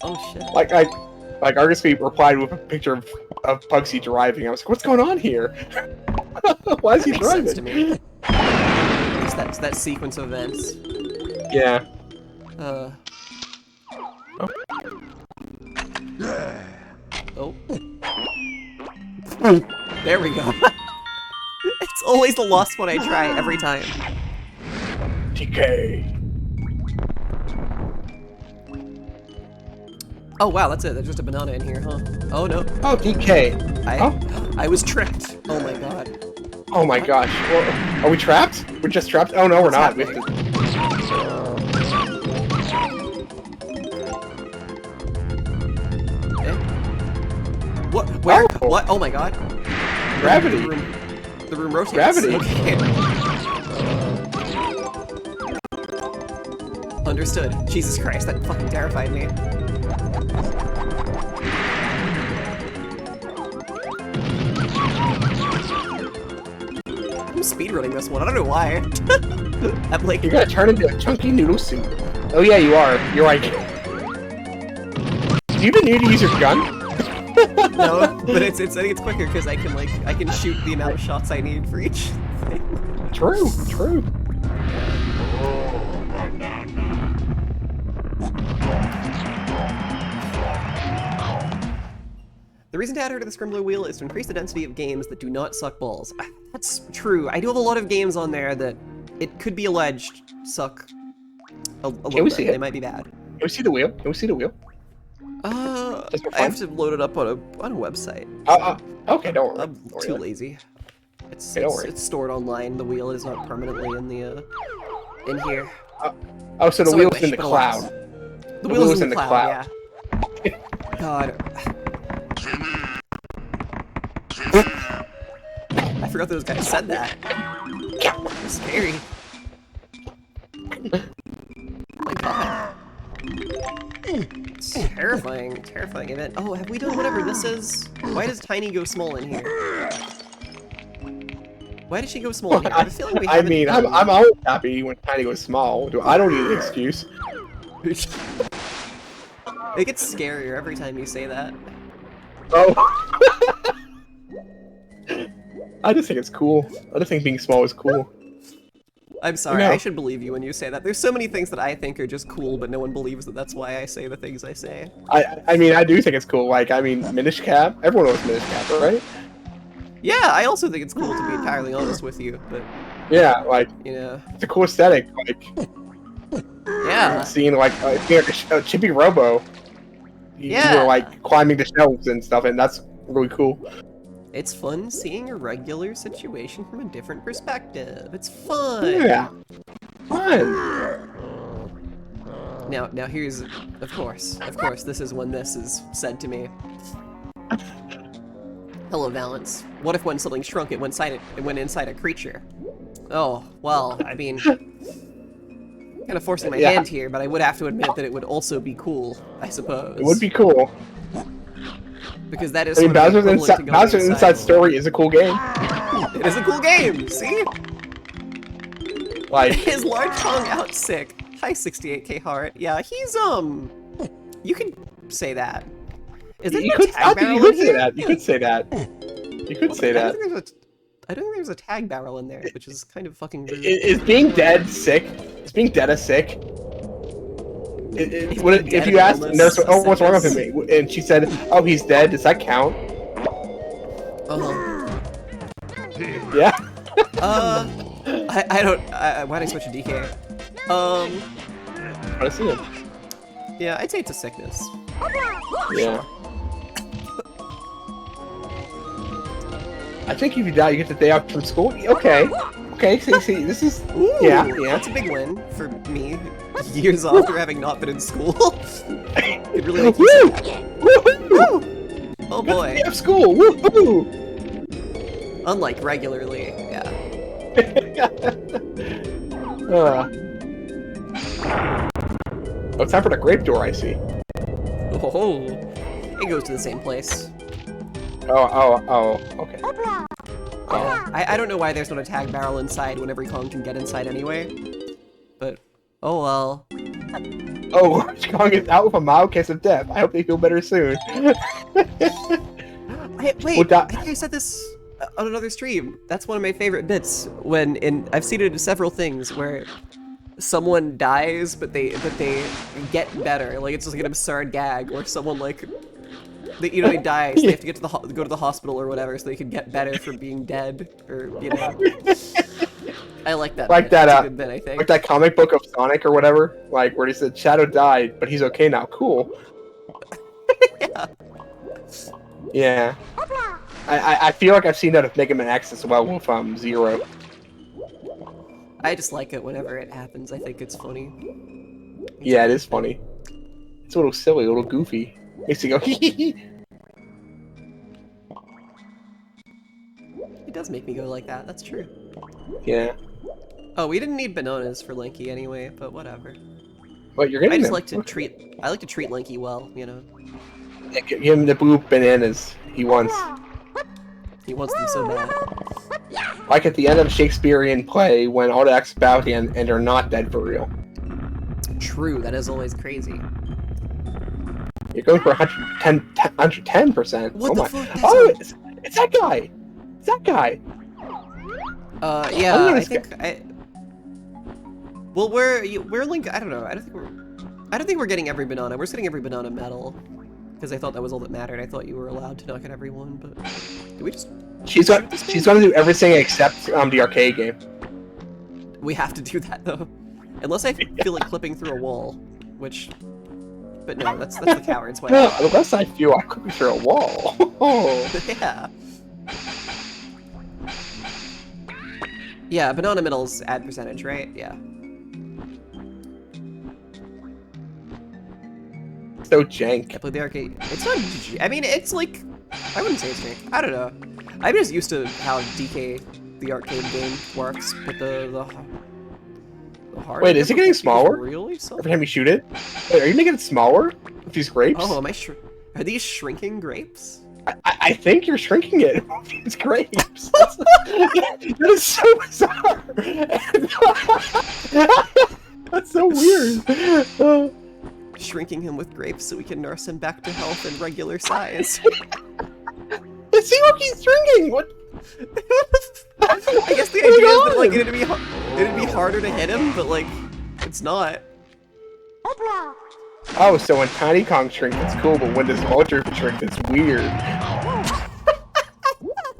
S1: Oh shit!
S2: Like Argosy replied with a picture of Pugsy driving. I was like, what's going on here? Why is he driving?
S1: Makes sense to me. It's that sequence of events.
S2: Yeah.
S1: Oh. There we go. It's always the lost one I try every time.
S2: DK.
S1: Oh wow, that's it. There's just a banana in here, huh? Oh no.
S2: Oh, DK.
S1: I was tricked. Oh my god.
S2: Oh my gosh. Well, are we trapped? We're just trapped? Oh no, we're not. We have to...
S1: What? Where?
S2: Oh.
S1: What? Oh my god.
S2: Gravity.
S1: The room rotates.
S2: Gravity.
S1: Okay. Understood. Jesus Christ, that fucking terrified me. I'm speedrunning this one. I don't know why. I'm like...
S2: You're gonna turn into a chunky noodle soup. Oh yeah, you are. You're like... Do you even need to use your gun?
S1: No, but I think it's quicker because I can shoot the amount of shots I need for each thing.
S2: True.
S1: The reason to add her to the Scrimbler wheel is to increase the density of games that do not suck balls. That's true. I do have a lot of games on there that it could be alleged suck a little bit.
S2: See it?
S1: They might be bad.
S2: Can we see the wheel?
S1: I have to load it up on a website.
S2: Okay, don't worry.
S1: I'm too lazy. It's stored online. The wheel is not permanently in the in here.
S2: Oh, so the wheel's in the cloud.
S1: The wheel is in the cloud. Yeah. God. I forgot those guys said that. It's scary. Oh my god. Terrifying event. Oh, have we done whatever this is? Why does Tiny go small in here? Why does she go small in here? I have a feeling we haven't done...
S2: I'm always happy when Tiny goes small. I don't need an excuse.
S1: It gets scarier every time you say that.
S2: Oh. I just think it's cool. I just think being small is cool.
S1: I'm sorry, I should believe you when you say that. There's so many things that I think are just cool, but no one believes that that's why I say the things I say.
S2: I mean, I do think it's cool. Like, I mean, Minish Cap. Everyone knows Minish Cap, right?
S1: Yeah, I also think it's cool to be entirely honest with you, but...
S2: Yeah, like,
S1: you know...
S2: It's a cool aesthetic, like...
S1: Yeah.
S2: Seeing, like a Chippy Robo. You were, like, climbing the shelves and stuff, and that's really cool.
S1: It's fun seeing a regular situation from a different perspective. It's fun!
S2: Yeah. Fun!
S1: Now here's... Of course, this is when this is said to me. Hello, Valance. What if when something shrunk, it went inside a creature? Oh, well, I mean... kind of forcing my hand here, but I would have to admit that it would also be cool, I suppose.
S2: It would be cool.
S1: Because that is.
S2: I mean, Bowser's Inside Story is a cool game.
S1: It is a cool game. See,
S2: like
S1: his large tongue out sick. Hi, 68K Heart. Yeah, he's You could say that. Is it? You could
S2: say that. You could say that. You could say that.
S1: I don't think there's a tag barrel in there, which is kind of fucking rude.
S2: Is being dead sick? Is being dead a sick? If you asked the nurse, oh, what's wrong with him? And she said, oh, he's dead, does that count? Yeah?
S1: I don't, why'd I switch to DK?
S2: I see him.
S1: Yeah, I'd say it's a sickness.
S2: Yeah. I think if you die, you get the day off from school. Okay. Okay, see, this is...
S1: Ooh,
S2: yeah.
S1: That's a big win for me. Years after having not been in school. It really makes me sad.
S2: Woo!
S1: Oh boy.
S2: Day off school! Woo!
S1: Unlike regularly, yeah.
S2: Oh, it's time for the grape door, I see.
S1: Oh, it goes to the same place.
S2: Oh, okay.
S1: Yeah, I don't know why there's not a tag barrel inside when every Kong can get inside anyway. But, oh well.
S2: Oh, Kong is out with a mild case of death. I hope they feel better soon.
S1: Wait, I think I said this on another stream. That's one of my favorite bits when I've seen it in several things where someone dies but they get better. Like it's just like an absurd gag where someone like they die, so they have to get to go to the hospital or whatever so they can get better for being dead or I like that.
S2: Like
S1: bit.
S2: that.
S1: That's a good bit, I think.
S2: Like that comic book of Sonic or whatever, like where he said Shadow died, but he's okay now. Cool.
S1: Yeah.
S2: Yeah. I feel like I've seen that with Mega Man X as well with Zero.
S1: I just like it whenever it happens. I think it's funny.
S2: Yeah, it is funny. It's a little silly, a little goofy. Makes you go hee hee hee.
S1: It does make me go like that. That's true.
S2: Yeah.
S1: Oh, we didn't need bananas for Linky anyway, but whatever.
S2: But you're getting
S1: I just
S2: them.
S1: like to treat. I like to treat Linky well, you know.
S2: Yeah, give him the blue bananas he wants.
S1: He wants them so bad.
S2: Like at the end of a Shakespearean play when all the acts bow and they're not dead for real.
S1: True, that is always crazy.
S2: You're going for 110%.
S1: What
S2: oh
S1: the
S2: my.
S1: fuck? That's
S2: Oh, it's that guy! It's that guy!
S1: Yeah, I think well, we're Link. I don't know. I don't think we're getting every banana. We're just getting every banana medal because I thought that was all that mattered. I thought you were allowed to not get every one, but do we just?
S2: She's gonna do everything except the arcade game.
S1: We have to do that though, unless I feel like clipping through a wall, which. But no, that's the coward's way.
S2: No, unless I feel I'm clipping through a wall.
S1: Yeah. Yeah, banana middles add percentage, right? Yeah.
S2: So jank.
S1: I played the arcade. It's not. I mean, it's like. I wouldn't say it's jank. I don't know. I'm just used to how DK the arcade game works, but the hard.
S2: Wait, is it getting smaller?
S1: Really?
S2: Every time you shoot it? Wait, are you making it smaller with these grapes?
S1: Oh, am I are these shrinking grapes?
S2: I think you're shrinking it. It's grapes. That is so bizarre. That's so weird.
S1: Shrinking him with grapes so we can nurse him back to health and regular size.
S2: See, look, he's shrinking. What?
S1: I guess the idea is that like it'd be harder to hit him, but like it's not.
S2: Oh, so when Tiny Kong shrinks, it's cool, but when this Ultra shrinks, it's weird.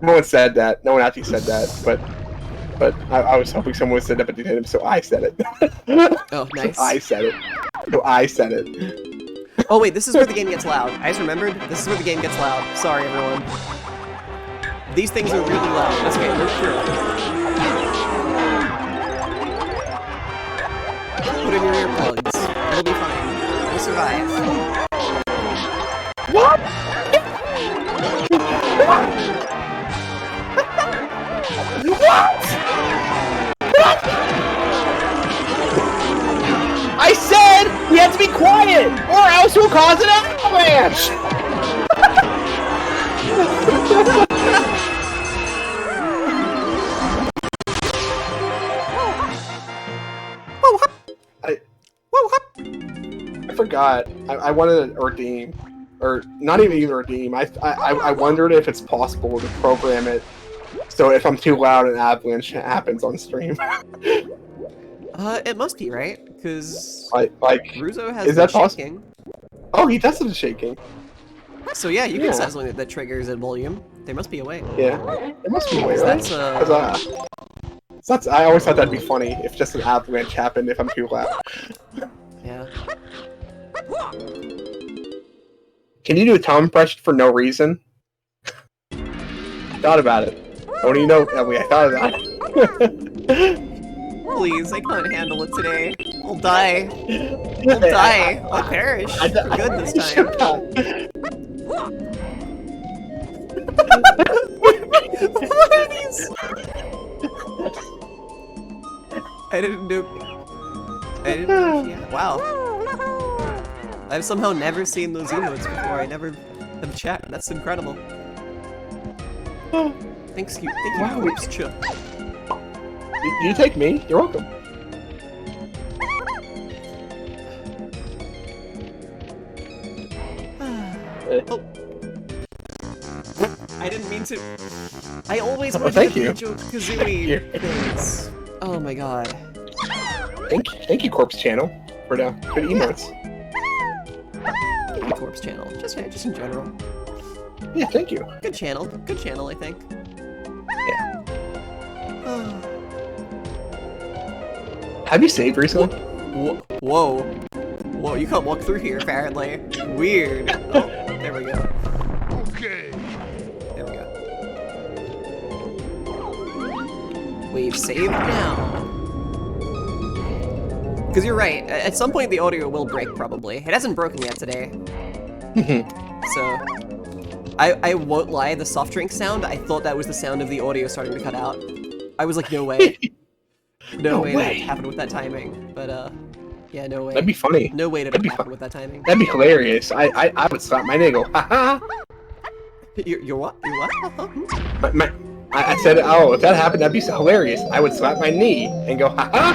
S2: No one said that. No one actually said that, but I was hoping someone said that, but they didn't, so I said it.
S1: Oh, nice.
S2: So I said it. So I said it.
S1: Oh wait, this is where the game gets loud. I just remembered. This is where the game gets loud. Sorry, everyone. These things are really loud. That's okay. Move through. Put in your earplugs. It'll be fine. You'll survive.
S2: What? What? I said we have to be quiet, or else we'll cause an avalanche. I forgot. I wanted to redeem, or not even redeem. I wondered if it's possible to program it so if I'm too loud, an avalanche happens on stream.
S1: It must be right, because
S2: like
S1: Ruzo has
S2: is that
S1: shaking.
S2: Oh, he does have the shaking.
S1: So yeah, you can set something that triggers at volume. There must be a way.
S2: Yeah, there must be a way, right?
S1: That's
S2: I always thought that'd be funny if just an avalanche happened if I'm too loud.
S1: Yeah.
S2: Can you do a Tom impression for no reason? I thought about it. What do you know? I thought about it.
S1: Please, I can't handle it today. I'll die. I'll die. I'll perish. For good this time. What are these? I didn't know. Yeah, wow. I've somehow never seen those emotes before. I never have checked. That's incredible. Thank you,
S2: Wow.
S1: Corpse Chip.
S2: You take me. You're welcome.
S1: Oh. I didn't mean to. I always
S2: Oh,
S1: wanted
S2: thank
S1: to
S2: you.
S1: joke Kazooie things. Oh my god.
S2: Thank you, Corpse Channel, for the good emotes.
S1: Thank you, Corpse Channel. Just in general.
S2: Yeah, thank you.
S1: Good channel. Good channel, I think.
S2: Yeah. Have you saved recently?
S1: Whoa. Whoa, you can't walk through here, apparently. Weird. Oh, there we go.
S4: Okay.
S1: There we go. We've saved now. Because you're right, at some point the audio will break, probably. It hasn't broken yet today. So, I won't lie, the soft drink sound, I thought that was the sound of the audio starting to cut out. I was like, no way. No way that happened with that timing. But, yeah, no way.
S2: That'd be funny.
S1: No way to
S2: That'd be
S1: happen
S2: fun.
S1: with that timing.
S2: That'd be hilarious. I would slap my niggle. Haha.
S1: You're what? You're what?
S2: I said, oh, if that happened, that'd be so hilarious. I would slap my knee and go, haha.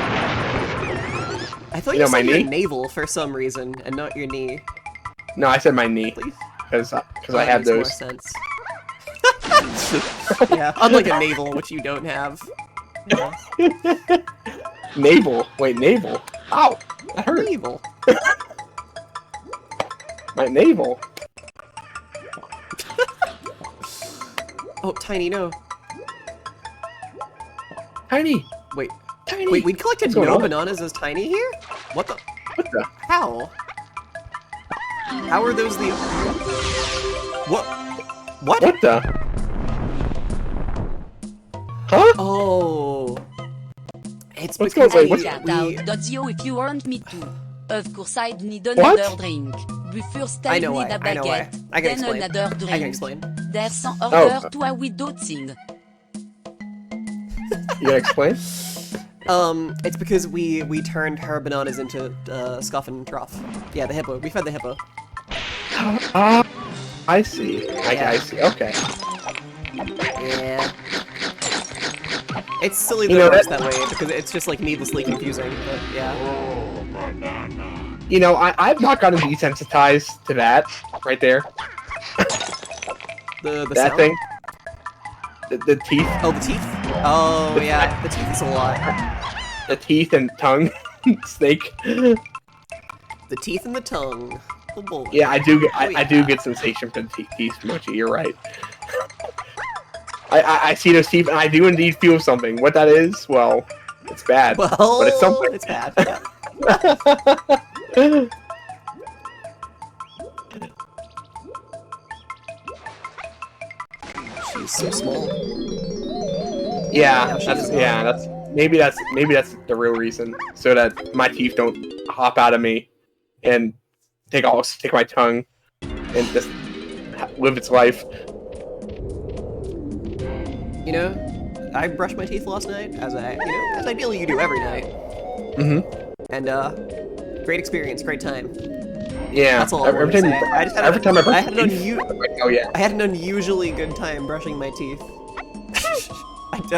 S1: I thought
S2: You
S1: you
S2: know, my
S1: said your
S2: knee?
S1: navel for some reason, and not your knee.
S2: No, I said my knee.
S1: Please?
S2: Because I
S1: That
S2: have
S1: makes more
S2: those.
S1: sense. Yeah, unlike a navel, which you don't have. Yeah.
S2: Navel. Wait, navel. Ow. That hurt.
S1: Navel.
S2: My navel.
S1: Oh, Tiny, no.
S2: Tiny.
S1: Wait.
S2: Tiny.
S1: Wait, we collected
S2: What's going
S1: no
S2: on?
S1: bananas as Tiny here? What the?
S2: What the?
S1: How? How are those the... What? What?
S2: What the? Huh?
S1: Oh. It's
S2: What's
S1: because
S2: going- wait,
S8: Cat.io if you want me to. Of course I'd need
S2: What?
S8: another drink. We first
S1: I
S8: I
S1: know
S8: need
S1: why,
S8: a
S1: I know why.
S8: baguette,
S1: I can
S8: then
S1: explain.
S8: another
S1: I can
S8: drink.
S1: explain.
S8: There's an
S2: Oh.
S8: order to a widow thing.
S2: You gonna explain?
S1: It's because we turned her bananas into Scuff and Trough. Yeah, the hippo. We fed the hippo.
S2: I see. I see. Okay.
S1: Yeah. It's silly
S2: You
S1: that
S2: know,
S1: it works
S2: that-
S1: that way because it's just like needlessly confusing. But yeah.
S2: You know, I've not gotten desensitized to that right there.
S1: The
S2: That
S1: sound?
S2: thing. The teeth.
S1: Oh, the teeth. Oh yeah, the teeth is a lot.
S2: The teeth and tongue. Snake.
S1: The teeth and the tongue. Oh boy.
S2: Yeah, I do get.
S1: Oh,
S2: I do
S1: yeah.
S2: get sensation for the teeth, Mochi. You're right. I see those teeth, and I do indeed feel something. What that is, well, it's bad.
S1: Well,
S2: but it's something.
S1: It's bad. Yeah. She's so small.
S2: Yeah,
S1: Now she
S2: that's
S1: is
S2: yeah.
S1: not.
S2: That's maybe that's the real reason, so that my teeth don't hop out of me and take my tongue and just live its life.
S1: You know, I brushed my teeth last night, as ideally you do every night.
S2: Mm-hmm.
S1: And great experience, great time.
S2: Yeah.
S1: That's all I wanted to say. I just had
S2: every time I brush
S1: I had
S2: my
S1: an
S2: teeth, I'm like, oh yeah.
S1: I had an unusually good time brushing my teeth.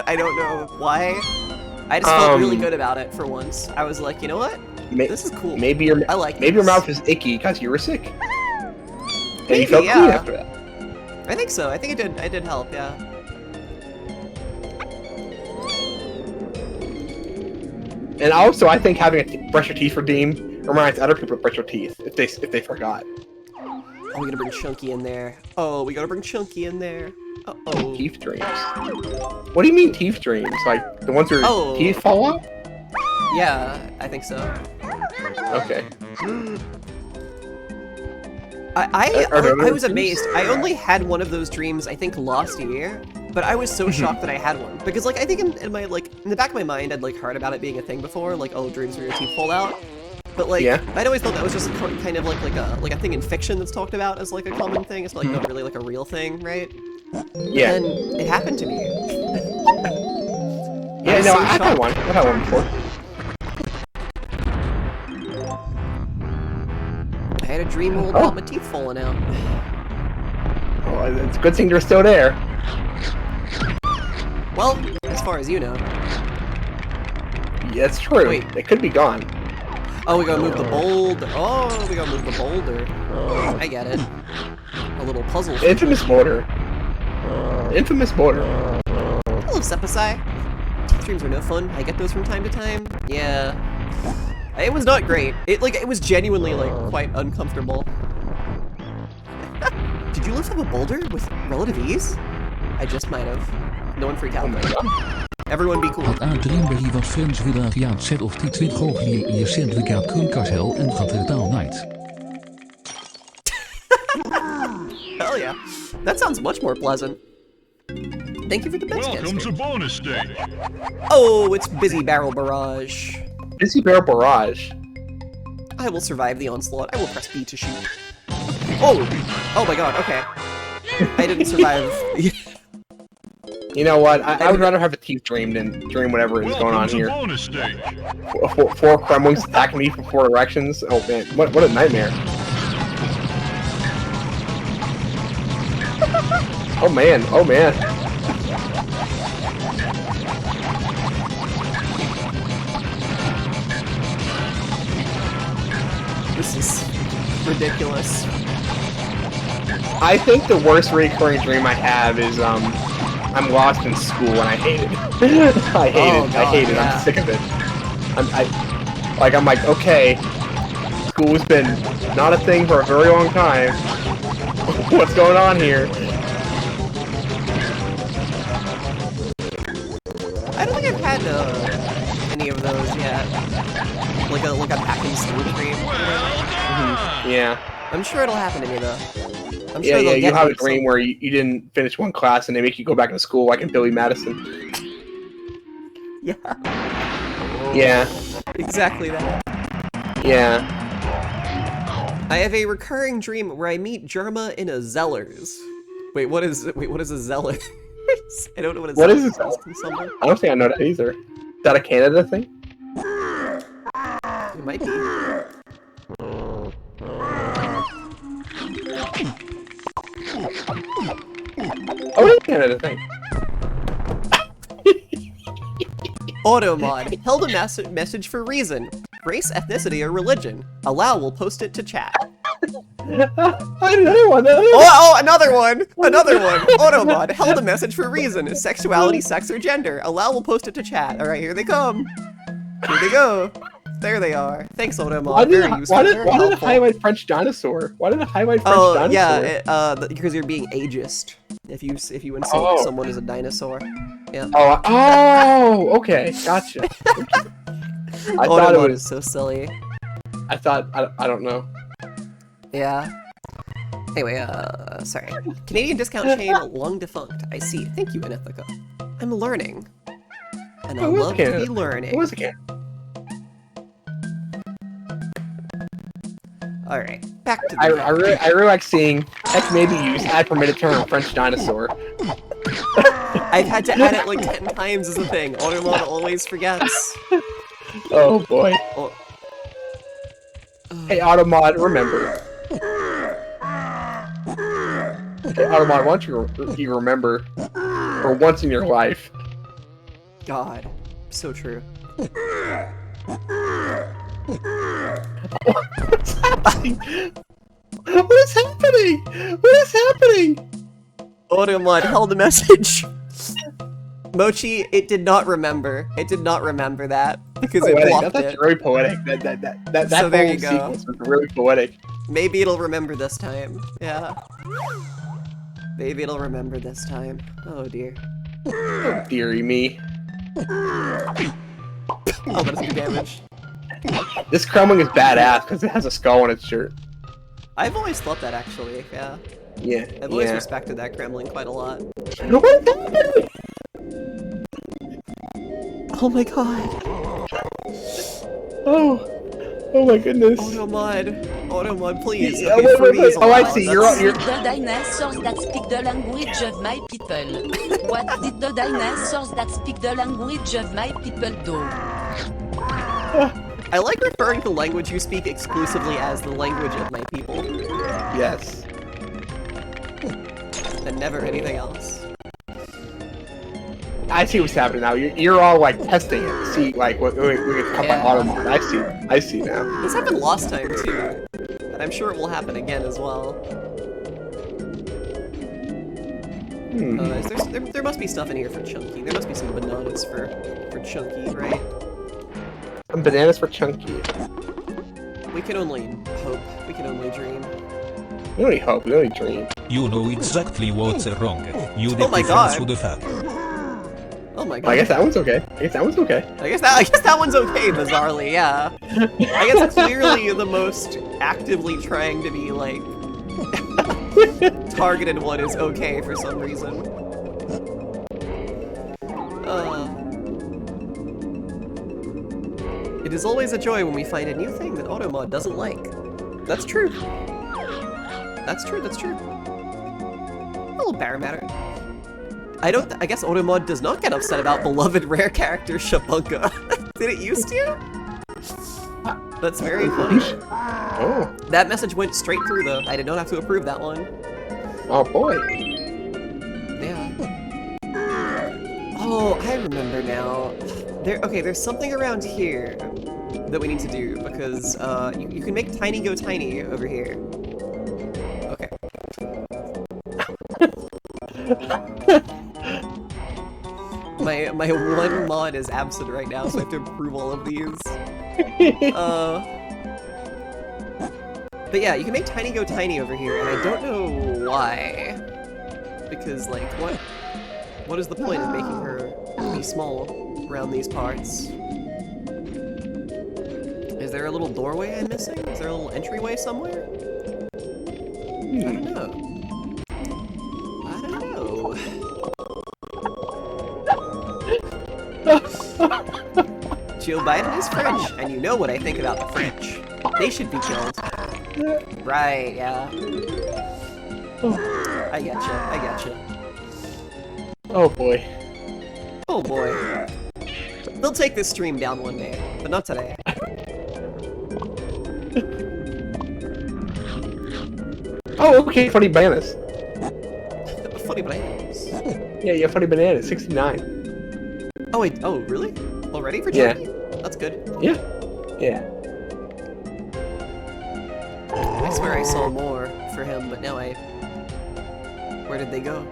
S1: I don't know why. I just felt really good about it for once. I was like, you know what? This is cool.
S2: Maybe your
S1: I like
S2: maybe your
S1: this.
S2: mouth is icky because you were sick. And
S1: Maybe,
S2: you felt clean
S1: yeah.
S2: after that.
S1: I think so. I think it did help, yeah.
S2: And also, I think having a brush your teeth redeem reminds other people to brush their teeth if they forgot.
S1: Oh, we gotta bring Chunky in there. Oh, we gotta bring Chunky in there. Uh-oh.
S2: Teeth dreams. What do you mean teeth dreams? Like the ones where
S1: Oh.
S2: teeth fall out?
S1: Yeah, I think so.
S2: Okay.
S1: I
S2: Are there
S1: was
S2: other
S1: amazed. I only had one of those dreams, I think, last year. But I was so shocked that I had one because, like, I think in my in the back of my mind, I'd like heard about it being a thing before, like, oh, dreams where your teeth fall out. But like,
S2: Yeah.
S1: I'd always thought that was just kind of like a thing in fiction that's talked about as like a common thing. It's like not really like a real thing, right?
S2: Yeah.
S1: And it happened to me.
S2: Yeah, no, I've had one. I've had one before.
S1: I had a dream all about my teeth falling out.
S2: Well, it's a good thing they're still there.
S1: Well, as far as you know.
S2: Yeah, it's true.
S1: Wait.
S2: They could be gone.
S1: Oh, we gotta move the boulder. Oh, we gotta move the boulder. I get it. A little puzzle.
S2: Infamous border. Infamous border.
S1: Hello, Sepasai. Teeth dreams are no fun. I get those from time to time. Yeah. It was not great. It was genuinely quite uncomfortable. Did you lift up a boulder with relative ease? I just might have. No one freak out though. Everyone be cool.
S9: Het uitdringen hier wat Frans Vidagiaat zet of die twit goochelier in je syndicaat kunkashel en gaat er down night.
S1: Hell yeah. That sounds much more pleasant. Thank you for the bed
S4: Welcome to bonus stage.
S1: Oh, it's Busy Barrel Barrage.
S2: Busy Barrel Barrage.
S1: I will survive the onslaught. I will press B to shoot. Oh! Oh my god, okay. I didn't survive.
S2: You know what? I would rather have a teeth dream than dream whatever is going on here.
S4: Bonus stage.
S2: Four Kremlings attacking me from 4 directions. Oh man, what a nightmare. Oh man, oh man.
S1: This is ridiculous.
S2: I think the worst recurring dream I have is I'm lost in school and I hate it. I hate it. I hate it. I'm sick of it. I'm like, okay, school's been not a thing for a very long time. What's going on here?
S1: I don't think I've had any of those yet. Like a back in school dream.
S2: Yeah.
S1: I'm sure it'll happen to me though. I'm
S2: Yeah,
S1: sure
S2: yeah, you have a
S1: me
S2: dream where you didn't finish one class and they make you go back to school like in Billy Madison.
S1: Yeah.
S2: Yeah. Exactly
S1: that.
S2: Yeah.
S1: I have a recurring dream where I meet Germa in a Zellers. Wait, what is a Zellers? I don't know what a
S2: What
S1: Zellers
S2: is a Zellers?
S1: from someone.
S2: I don't think I know that either. Is that a Canada thing?
S1: It might be.
S2: Oh, it is Canada thing.
S1: Automod held a message for reason. Race, ethnicity, or religion. Allow will post it to chat.
S2: Another one.
S1: Oh, another one! Another one! Automod held a message for reason. Sexuality, sex, or gender. Allow will post it to chat. Alright, here they come. Here they go. There they are. Thanks, Automod.
S2: Why did it highlight French dinosaur? Why did it highlight French dinosaur?
S1: Yeah, because you're being ageist. If you insult someone as a dinosaur. Yeah.
S2: Oh, okay, gotcha. I thought it was
S1: so silly.
S2: I thought I don't know.
S1: Yeah. Anyway, sorry. Canadian discount chain long defunct. I see. Thank you, Inithica. I'm learning. And I love to be learning.
S2: Who was it, Canada?
S1: Alright, back to the
S2: I really like seeing X maybe use ad permitted term French dinosaur.
S1: I've had to add it like 10 times as a thing. Automod always forgets.
S2: Oh boy. Hey Automod, remember. Hey Automod, why don't you remember for once in your life?
S1: God, so true.
S2: What's happening? What is happening? What is happening?
S1: Automod held a message. Mochi, it did not remember. It did not remember that because it blocked
S2: That's
S1: it.
S2: very poetic. That
S1: So there
S2: whole
S1: you go.
S2: sequence was really poetic.
S1: Maybe it'll remember this time. Yeah. Maybe it'll remember this time. Oh dear.
S2: Oh, dearie me.
S1: Oh, that's good damage.
S2: This Kremling is badass because it has a skull on its shirt.
S1: I've always thought that actually, yeah.
S2: Yeah.
S1: I've always respected that Kremling quite a lot. Oh my god.
S2: Oh my goodness.
S1: Automod. Automod, please.
S2: Yeah,
S1: Okay,
S2: wait.
S1: fruity is
S2: Oh, I
S1: allowed.
S2: see.
S1: That's-
S2: You're.
S8: The dinosaurs that speak the language of my people. What did the dinosaurs that speak the language of my people do?
S1: I like referring to language you speak exclusively as the language of my people,
S2: Yes.
S1: and never anything else.
S2: I see what's happening now. You're all like testing it to see like what we can come by
S1: Yeah.
S2: Automod. I see now.
S1: This happened last time too, and I'm sure it will happen again as well. There must be stuff in here for Chunky. There must be some bananas for Chunky, right?
S2: Some bananas for Chunky.
S1: We can only hope. We can only dream.
S2: We only hope. We only dream.
S7: You know exactly what's wrong. You
S1: Oh my God.
S7: to the fact.
S1: Oh my god.
S2: I guess that one's okay.
S1: I guess that one's okay, bizarrely, yeah. I guess clearly the most actively trying to be like targeted one is okay for some reason. It is always a joy when we find a new thing that Automod doesn't like. That's true. That's true. A little bear matter. I guess Automod does not get upset about beloved rare character Shabunka. Did it used to? That's very funny.
S2: Oh.
S1: That message went straight through though. I did not have to approve that one.
S2: Oh boy.
S1: Yeah. Oh, I remember now. There's something around here that we need to do because you can make Tiny go tiny over here. Okay. My one mod is absent right now, so I have to approve all of these. But yeah, you can make Tiny go tiny over here, and I don't know why. Because, like, what is the point of making her be small around these parts? Is there a little doorway I'm missing? Is there a little entryway somewhere? I don't know. Joe Biden is French, and you know what I think about the French. They should be killed. Right, yeah. I getcha.
S2: Oh boy.
S1: Oh boy. They'll take this stream down one day, but not today.
S2: Oh, okay, funny bananas.
S1: Funny bananas.
S2: Yeah, funny bananas, 69.
S1: Oh wait, oh really? Already for
S2: Yeah.
S1: Johnny? That's good.
S2: Yeah.
S1: I swear I saw more for him, but now where did they go?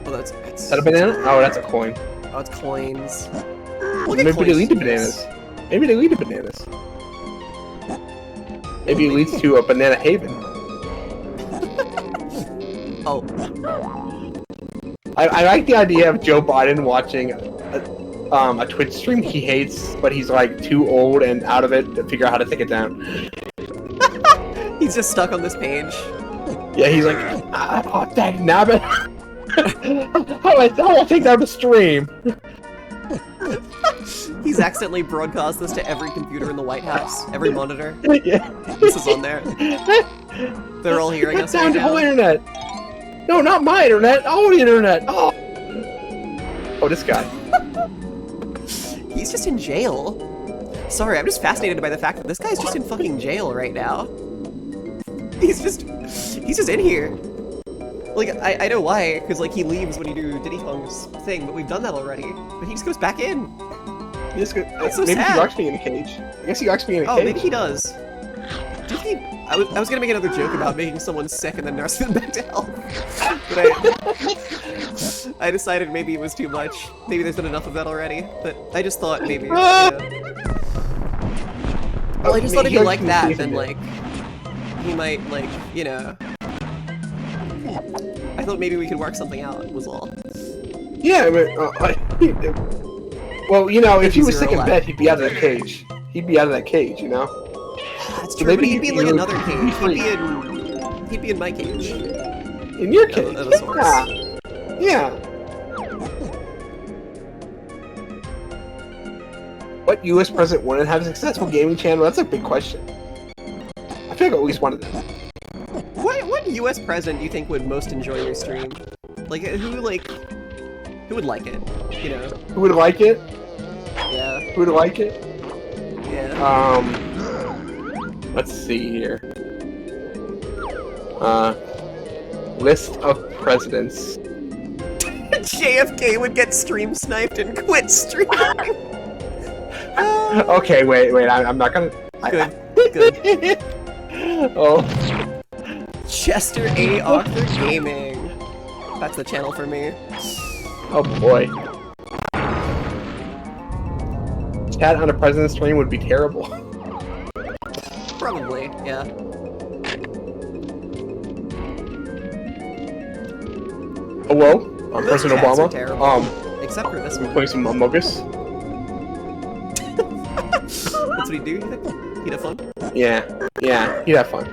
S1: Oh, that's
S2: Is that a banana? Oh, that's a coin.
S1: Oh, it's coins. Look at
S2: Maybe
S1: coins.
S2: they lead to bananas. Maybe they lead to bananas. Maybe it leads to a banana haven.
S1: Oh.
S2: I like the idea of Joe Biden watching a Twitch stream he hates, but he's like too old and out of it to figure out how to take it down.
S1: He's just stuck on this page.
S2: Yeah, he's like, oh, dang nabbit. How do I take down the stream?
S1: He's accidentally broadcast this to every computer in the White House, every monitor.
S2: Yeah.
S1: This is on there. They're all hearing us
S2: down
S1: right
S2: the
S1: now.
S2: whole internet. No, not my internet. All the internet. Oh, this guy.
S1: He's just in jail. Sorry, I'm just fascinated by the fact that this guy's just in fucking jail right now. He's just in here. Like, I know why, because, like, he leaves when you do Diddy Kong's thing, but we've done that already. But he just goes back in.
S2: That's
S1: so
S2: maybe
S1: sad.
S2: he locks me in a cage. I guess he locks me in a
S1: Oh,
S2: cage.
S1: maybe he does. Do you think... I was gonna make another joke about making someone sick and then nursing them back to health. But I decided maybe it was too much. Maybe there's been enough of that already. But I just thought maybe... Well, I just thought if you like that, then, like... He might, like, you know... I thought maybe we could work something out, was all.
S2: Yeah, well, you know, if he was sick in
S1: 50
S2: bed, he'd be out of that cage. He'd be out of that cage, you know?
S1: That's
S2: So
S1: true,
S2: maybe
S1: but he'd be in, like,
S2: you-
S1: another cage. He'd be in my cage.
S2: In your cage?
S1: Of a source.
S2: Yeah. What U.S. president wouldn't have a successful gaming channel? That's a big question. I feel like at just wanted to...
S1: What U.S. president do you think would most enjoy your stream? Like, who would like it? You know?
S2: Who would like it?
S1: Yeah.
S2: Who would like it?
S1: Yeah.
S2: Let's see here. List of presidents.
S1: JFK would get stream sniped and quit streaming.
S2: Okay, wait. I'm not gonna.
S1: Good.
S2: Oh.
S1: Chester A. Arthur Gaming. That's the channel for me.
S2: Oh boy. Chat on a president's stream would be terrible.
S1: Probably, yeah.
S2: Hello? I'm
S1: Those
S2: President
S1: chats are
S2: Obama.
S1: terrible. Except for this one.
S2: Playing some Among Us.
S1: That's what he'd do, you think? He'd have fun?
S2: Yeah, he'd have fun.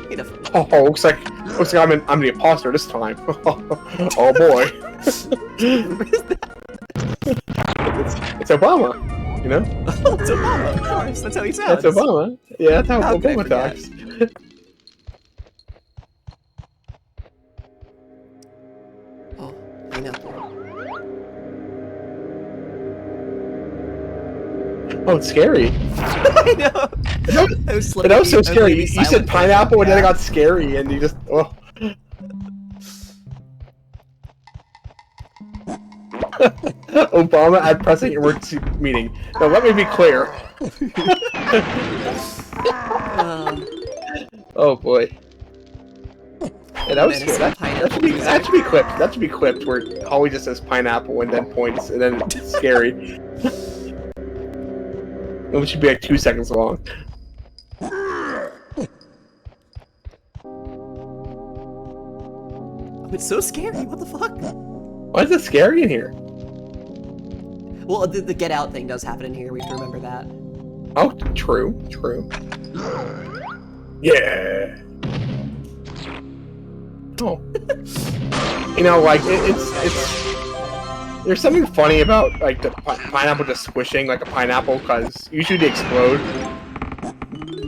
S1: He'd have fun.
S2: Oh, looks like I'm the imposter this time. Oh boy. It's Obama, you know?
S1: It's Obama, of course. That's how he sounds.
S2: That's Obama. Yeah, that's how
S1: How could I
S2: Obama
S1: forget?
S2: talks.
S1: Oh, I know.
S2: Oh, it's scary.
S1: I know. I was
S2: But that was so scary. You said
S1: silent.
S2: pineapple and then it
S1: Yeah.
S2: got scary and you just... Oh. Obama at President Emergency Meeting. Now let me be clear. Oh boy. Yeah, that was
S1: Menace
S2: scary.
S1: of pineapple
S2: That should be clipped. That should be clipped where Holly just says pineapple and then points and then it's scary. It should be like 2 seconds long.
S1: It's so scary, what the fuck?
S2: Why is it scary in here?
S1: Well, the get out thing does happen in here, we have to remember that.
S2: Oh, true. Yeah. Oh. You know, like, it's... There's something funny about, like, the pineapple just squishing like a pineapple, because usually they explode.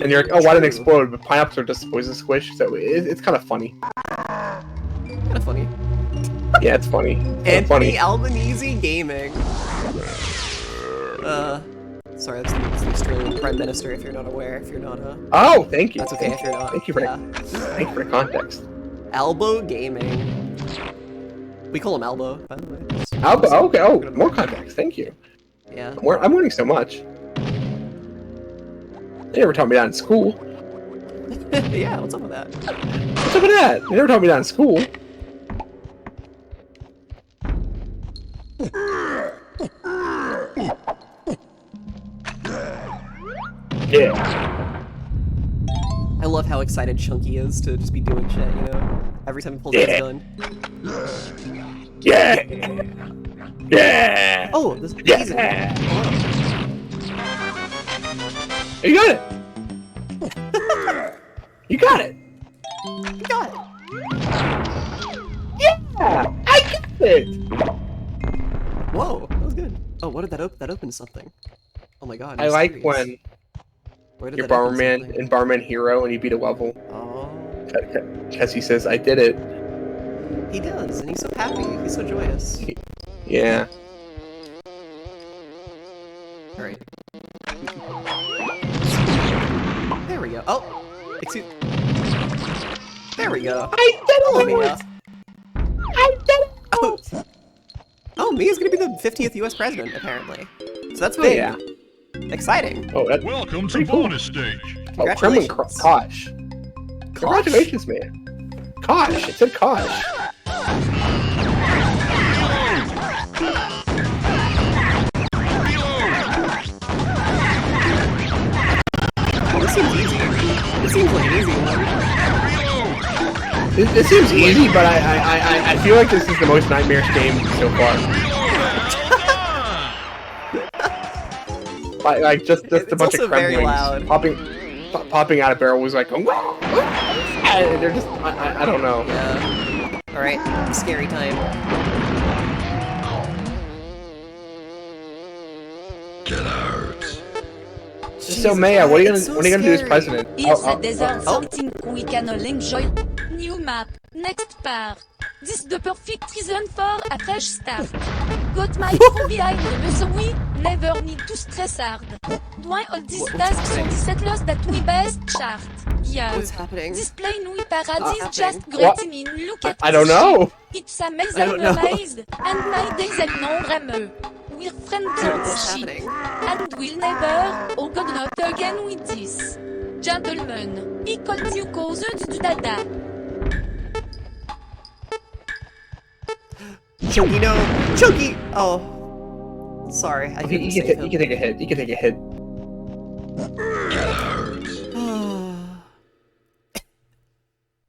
S2: And you're like, oh, why didn't it explode? But pineapples are just supposed to squish, so it's kind of funny.
S1: Kind of funny.
S2: Yeah, it's funny.
S1: Anthony
S2: Funny.
S1: Albanese Gaming. Sorry, that's the Australian Prime Minister, if you're not aware, if you're not,
S2: Oh, thank you.
S1: That's okay if you're not.
S2: Thank you for the context.
S1: Albo Gaming. We call him Albo, by the way.
S2: Albo, okay, oh, more context, thank you.
S1: Yeah.
S2: I'm learning so much. They never taught me that in school.
S1: Yeah, what's up with that?
S2: What's up with that? They never taught me that in school. Yeah.
S1: I love how excited Chunky is to just be doing shit, you know? Every time he pulls out his gun.
S2: Yeah. Yeah.
S1: Oh, this is easy.
S2: You got it. You got it.
S1: You got it.
S2: Yeah, I got it.
S1: Whoa, that was good. Oh, what did that open? That opened something. Oh my god.
S2: I
S1: I'm
S2: like
S1: serious.
S2: when
S1: Where did
S2: you're
S1: that open
S2: Barman
S1: something?
S2: in Barman Hero and you beat a level.
S1: Oh.
S2: Because he says, I did it.
S1: He does, and he's so happy. He's so joyous.
S2: Yeah.
S1: Alright. There we go. Oh! Excuse... There we go.
S2: I did
S1: Oh,
S2: it!
S1: Mia.
S2: I did it!
S1: Oh, Mia's gonna be the 50th US president, apparently. So that's big.
S2: yeah.
S1: Exciting.
S2: Oh, that's
S4: Welcome to
S2: pretty cool.
S4: bonus stage.
S2: Oh, Kremlin
S1: Congratulations.
S2: Kosh. Congratulations, man. Kosh. It said Kosh.
S1: Oh, this seems easy. This seems like an easy one.
S2: This seems easy, but I feel like this is the most nightmarish game so far. like just a
S1: It's
S2: bunch
S1: also
S2: of
S1: very
S2: Kremlings
S1: loud.
S2: popping out of barrels like, and they're just I don't know.
S1: Yeah. Alright, scary time.
S6: Get out.
S2: So Maya, what are you gonna do as president?
S8: Here's a desert something we can all enjoy. New map, next part. This the perfect reason for a fresh start. Got my crew behind me, so we never need to stress hard. Doing all these tasks on the settlers that we best chart. Yeah.
S1: What's happening?
S8: This plain we paradise just great. I mean, look at
S2: I don't know.
S8: It's amazing, amazed, and my days are no rameux. We're friends on the ship, and we'll never, oh god not again with this. Gentlemen, because you caused du dada.
S1: Chunky, no! Chunky! Oh. Sorry, I couldn't
S2: You
S1: save
S2: can
S1: him.
S2: take a hit. You can take a hit.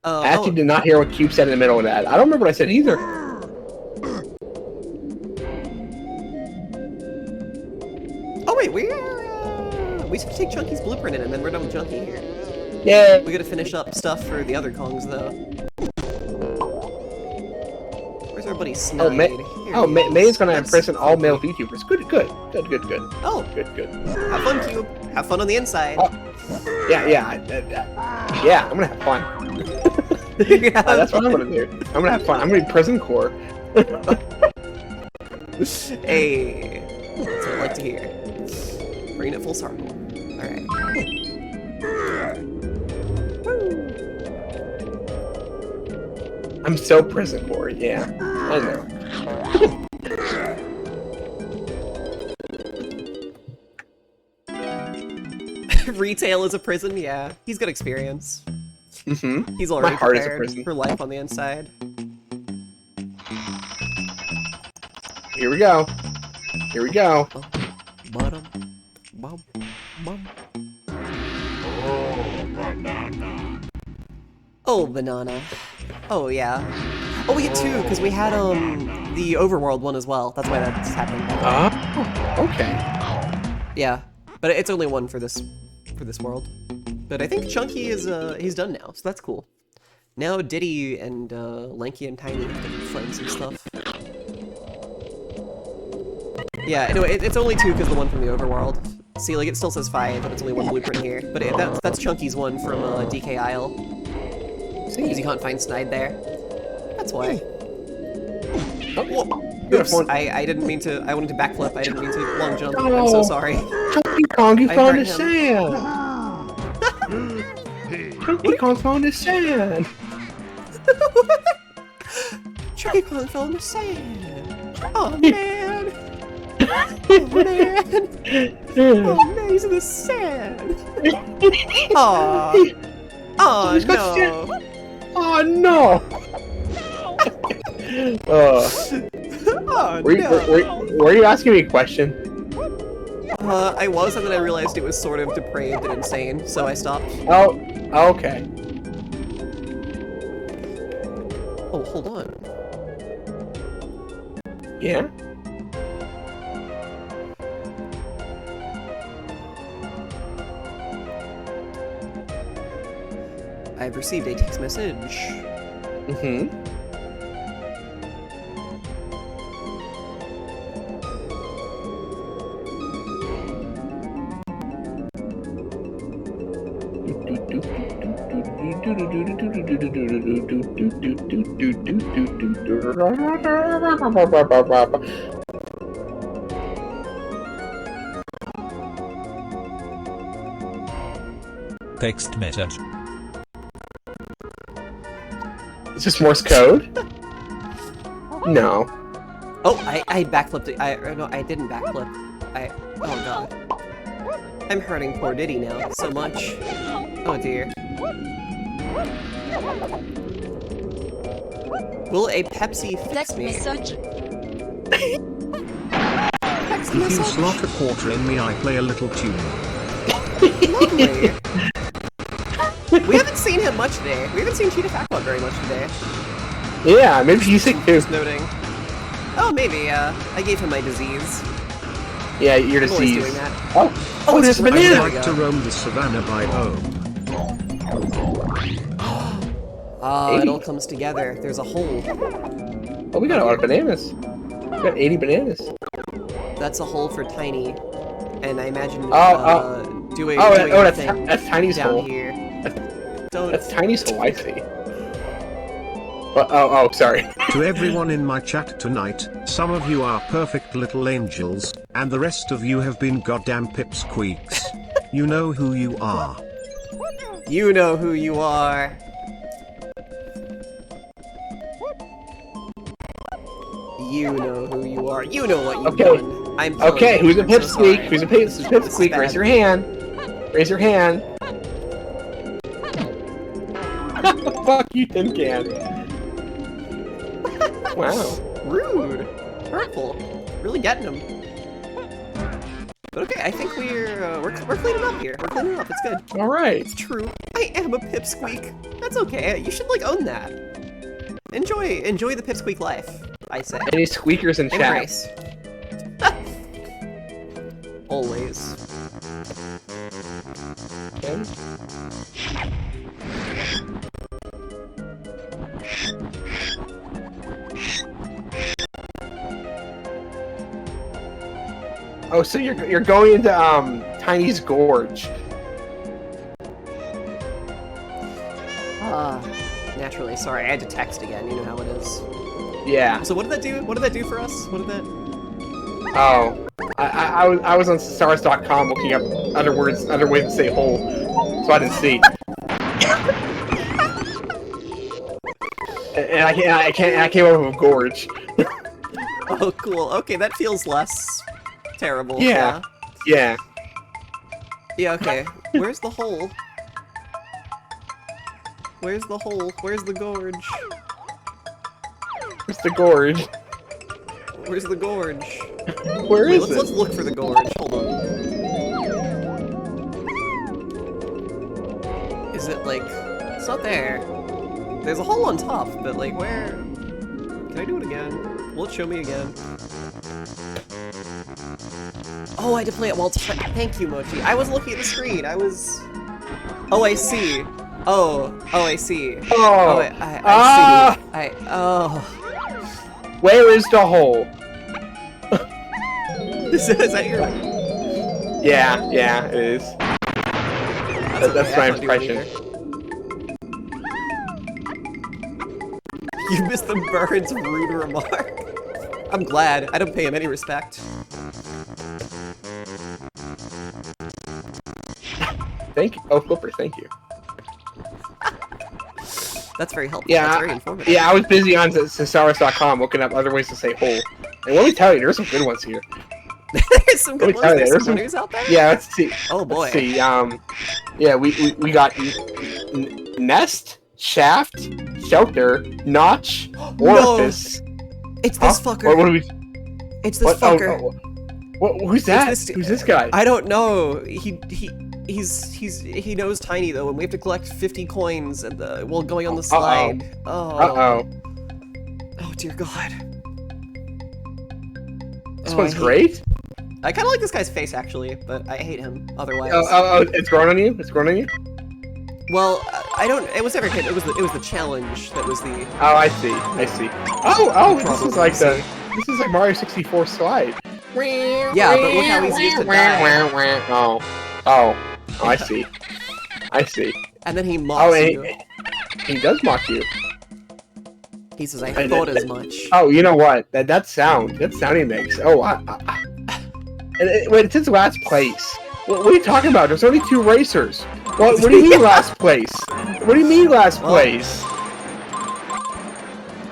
S2: I actually did not hear what Cube said in the middle of that. I don't remember what I said either.
S1: Oh wait, we should take Chunky's blueprint in and then we're done with Chunky here.
S2: Yeah.
S1: We gotta finish up stuff for the other Kongs though. Where's our buddy Snide?
S2: May's gonna imprison all male VTubers. Good.
S1: Oh,
S2: Good.
S1: have fun, Cube. Have fun on the inside.
S2: Oh. Yeah, I'm gonna have fun. That's what I'm gonna do. I'm gonna have fun. I'm gonna be prison core.
S1: Hey, that's what I like to hear. Bringing it full circle. Alright.
S2: I'm so prison core, yeah. I know.
S1: Retail is a prison, yeah. He's got experience.
S2: Mm-hmm.
S1: He's already
S2: My heart is a
S1: prepared
S2: prison.
S1: for life on the inside.
S2: Here we go.
S1: Bottom. Bum. Oh, banana. Oh, yeah. Oh, we get two, because we had, the overworld one as well. That's why that's happening.
S2: Okay.
S1: Yeah. But it's only one for this world. But I think Chunky is, he's done now, so that's cool. Now Diddy and, Lanky and Tiny have to fight some stuff. Yeah, anyway, it's only two because the one from the overworld. See, like, it still says 5, but it's only one blueprint here. But that's Chunky's one from, DK Isle. Because you can't find Snide there. That's why. Oops, I didn't mean to, I wanted to backflip, I didn't mean to long jump. I'm so sorry.
S2: Donkey Kong, you found the
S1: hurt
S2: sand! Donkey Kong found the sand!
S1: Donkey Kong found the sand! Oh man! Oh man! Oh man, he's in the sand! Aww! Oh no!
S2: Oh no!
S1: Oh
S2: Were you asking me a question?
S1: I was, and then I realized it was sort of depraved and insane, so I stopped.
S2: Oh, okay.
S1: Oh, hold on.
S2: Yeah?
S1: I've received a text message.
S2: Mm-hmm.
S7: Text message.
S2: Is this Morse code? No.
S1: Oh, I backflipped it. No, I didn't backflip. Oh god. I'm hurting poor Diddy now, so much. Oh dear. Will a Pepsi fix
S8: Text
S1: me?
S8: message.
S1: Text
S10: If you
S1: message?
S10: slot a quarter in me, I play a little tune.
S1: Lovely. We haven't seen him much today. We haven't seen Cheetah Factbot very much today.
S2: Yeah, maybe he's sick too.
S1: Just noting. Oh, maybe, I gave him my disease.
S2: Yeah, your
S1: I'm always
S2: disease.
S1: doing that.
S2: Oh, there's a
S1: right,
S10: I
S1: there
S2: banana!
S1: we
S10: like
S1: go.
S10: to roam the savannah by home.
S1: Ah, it all comes together. There's a hole.
S2: Oh, we got a lot of bananas. We got 80 bananas.
S1: That's a hole for Tiny. And I imagine, doing
S2: that's
S1: anything
S2: Tiny's
S1: down
S2: hole.
S1: here.
S2: That's Tiny's hole, I see. Oh, sorry.
S10: To everyone in my chat tonight, some of you are perfect little angels, and the rest of you have been goddamn pipsqueaks. You know who you are.
S1: You know who you are. You know who you are. You know what you've done. I'm
S2: okay. Who's a pipsqueak?
S1: So
S2: Who's a pipsqueak? Raise your hand. Raise your hand. Fuck you, tin can. Wow.
S1: Rude. Hurtful. Really getting him. But okay, I think we're cleaning up here. We're cleaning up. It's good.
S2: All right.
S1: It's true. I am a pipsqueak. That's okay. You should like own that. Enjoy the pipsqueak life. I say.
S2: Any squeakers in chat?
S1: Embrace. Always.
S2: Okay. Oh, so you're going into Tiny's Gorge.
S1: Naturally. Sorry, I had to text again. You know how it is.
S2: Yeah.
S1: So what did that do? What did that do for us? What did that?
S2: Oh, I was on stars.com looking up other ways to say hole, so I didn't see. and I came up with Gorge.
S1: Oh, cool. Okay, that feels less terrible.
S2: Yeah.
S1: Yeah, okay. Where's the hole? Where's the hole? Where's the gorge?
S2: Where's the gorge?
S1: Where's the gorge?
S2: Where is it?
S1: Let's look for the gorge. Hold on. Is it like... It's not there. There's a hole on top, but like where... Can I do it again? Will it show me again? Oh, I had to play it while... Thank you, Mochi. I was looking at the screen. I was... Oh, I see. Oh, I see.
S2: Oh,
S1: I see. Oh.
S2: Where is the hole?
S1: Is that your...
S2: Yeah, it is. That's my impression.
S1: You missed the bird's rude remark. I'm glad. I don't pay him any respect.
S2: Thank you. Oh, Flipper, thank you.
S1: That's very helpful.
S2: Yeah,
S1: that's very informative.
S2: Yeah, I was busy on Cesaris.com looking up other ways to say hole. And let me tell you, there's some good ones here.
S1: There's some good ones. There's some winners out there?
S2: Yeah, let's see.
S1: Oh boy.
S2: Let's see. Yeah, we got Nest, Shaft, Shelter, Notch, Orifice.
S1: No. It's this fucker.
S2: What do we...
S1: It's this fucker.
S2: Who's that? Who's this guy?
S1: I don't know. He knows Tiny though, and we have to collect 50 coins and while going on the slide. Oh dear God.
S2: This one's great.
S1: I kind of like this guy's face actually, but I hate him otherwise.
S2: Oh, it's growing on you. It's growing on you.
S1: Well, I don't. It was never hit. It was the challenge that was the.
S2: Oh, I see. Oh, this is like Mario 64 slide.
S1: Yeah, but look how easy it is to die.
S2: Oh, I see.
S1: And then he mocks you.
S2: He does mock you.
S1: He says, "I thought as much."
S2: Oh, you know what? That sound he makes. Oh, wait, it's his last place. What are you talking about? There's only 2 racers. What do you mean last place? What do you mean last place?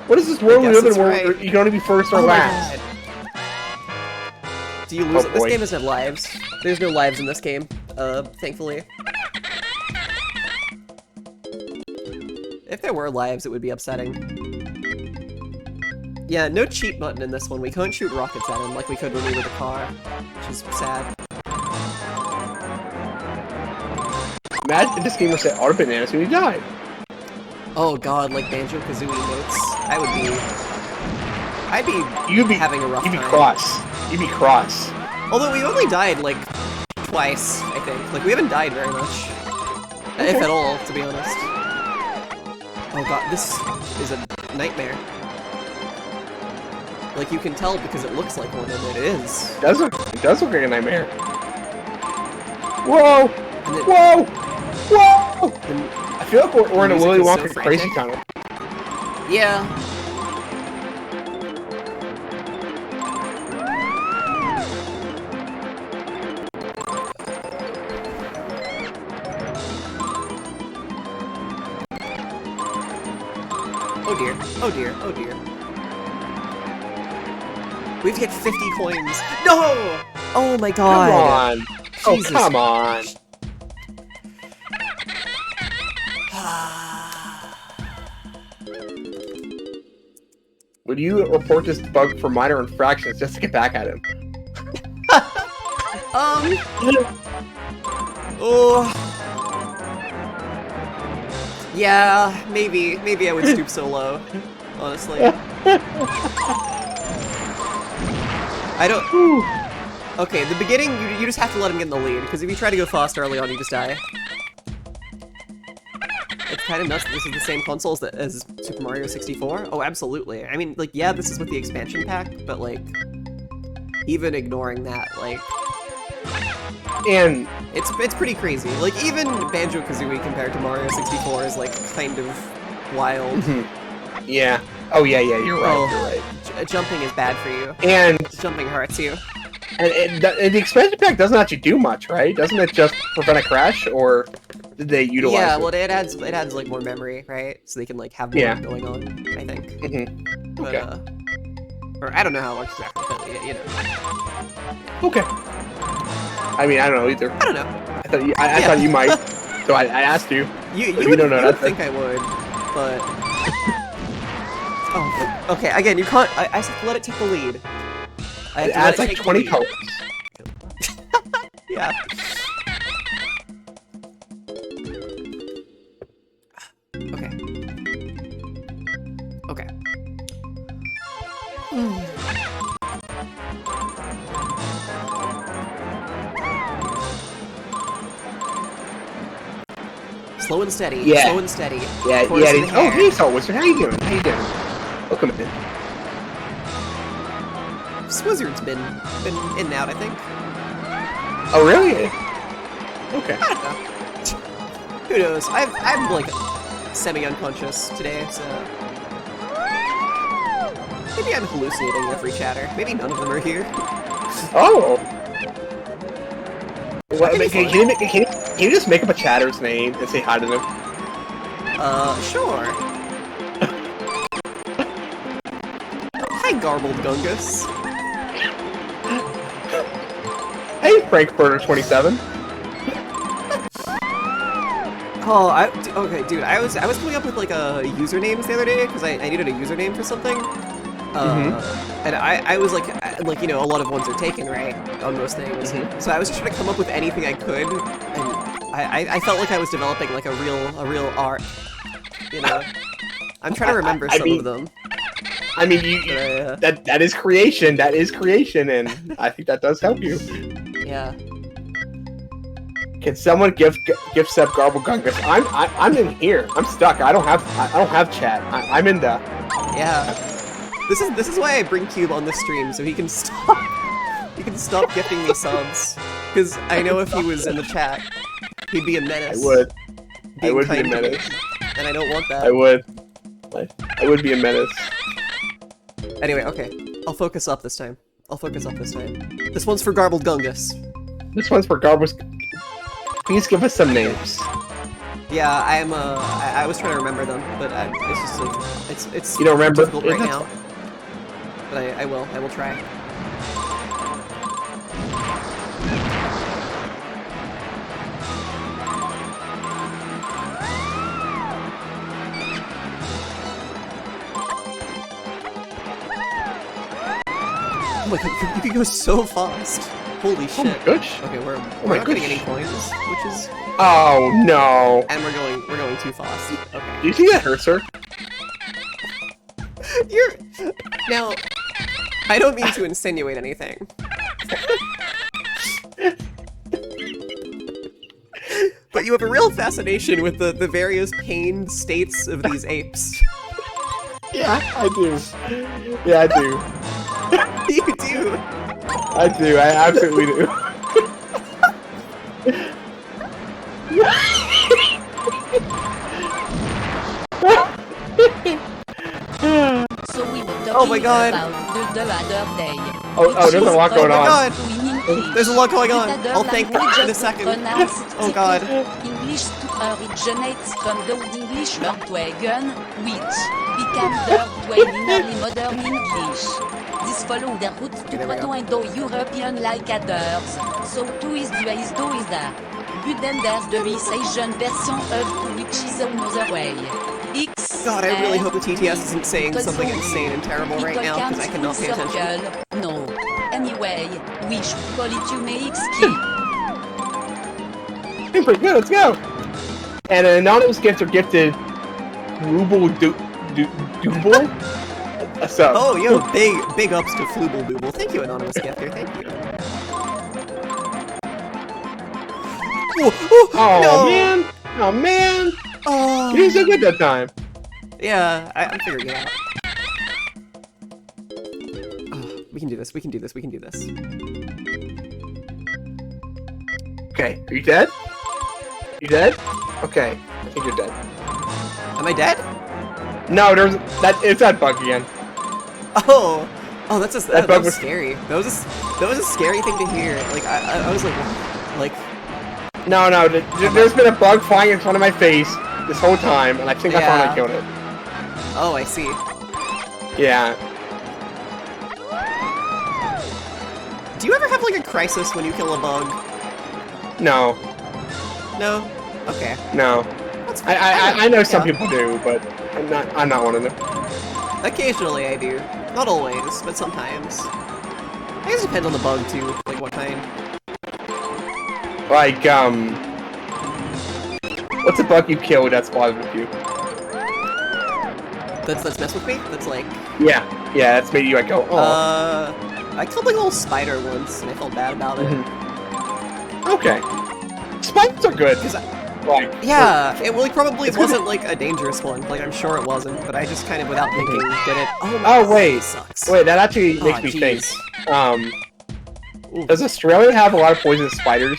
S2: What is this world we live in where you can only be first or last?
S1: Do you lose it? This game doesn't have lives. There's no lives in this game, thankfully. If there were lives, it would be upsetting. Yeah, no cheat button in this one. We couldn't shoot rockets at him like we could when we were the car, which is sad.
S2: Imagine if this game was set auto bananas when you died.
S1: Oh god, like Banjo-Kazooie notes. You'd be having a rough time.
S2: You'd be cross.
S1: Although we only died like twice, I think. Like we haven't died very much. If at all, to be honest. Oh god, this is a nightmare. Like you can tell because it looks like one, and it is.
S2: It does look like a nightmare. Whoa!
S1: Then,
S2: Whoa! Whoa! I feel like we're in a Willy Wonka
S1: so
S2: crazy tunnel.
S1: Yeah. Oh dear. Oh dear. Oh dear. We've hit 50 coins. No! Oh my god.
S2: Come on.
S1: Jesus.
S2: Oh, come on. Would you report this bug for minor infractions just to get back at him?
S1: Oh. Yeah, maybe I would stoop so low. Honestly. I don't... Okay, the beginning, you just have to let him get in the lead, because if you try to go fast early on, you just die. It's kind of nuts that this is the same consoles as Super Mario 64. Oh, absolutely. I mean, like, yeah, this is with the expansion pack, but, like, even ignoring that, like...
S2: And...
S1: It's pretty crazy. Like, even Banjo-Kazooie compared to Mario 64 is, like, kind of wild.
S2: Yeah. Oh, yeah, you're right, you're right.
S1: Jumping is bad for you.
S2: And...
S1: Jumping hurts you.
S2: And the expansion pack doesn't actually do much, right? Doesn't it just prevent a crash, or did they utilize
S1: Yeah,
S2: it?
S1: well, it adds like more memory, right? So they can like have more going on, I think. But,
S2: Okay.
S1: Or I don't know how it works exactly, but you know.
S2: Okay. I mean, I don't know either.
S1: I don't know.
S2: I thought you might, so I asked you.
S1: You
S2: don't know.
S1: You would think I would, but. Oh, okay. Again, you can't. I have to let it take the lead. I have
S2: It
S1: to let
S2: adds like 20 colors.
S1: Yeah. Okay. Okay. Slow and steady.
S2: Yeah.
S1: Slow and steady.
S2: Yeah,
S1: Towards the
S2: Oh,
S1: hair.
S2: hey, Salt Wizard. How you doing? How you doing? Welcome in.
S1: This wizard's been in and out, I think.
S2: Oh, really? Okay.
S1: I don't know. Who knows? I'm like semi-unconscious today, so maybe I'm hallucinating every chatter. Maybe none of them are here.
S2: Oh. Well, can you just make up a chatter's name and say hi to them?
S1: Sure. Hi, Garbled Gungus.
S2: Hey, Frankfurter27.
S1: Oh, okay, dude. I was coming up with like usernames the other day because I needed a username for something. And I was like you know, a lot of ones are taken, right, on most things. So I was just trying to come up with anything I could, and I felt like I was developing like a real art. You know, I'm trying to remember some of them.
S2: I mean, that is creation. That is creation, and I think that does help you.
S1: Yeah.
S2: Can someone give Seb Garble Gungus? I'm in here. I'm stuck. I don't have chat. I'm in the.
S1: Yeah. This is why I bring Cube on the stream, so he can stop. He can stop gifting me subs, because I know if he was in the chat, he'd be a menace.
S2: I would be a
S1: kind
S2: menace.
S1: And I don't want that.
S2: I would be a menace.
S1: Anyway, okay. I'll focus up this time. This one's for Garbled Gungus.
S2: This one's for Garbles. Please give us some names.
S1: Yeah, I was trying to remember them, but it's just like it's
S2: you don't remember
S1: difficult right now. But I will try. Oh my god, you can go so fast. Holy shit.
S2: Oh my gosh.
S1: Okay, we're not getting any coins, which is...
S2: Oh no.
S1: And we're going too fast. Okay.
S2: Do you think that hurts her?
S1: Now, I don't mean to insinuate anything. But you have a real fascination with the various pained states of these apes.
S2: Yeah, I do. Yeah, I do.
S1: You do.
S2: I do. I absolutely do.
S8: So we were talking
S1: Oh my God.
S8: about the other day.
S2: Oh, there's a lot going
S1: Oh my
S2: on.
S1: God. There's a lot going on. I'll thank you in a second. Oh God.
S8: English to originates from the English word wagon, which became the way in early modern English. This follow the route to Proto-Indo-European like others. So to is the is do is that. But then there's the Asian version of which is another way.
S1: God, I really hope the TTS isn't saying something insane and terrible right now, because I cannot pay attention.
S8: No. Anyway, we should call it Yume Key.
S2: Pretty good, let's go! And an anonymous gifts are gifted Ruble Double? So.
S1: Oh, yo, big ups to Flooble Dooble. Thank you, anonymous gifter, thank you.
S2: Oh,
S1: no.
S2: man! Oh, man!
S1: Oh.
S2: You did so good that time.
S1: Yeah, I'm figuring it out. Oh, we can do this, we can do this, we can do this.
S2: Okay, are you dead? You dead? Okay, I think you're dead.
S1: Am I dead?
S2: No, it's that bug again.
S1: Oh, that's that
S2: bug
S1: was scary. That was a scary thing to hear. Like I was like.
S2: No, there's been a bug flying in front of my face this whole time, and I think I finally killed it.
S1: Oh, I see.
S2: Yeah.
S1: Do you ever have like a crisis when you kill a bug?
S2: No.
S1: No? Okay.
S2: No. I know some people do, but I'm not one of them.
S1: Occasionally I do. Not always, but sometimes. I guess it depends on the bug too, like what kind.
S2: Like, what's a bug you killed that's bothered with you?
S1: That's messed with me? That's like...
S2: Yeah, that's made you like go, oh.
S1: I killed like a little spider once, and I felt bad about it.
S2: Okay. Spiders are good.
S1: Yeah, it like, probably wasn't like a dangerous one. Like, I'm sure it wasn't, but I just kind of, without thinking, did it.
S2: Oh, wait.
S1: Sucks.
S2: Wait, that actually makes me think. Does Australia have a lot of poisonous spiders?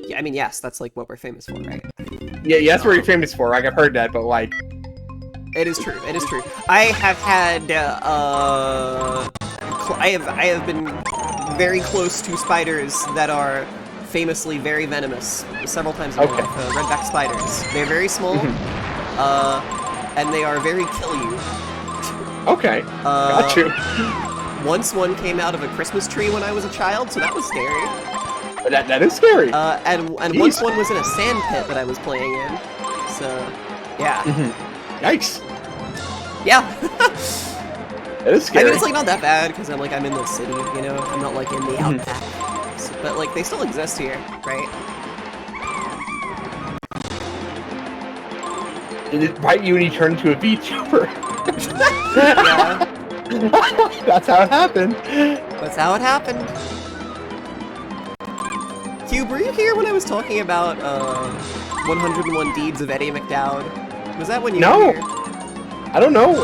S1: Yeah, I mean, yes, that's like what we're famous for, right?
S2: Yeah, that's what you're famous for. Like, I've heard that, but like...
S1: It is true, it is true. I have had, I have been very close to spiders that are famously very venomous several times in my life. Redback spiders. They're very small, and they are very kill you.
S2: Okay, got you.
S1: Once one came out of a Christmas tree when I was a child, so that was scary.
S2: That is scary.
S1: And once one was in a sand pit that I was playing in. So, yeah.
S2: Yikes.
S1: Yeah.
S2: That is scary.
S1: I mean, it's like not that bad because I'm in the city, you know. I'm not like in the outback. But like they still exist here, right?
S2: Did it bite you when you turned into a VTuber?
S1: Yeah.
S2: That's how it happened.
S1: That's how it happened. Cube, were you here when I was talking about 101 Deeds of Eddie McDowd? Was that when you were here?
S2: I don't know if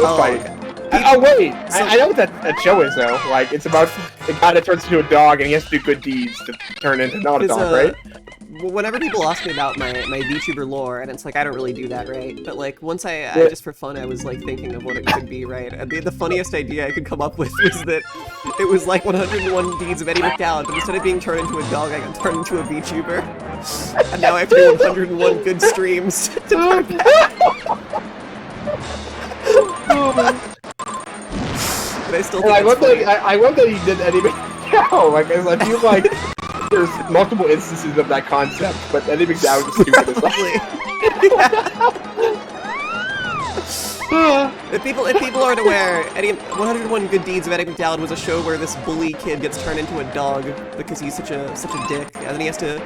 S2: Oh wait, so, I know what that show is though. Like, it's about the guy that turns into a dog and he has to do good deeds to turn into not a dog, right?
S1: Whenever people ask me about my VTuber lore, and it's like, I don't really do that, right? But like, once I just for fun, I was like thinking of what it could be, right? And the funniest idea I could come up with was that it was like 101 Deeds of Eddie McDowd, but instead of being turned into a dog, I got turned into a VTuber. And now I have to do 101 good streams to turn back. But I still think
S2: I love that you did Eddie McDowd. Like, I feel like there's multiple instances of that concept, but Eddie McDowd is stupid as well.
S1: If people aren't aware, 101 Good Deeds of Eddie McDowd was a show where this bully kid gets turned into a dog because he's such a dick, and then he has to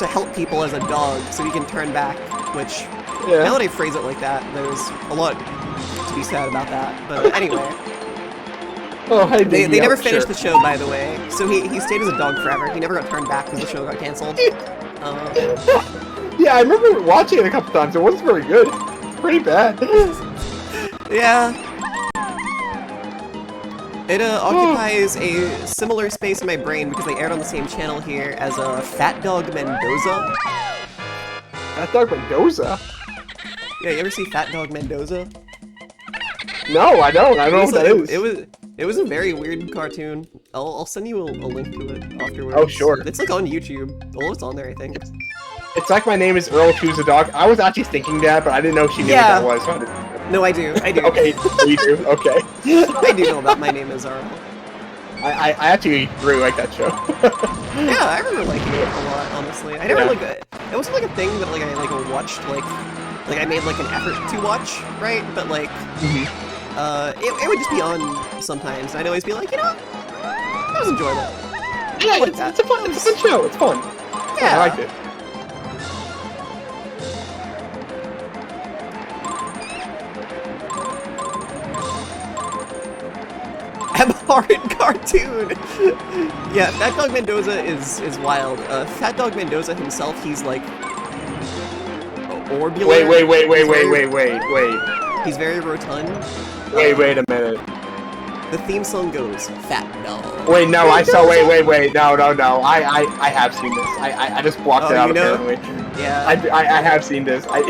S1: help people as a dog so he can turn back. Which, now that I phrase it like that, there's a lot to be said about that. But anyway. They never finished the show, by the way. So he stayed as a dog forever. He never got turned back because the show got canceled.
S2: Yeah, I remember watching it a couple times. It wasn't very good. Pretty bad.
S1: Yeah. It occupies a similar space in my brain because they aired on the same channel here as Fat Dog Mendoza.
S2: Fat Dog Mendoza?
S1: Yeah, you ever see Fat Dog Mendoza?
S2: No, I don't. I don't know what that is.
S1: It was a very weird cartoon. I'll send you a link to it afterwards.
S2: Oh, sure.
S1: It's like on YouTube. Oh, it's on there, I think.
S2: It's like my name is Earl Choose a Dog. I was actually thinking that, but I didn't know she knew what that was. So
S1: no, I do. I do.
S2: Okay, you do? Okay.
S1: I do know about My Name is Earl.
S2: I actually really like that show.
S1: Yeah, I remember liking it a lot, honestly. I never it wasn't like a thing that like I watched like I made like an effort to watch, right? But like it would just be on sometimes, and I'd always be like, you know what? That was enjoyable.
S2: Yeah, it's a fun show. It's fun.
S1: Yeah,
S2: I liked it.
S1: Abhorrent cartoon! Yeah, Fat Dog Mendoza is wild. Fat Dog Mendoza himself, he's like orbular.
S2: Wait.
S1: He's very rotund.
S2: Wait a minute.
S1: The theme song goes, Fat Dog.
S2: Wait, no, I saw, wait, no, I have seen this. I just blocked it out, apparently.
S1: Yeah.
S2: I have seen this. I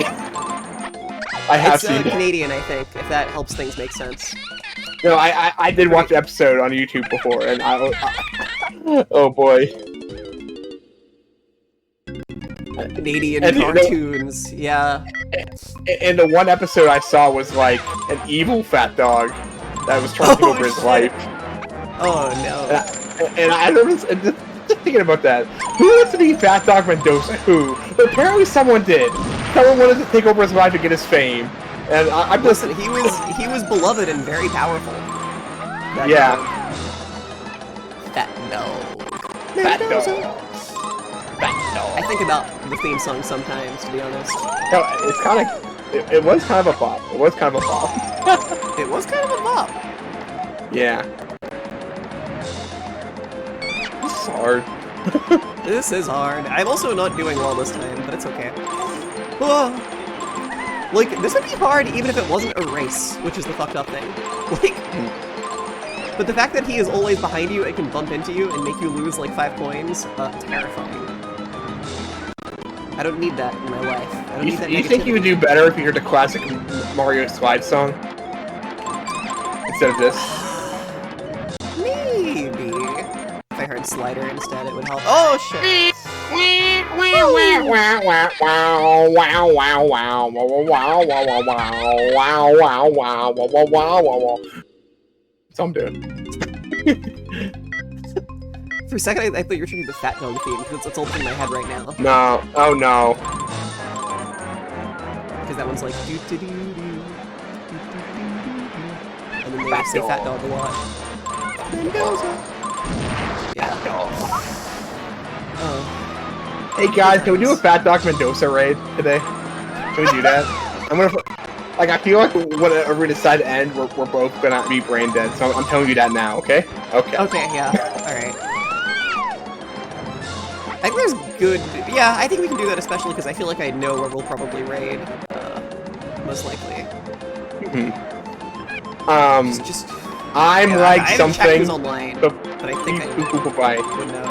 S2: have seen it.
S1: It's Canadian, I think, if that helps things make sense.
S2: No, I did watch the episode on YouTube before, and oh boy.
S1: Canadian cartoons, yeah.
S2: And the one episode I saw was like an evil fat dog that was trying to take over his life.
S1: Oh no.
S2: And I was just thinking about that. Who wants to be Fat Dog Mendoza? Who? But apparently someone did. Someone wanted to take over his life to get his fame. And I'm just...
S1: Listen, he was beloved and very powerful.
S2: Yeah.
S1: Fat Dog.
S2: Fat Dog.
S1: Fat Dog. I think about the theme song sometimes, to be honest.
S2: No, it's kind of... It was kind of a bop. It was kind of a bop.
S1: It was kind of a bop.
S2: Yeah. This is hard.
S1: This is hard. I'm also not doing well this time, but it's okay. Oh. Like, this would be hard even if it wasn't a race, which is the fucked up thing. Like, but the fact that he is always behind you and can bump into you and make you lose like 5 coins, terrifying. I don't need that in my life. I don't need that.
S2: You think you would do better if you heard the classic Mario Slide song? Instead of this?
S1: Maybe. If I heard Slider instead, it would help. Oh, shit!
S2: That's all I'm doing.
S1: For a second, I thought you were trying to do the Fat Dog theme, because that's all in my head right now.
S2: No. Oh, no.
S1: Because that one's like doo-doo-doo-doo. And then they say Fat Dog a lot. Mendoza. Yeah.
S2: Fat Dog.
S1: Oh.
S2: Hey guys, can we do a Fat Dog Mendoza raid today? Can we do that? I'm gonna... Like, I feel like whenever we decide to end, we're both gonna be brain dead, so I'm telling you that now, okay? Okay.
S1: Okay, yeah. Alright. I think there's good... Yeah, I think we can do that especially because I feel like I know where we'll probably raid. Most likely. Just
S2: I'm
S1: yeah,
S2: like
S1: I
S2: something...
S1: checked who's online, but I think I would know.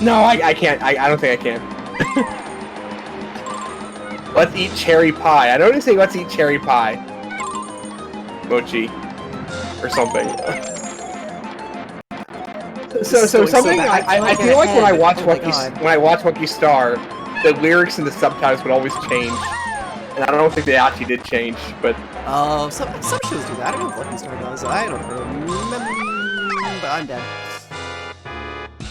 S2: No, I can't. I don't think I can. Let's eat cherry pie. I know they say let's eat cherry pie. Mochi. Or something. So something I feel like when I watch Lucky Star, the lyrics and the subtitles would always change. And I don't think they actually did change, but...
S1: Oh, some shows do that. I don't know if Lucky Star does. I don't remember. I'm dead.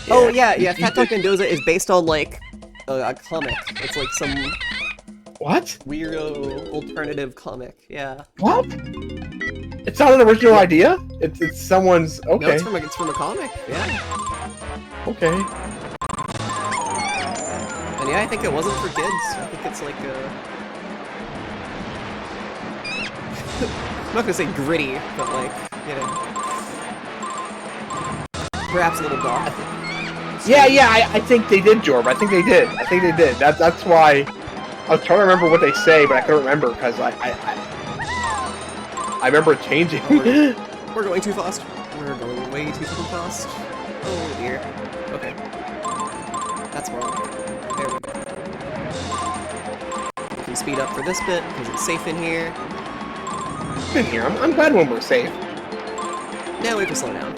S1: Yeah, oh, yeah, Fat Dog Mendoza is based on, like, a comic. It's like some...
S2: What?
S1: Weirdo alternative comic, yeah.
S2: What? It's not an original idea? It's someone's... Okay.
S1: No, it's from a comic, yeah.
S2: Okay.
S1: And yeah, I think it wasn't for kids. I think it's like I'm not gonna say gritty, but like, you know... Perhaps a little dark.
S2: Yeah, I think they did, Jorb. I think they did. That's why was trying to remember what they say, but I couldn't remember because I remember it changing.
S1: We're going too fast. We're going way too fast. Oh dear. Okay. That's wrong. There we go. We can speed up for this bit because it's safe in here.
S2: In here, I'm glad when we're safe.
S1: Now we have to slow down.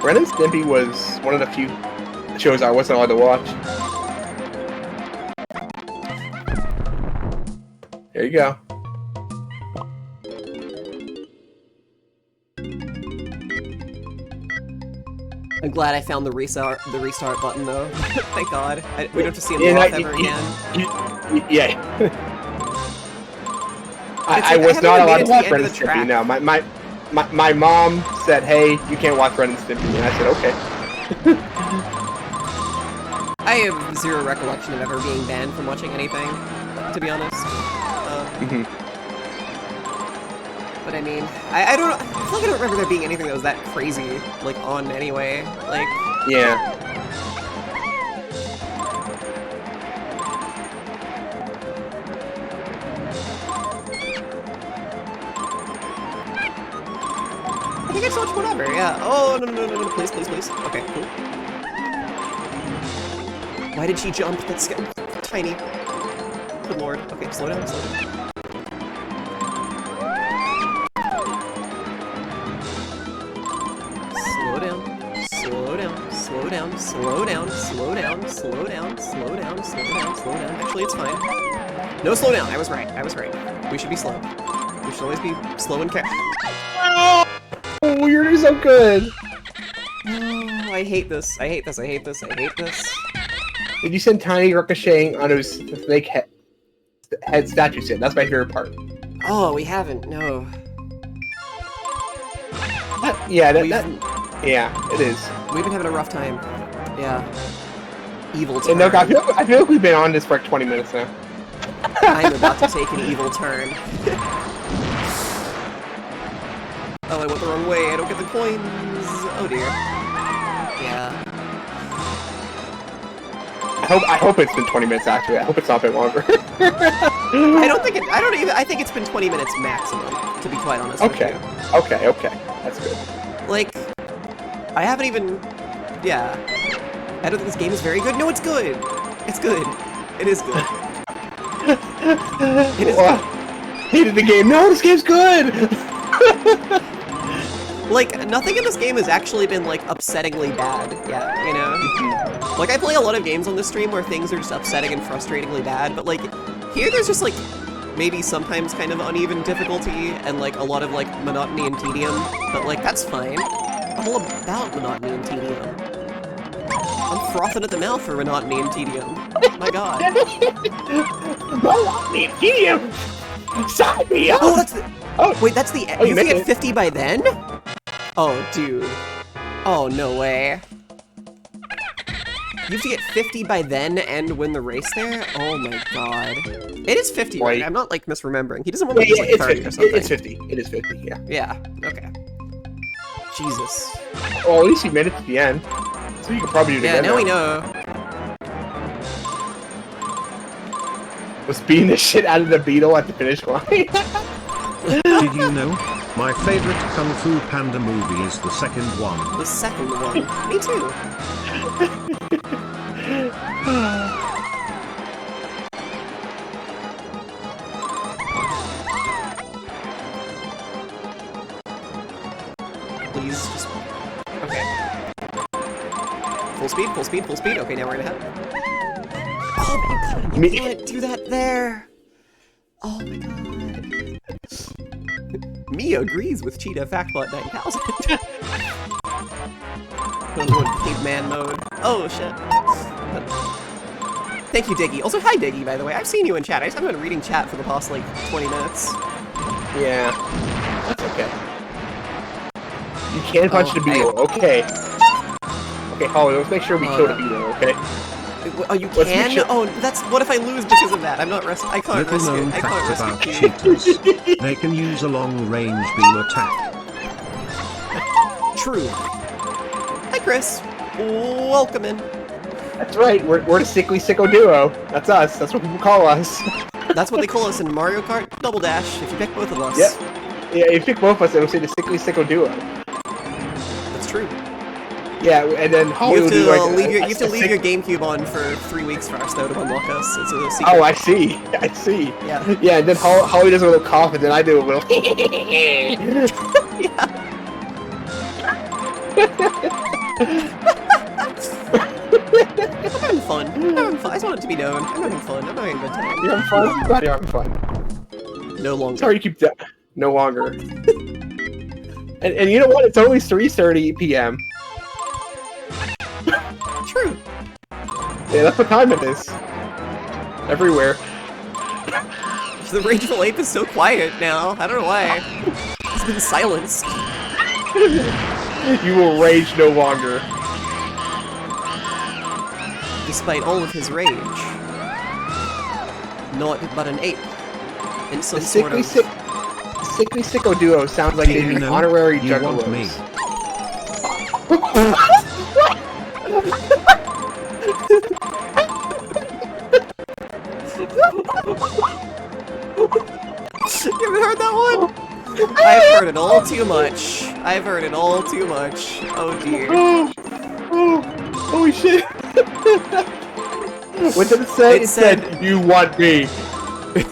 S2: Ren and Stimpy was one of the few shows I wasn't allowed to watch. There you go.
S1: I'm glad I found the restart button though. Thank God. We don't have to see him off ever again.
S2: Yeah. I was not allowed to watch Ren and Stimpy. No, my mom said, "Hey, you can't watch Ren and Stimpy," and I said, "Okay."
S1: I have zero recollection of ever being banned from watching anything, to be honest. But I mean, I don't know. I feel like I don't remember there being anything that was that crazy, like, on anyway. Like,
S2: yeah.
S1: I think I just watched whatever, yeah. Oh, no, please. Okay, cool. Why did she jump? That's tiny. Good lord. Okay, slow down. Slow down. Actually, it's fine. No, slow down. I was right. We should be slow. We should always be slow and careful.
S2: Oh, you're doing so good.
S1: Oh, I hate this.
S2: Did you send Tiny ricocheting on his snake head statue set? That's my favorite part.
S1: Oh, we haven't. No.
S2: Yeah, yeah, it is.
S1: We've been having a rough time. Yeah. Evil turn.
S2: And look, I feel like we've been on this for like 20 minutes now.
S1: I'm about to take an evil turn. Oh, I went the wrong way. I don't get the coins. Oh dear. Yeah.
S2: I hope it's been 20 minutes actually. I hope it's not a bit longer.
S1: I think it's been 20 minutes maximum, to be quite honest with you.
S2: Okay. That's good.
S1: Like, I haven't even... Yeah. I don't think this game is very good. No, it's good! It's good. It is good. It is good.
S2: Hated the game. No, this game's good!
S1: Like, nothing in this game has actually been, like, upsettingly bad yet, you know? Like, I play a lot of games on this stream where things are just upsetting and frustratingly bad, but, like, here there's just, like, maybe sometimes kind of uneven difficulty and, like, a lot of, like, monotony and tedium, but, like, that's fine. I'm all about monotony and tedium. I'm frothing at the mouth for monotony and tedium. My god.
S2: Monotony and tedium? Sign me up!
S1: Oh, that's the... Oh, wait, that's the... You have to get 50 by then? Oh, dude. Oh, no way. You have to get 50 by then and win the race there? Oh my god. It is 50, right? I'm not, like, misremembering. He doesn't want to be, like, 30 or something.
S2: It's 50. It is 50, yeah.
S1: Yeah, okay. Jesus.
S2: Well, at least you made it to the end. So you can probably do it again.
S1: Yeah, now we know.
S2: Was beating the shit out of the beetle at the finish line.
S10: Did you know? My favorite Kung Fu Panda movie is the second one.
S1: The second one? Me too. Please, just... Okay. Full speed. Okay, now we're gonna have... Oh my god, you can't do that there! Oh my god. Me agrees with Cheetah Factbot 9000. Going caveman mode. Oh shit. Thank you, Diggy. Also, hi Diggy, by the way. I've seen you in chat. I just haven't been reading chat for the past, like, 20 minutes.
S2: Yeah. That's okay. You can't punch the beetle, okay. Okay, Holly, let's make sure we kill the beetle, okay?
S1: Oh, you
S2: Let's make
S1: can?
S2: sure-
S1: Oh, that's... What if I lose because of that? I'm not I can't
S10: Little
S1: rescue...
S10: known
S1: I can't
S10: fact about
S1: rescue you.
S10: cheaters. They can use a long-range beam attack.
S1: True. Hi, Chris. Welcome in.
S2: That's right. We're the sickly sicko duo. That's us. That's what people call us.
S1: That's what they call us in Mario Kart Double Dash, if you pick both of us.
S2: Yep. Yeah, if you pick both of us, it'll say the sickly sicko duo.
S1: That's true.
S2: Yeah, and then Holly
S1: You
S2: will
S1: have
S2: do
S1: to
S2: like
S1: leave you have to leave your GameCube on for 3 weeks for us, though, to unlock us. It's a secret.
S2: Oh, I see. I see.
S1: Yeah.
S2: Yeah, and then Holly does a little cough, and then I do a little.
S1: Yeah. I'm having fun. I'm having fun. I just want it to be known. I'm having fun. I'm having a good time.
S2: You're having fun? I'm glad you're having fun.
S1: No longer.
S2: Sorry you keep that. No longer. and you know what? It's only 3:30 p.m.
S1: True.
S2: Yeah, that's what time it is. Everywhere.
S1: The Rageful Ape is so quiet now. I don't know why. It's been silenced.
S2: You will rage no longer.
S1: Despite all of his rage. Not but an ape. In some
S2: The
S1: sort of...
S2: sickly sicko duo sounds like
S10: Do
S2: they'd
S10: you
S2: be
S10: know
S2: honorary
S10: you want me?
S2: juggalos.
S1: You haven't heard that one? I've heard it all too much. I've heard it all too much. Oh dear.
S2: Oh shit! What did it say?
S1: It
S2: It said, "You want me."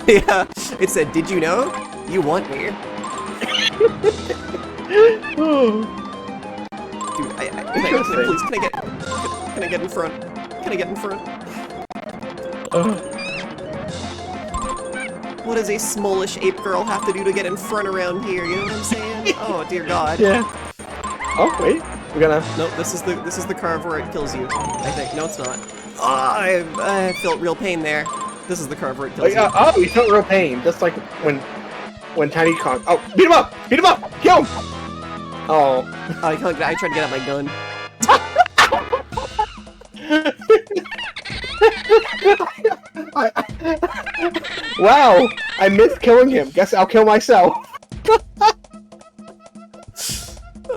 S1: Yeah. It said, "Did you know? You want me." Dude, please, can I get in front? Can I get in front? What does a smallish ape girl have to do to get in front around here? You know what I'm saying? Oh dear God.
S2: Yeah. Oh wait, we're gonna.
S1: Nope, this is the curve where it kills you. I think. No, it's not. Oh, I felt real pain there. This is the curve where it kills you.
S2: Oh, you felt real pain, just like when Tiny Kong. Oh, beat him up! Beat him up! Kill him! Oh.
S1: I tried to get out my gun.
S2: Wow, I missed killing him. Guess I'll kill myself.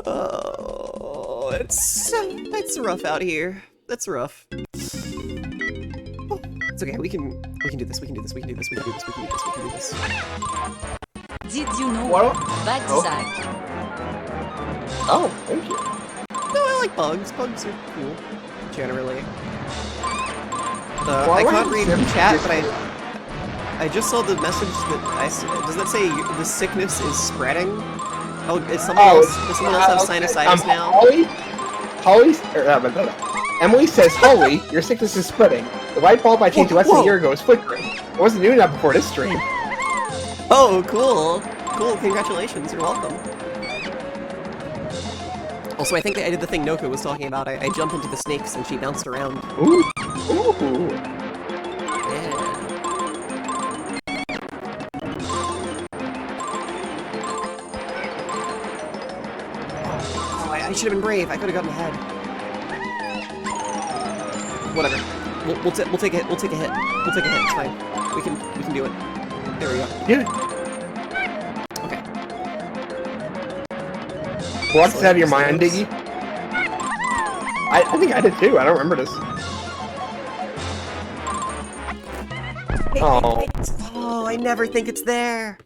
S1: Oh, it's rough out here. That's rough. Oh, it's okay. We can do this. We can do this. We can do this. We can do this. We can do this. We can do this.
S8: Did you know?
S2: What?
S8: Bad
S2: Oh.
S8: Zach.
S2: Oh, thank you.
S1: No, I like bugs. Bugs are cool, generally.
S2: Well,
S1: I
S2: I
S1: can't
S2: like
S1: read
S2: Sim-
S1: chat, but I just saw the message that does that say the sickness is spreading? Oh, is someone else? Does someone else have sinusitis now?
S2: Emily says, "Holly, your sickness is spreading. The light bulb I changed less than a year ago is flickering. It wasn't doing that before this stream."
S1: Oh, cool. Cool, congratulations, you're welcome. Also, I think I did the thing Noko was talking about. I jumped into the snakes and she bounced around.
S2: Ooh. Ooh.
S1: Yeah. Oh, I should have been brave. I could have gotten ahead. Whatever. We'll take a hit. We'll take a hit. We'll take a hit. It's fine. We can do it. There we go.
S2: Yeah.
S1: Okay.
S2: What's out of your mind, Diggy? I think I did too. I don't remember this. Oh.
S1: Oh, I never think it's there.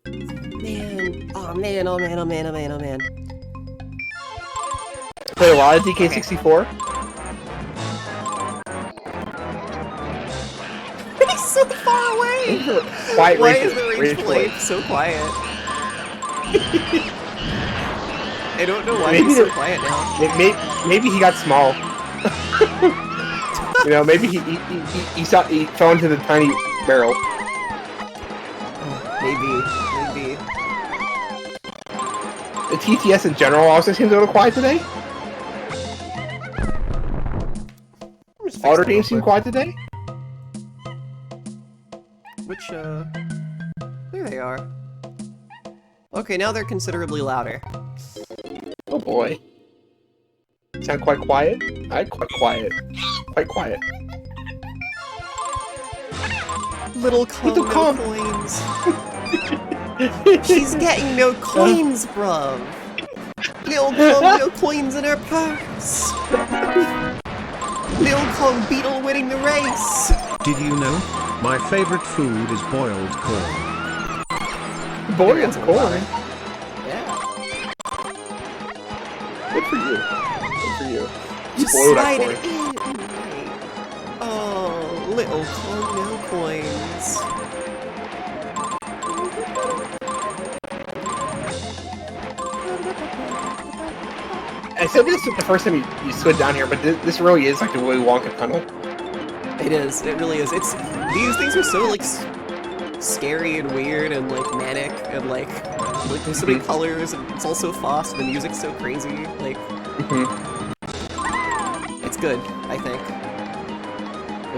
S1: Man. Oh man. Oh man. Oh man. Oh man. Oh man.
S2: Play a lot of DK64.
S1: He's so far away.
S2: Quiet.
S1: Why is the Rageful Ape so quiet? I don't know why he's so quiet now.
S2: Maybe he got small. You know, maybe he fell into the tiny barrel.
S1: Maybe.
S2: The TTS in general also seems a little quiet today. Auto games seem quiet today.
S1: Which, there they are. Okay, now they're considerably louder.
S2: Oh boy. Sound quite quiet? Quite quiet. Quite quiet.
S1: Little Kong, no coins. She's getting no coins, bruv. Little Kong, no coins in her purse. Little Kong Beetle winning the race.
S10: Did you know? My favorite food is boiled corn.
S2: Boiled corn?
S1: Yeah.
S2: Good for you. Good for you.
S1: Just
S2: boiled that
S1: slide
S2: corn.
S1: it in. Oh, Little Kong, no coins.
S2: I said this the first time you slid down here, but this really is like the Willy Wonka tunnel.
S1: It is. It really is. It's these things are so like scary and weird and like manic and like there's so many colors and it's all so fast and the music's so crazy. Like it's good, I think.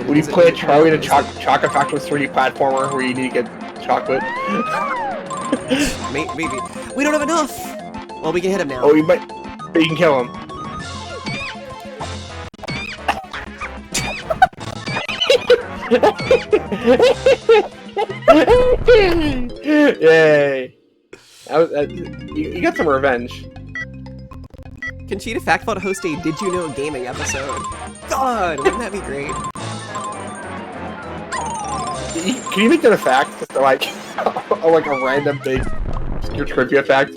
S2: Would you play Charlie the Chocolate Factory's 3D platformer where you need to get chocolate?
S1: Maybe. We don't have enough. Well, we can hit him now.
S2: Oh, but you can kill him. Yay! You got some revenge.
S1: Can Cheetah Factbot host a Did You Know Gaming episode? God, wouldn't that be great?
S2: Can you make that a fact? Just like, like a random big obscure trivia fact?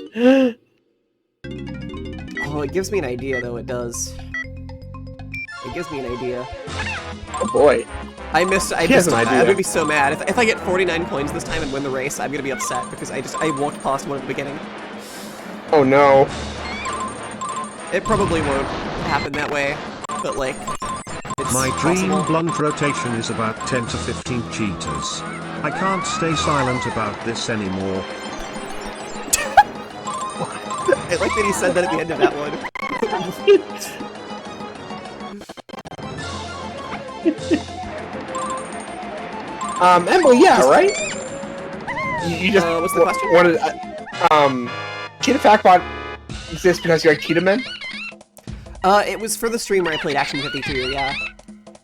S1: Oh, it gives me an idea, though, it does. It gives me an idea.
S2: Oh boy.
S1: I missed
S2: an idea.
S1: I'm gonna be so mad. If I get 49 coins this time and win the race, I'm gonna be upset because I walked past one at the beginning.
S2: Oh no.
S1: It probably won't happen that way, but like, it's
S10: My dream
S1: possible.
S10: blunt rotation is about 10 to 15 cheetahs. I can't stay silent about this anymore.
S1: I like that he said that at the end of that one.
S2: Emily, yeah, right? You just
S1: what's the question?
S2: Wanted, Cheetah Factbot exists because you like Cheetah Men?
S1: It was for the stream where I played Action 52, yeah.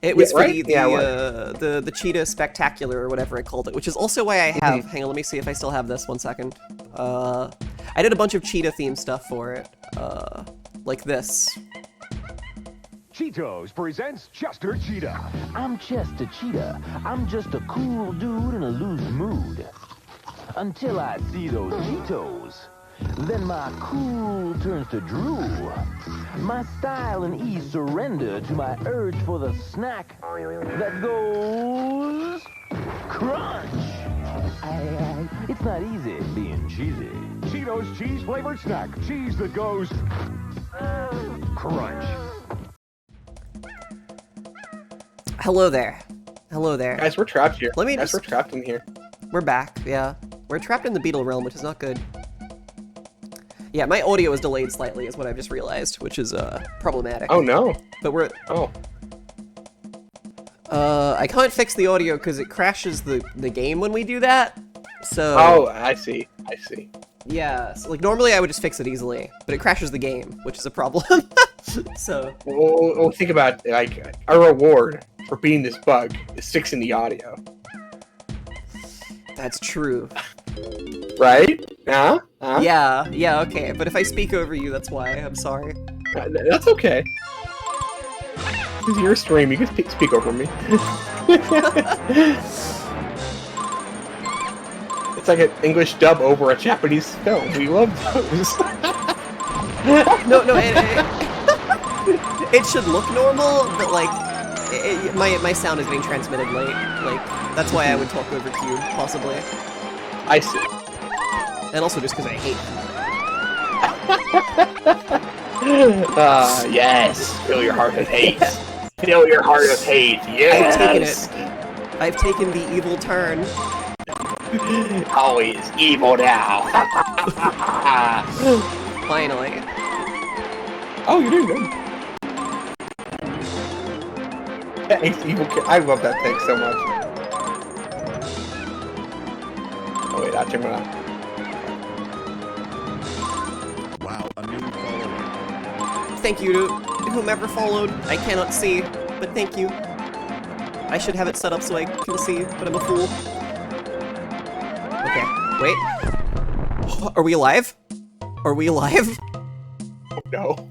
S1: It was for the Cheetah Spectacular or whatever I called it, which is also why I have, hang on, let me see if I still have this, 1 second. I did a bunch of Cheetah themed stuff for it, like this.
S11: Cheetos presents Chester Cheetah.
S12: I'm Chester Cheetah. I'm just a cool dude in a loose mood. Until I see those Cheetos. Then my cool turns to drool. My style and ease surrender to my urge for the snack that goes crunch. It's not easy being cheesy.
S11: Cheetos cheese-flavored snack. Cheese that goes crunch.
S1: Hello there. Hello there.
S2: Guys, we're trapped here.
S1: We're
S2: trapped in here.
S1: We're back, yeah. We're trapped in the Beetle realm, which is not good. Yeah, my audio is delayed slightly, is what I've just realized, which is, problematic.
S2: Oh, no.
S1: But we're...
S2: Oh.
S1: I can't fix the audio because it crashes the game when we do that, so...
S2: Oh, I see. I see.
S1: Yeah, so, like, normally I would just fix it easily, but it crashes the game, which is a problem. So...
S2: Well, think about, like, our reward for beating this bug is fixing the audio.
S1: That's true.
S2: Right? Huh?
S1: Yeah, okay, but if I speak over you, that's why, I'm sorry.
S2: That's okay. This is your stream, you can speak over me. It's like an English dub over a Japanese film. We love those.
S1: No, it should look normal, but like, my sound is being transmitted late. Like, that's why I would talk over to you, possibly.
S2: I see.
S1: And also just because I hate
S2: you. Yes. Fill your heart with hate. Fill your heart with hate. Yes.
S1: I've taken the evil turn.
S2: Always evil now.
S1: Finally.
S2: Oh, you're doing good. Thanks, evil kid. I love that thing so much. Oh wait, I'll turn it on.
S6: Wow, a new follower.
S1: Thank you to whomever followed. I cannot see, but thank you. I should have it set up so I can see, but I'm a fool. Okay, wait. Are we alive? Are we alive?
S2: No.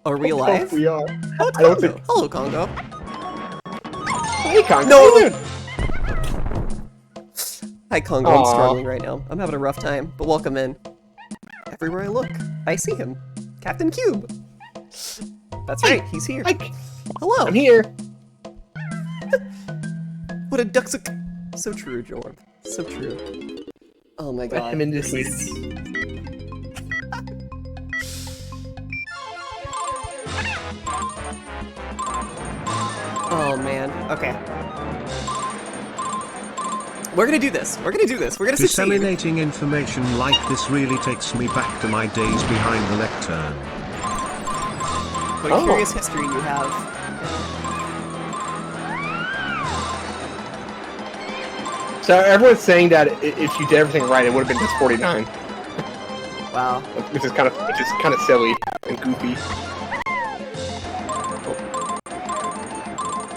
S1: Are we alive?
S2: We are.
S1: Oh, it's Congo. Hello, Congo.
S2: Hey, Congo.
S1: No! Hi, Congo. I'm
S2: Aww.
S1: struggling right now. I'm having a rough time, but welcome in. Everywhere I look, I see him. Captain Cube. That's right, he's here. Hello.
S2: I'm here.
S1: What a ducksuck. So true, Jorb. So true. Oh my god.
S2: I'm in this week.
S1: Oh man. Okay. We're gonna do this. We're gonna do this. We're gonna succeed.
S10: Disseminating information like this really takes me back to my days behind the lectern.
S1: What a curious history you have.
S2: So everyone's saying that if you did everything right, it would have been just 49.
S1: Wow.
S2: Which is kind of silly and goofy.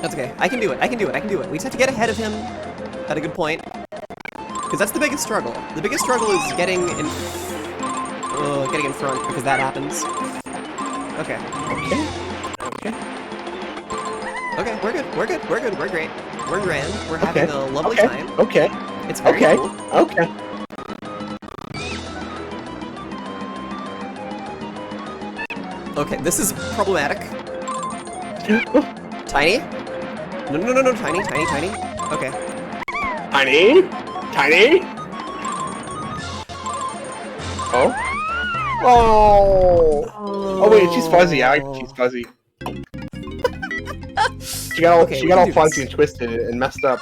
S1: That's okay. I can do it. I can do it. I can do it. We just have to get ahead of him at a good point. Because that's the biggest struggle. The biggest struggle is getting in front, because that happens. Okay.
S2: Okay.
S1: Okay, we're good. We're good. We're good. We're great. We're grand. We're having a lovely time.
S2: Okay.
S1: It's very cool.
S2: Okay.
S1: Okay, this is problematic. Tiny? No, Tiny. Okay.
S2: Tiny? Oh? Oh wait, she's fuzzy. I like she's fuzzy. She got all fuzzy and twisted and messed up.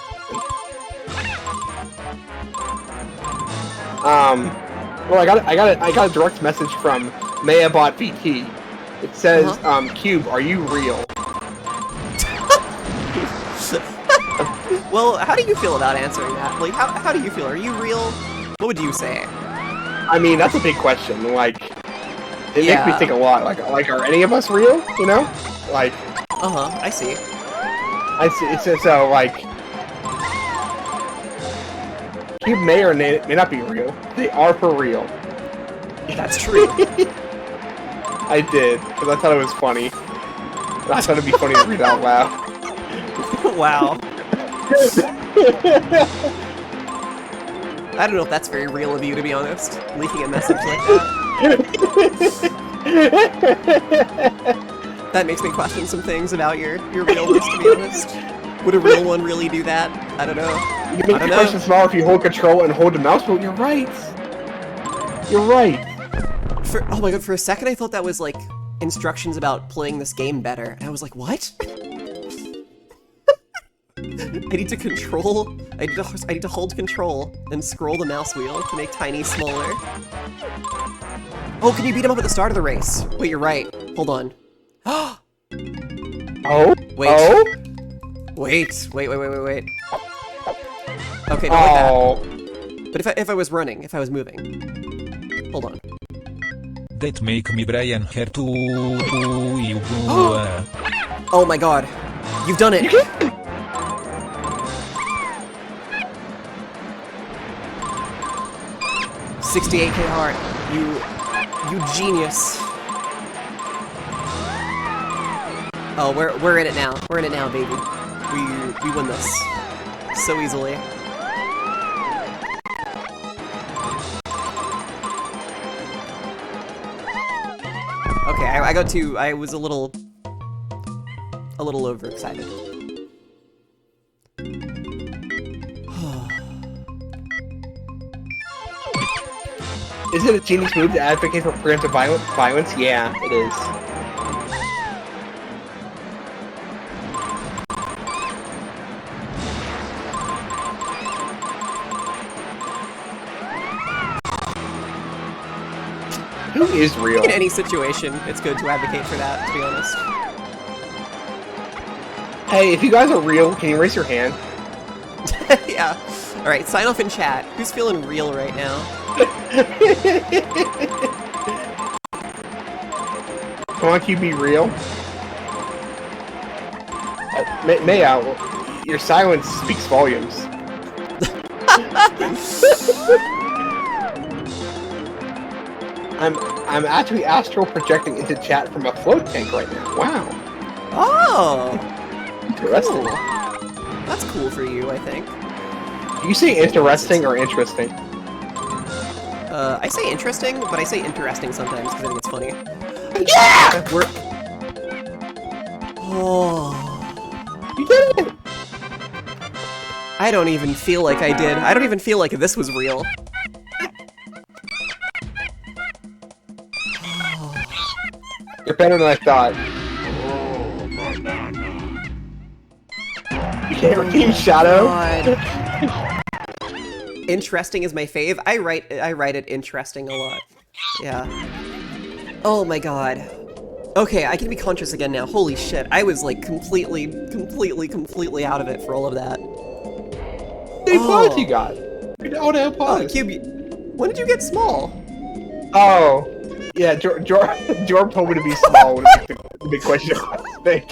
S2: Well, I got a direct message from Mayabot VT. It says, Cube, are you real?
S1: Well, how do you feel about answering that? Like, how do you feel? Are you real? What would you say?
S2: I mean, that's a big question. Like, it makes me think a lot. Like, are any of us real? You know? Like.
S1: I see.
S2: So, like, Cube may or may not be real. They are for real.
S1: That's true.
S2: I did, because I thought it was funny. I thought it'd be funny to read out loud.
S1: Wow. I don't know if that's very real of you, to be honest. Leaking a message like that. That makes me question some things about your realness, to be honest. Would a real one really do that? I don't know.
S2: You can make the question smaller if you hold control and hold the mouse wheel. You're right. You're right.
S1: Oh my god, for a second I thought that was like instructions about playing this game better. And I was like, what? I need to control. I need to hold control and scroll the mouse wheel to make Tiny smaller. Oh, can you beat him up at the start of the race? Wait, you're right. Hold on.
S2: Oh?
S1: Wait.
S2: Oh?
S1: Wait. Okay, not like that. But if I was running, if I was moving. Hold on.
S7: That make me Brian here to you.
S1: Oh my god. You've done it. 68k heart. You genius. Oh, we're in it now. We're in it now, baby. We win this so easily. Okay, I was a little overexcited.
S2: Is it a genius move to advocate for preventive violence? Yeah, it is. Who is real?
S1: In any situation, it's good to advocate for that, to be honest.
S2: Hey, if you guys are real, can you raise your hand?
S1: Yeah. Alright, sign off in chat. Who's feeling real right now?
S2: Come on, can you be real? Mayo, Your silence speaks volumes. I'm actually astral projecting into chat from a float tank right now. Wow.
S1: Oh!
S2: Interesting.
S1: Cool. That's cool for you, I think.
S2: Do you say interesting or interesting?
S1: I say interesting, but I say interesting sometimes because I think it's funny.
S2: Yeah!
S1: We're... Oh...
S2: You did it!
S1: I don't even feel like I did. I don't even feel like this was real.
S2: You're better than I thought. You can't redeem Shadow?
S1: Interesting is my fave. I write it interesting a lot. Yeah. Oh my god. Okay, I can be conscious again now. Holy shit. I was like completely out of it for all of that.
S2: How many pods you got? Oh, no, pods.
S1: Oh, Cube, when did you get small?
S2: Oh. Yeah, Jordan told me to be small when the big question was big.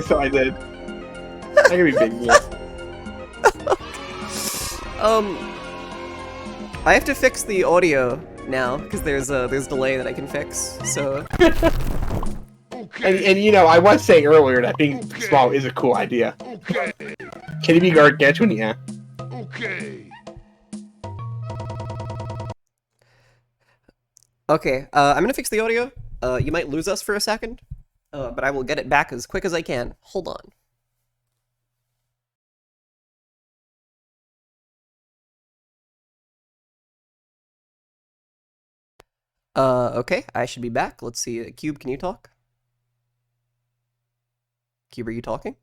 S2: so I did. I can be big, yeah.
S1: I have to fix the audio now because there's delay that I can fix. So.
S2: And you know, I was saying earlier that being small is a cool idea. Can you be gargantuan? Yeah.
S1: Okay, I'm gonna fix the audio. You might lose us for a second, but I will get it back as quick as I can. Hold on. Okay, I should be back. Let's see. Cube, can you talk? Cube, are you talking?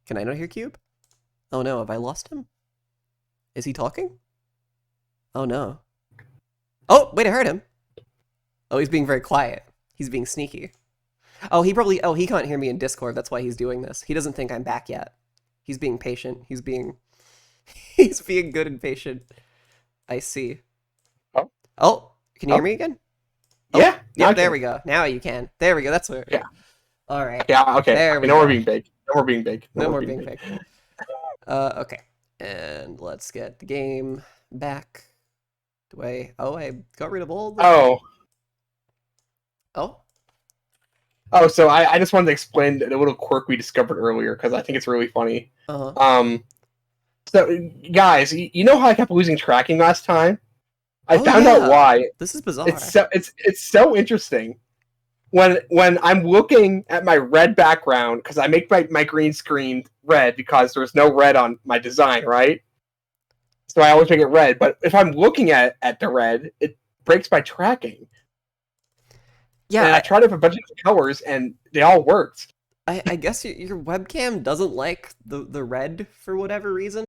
S1: Can I not hear Cube? Oh no, have I lost him? Is he talking? Oh no. Oh, wait, I heard him. Oh, he's being very quiet. He's being sneaky. Oh, he can't hear me in Discord. That's why he's doing this. He doesn't think I'm back yet. He's being patient. He's being good and patient. I see. Oh, can you hear me again? Oh,
S2: Yeah.
S1: Yeah, there we go. Now you can. There we go. That's where.
S2: Yeah.
S1: All right.
S2: Yeah, okay.
S1: There we
S2: no
S1: go.
S2: more being big. No more being big.
S1: No more being big. Okay. And let's get the game back. I got rid of all the...
S2: Oh, so I just wanted to explain the little quirk we discovered earlier, because I think it's really funny. So, guys, you know how I kept losing tracking last time? I found out why.
S1: This is bizarre.
S2: It's so interesting. When I'm looking at my red background, because I make my green screen red because there's no red on my design, right? So I always make it red. But if I'm looking at the red, it breaks my tracking.
S1: Yeah,
S2: and I tried it with a bunch of colors, and they all worked.
S1: I guess your webcam doesn't like the red for whatever reason.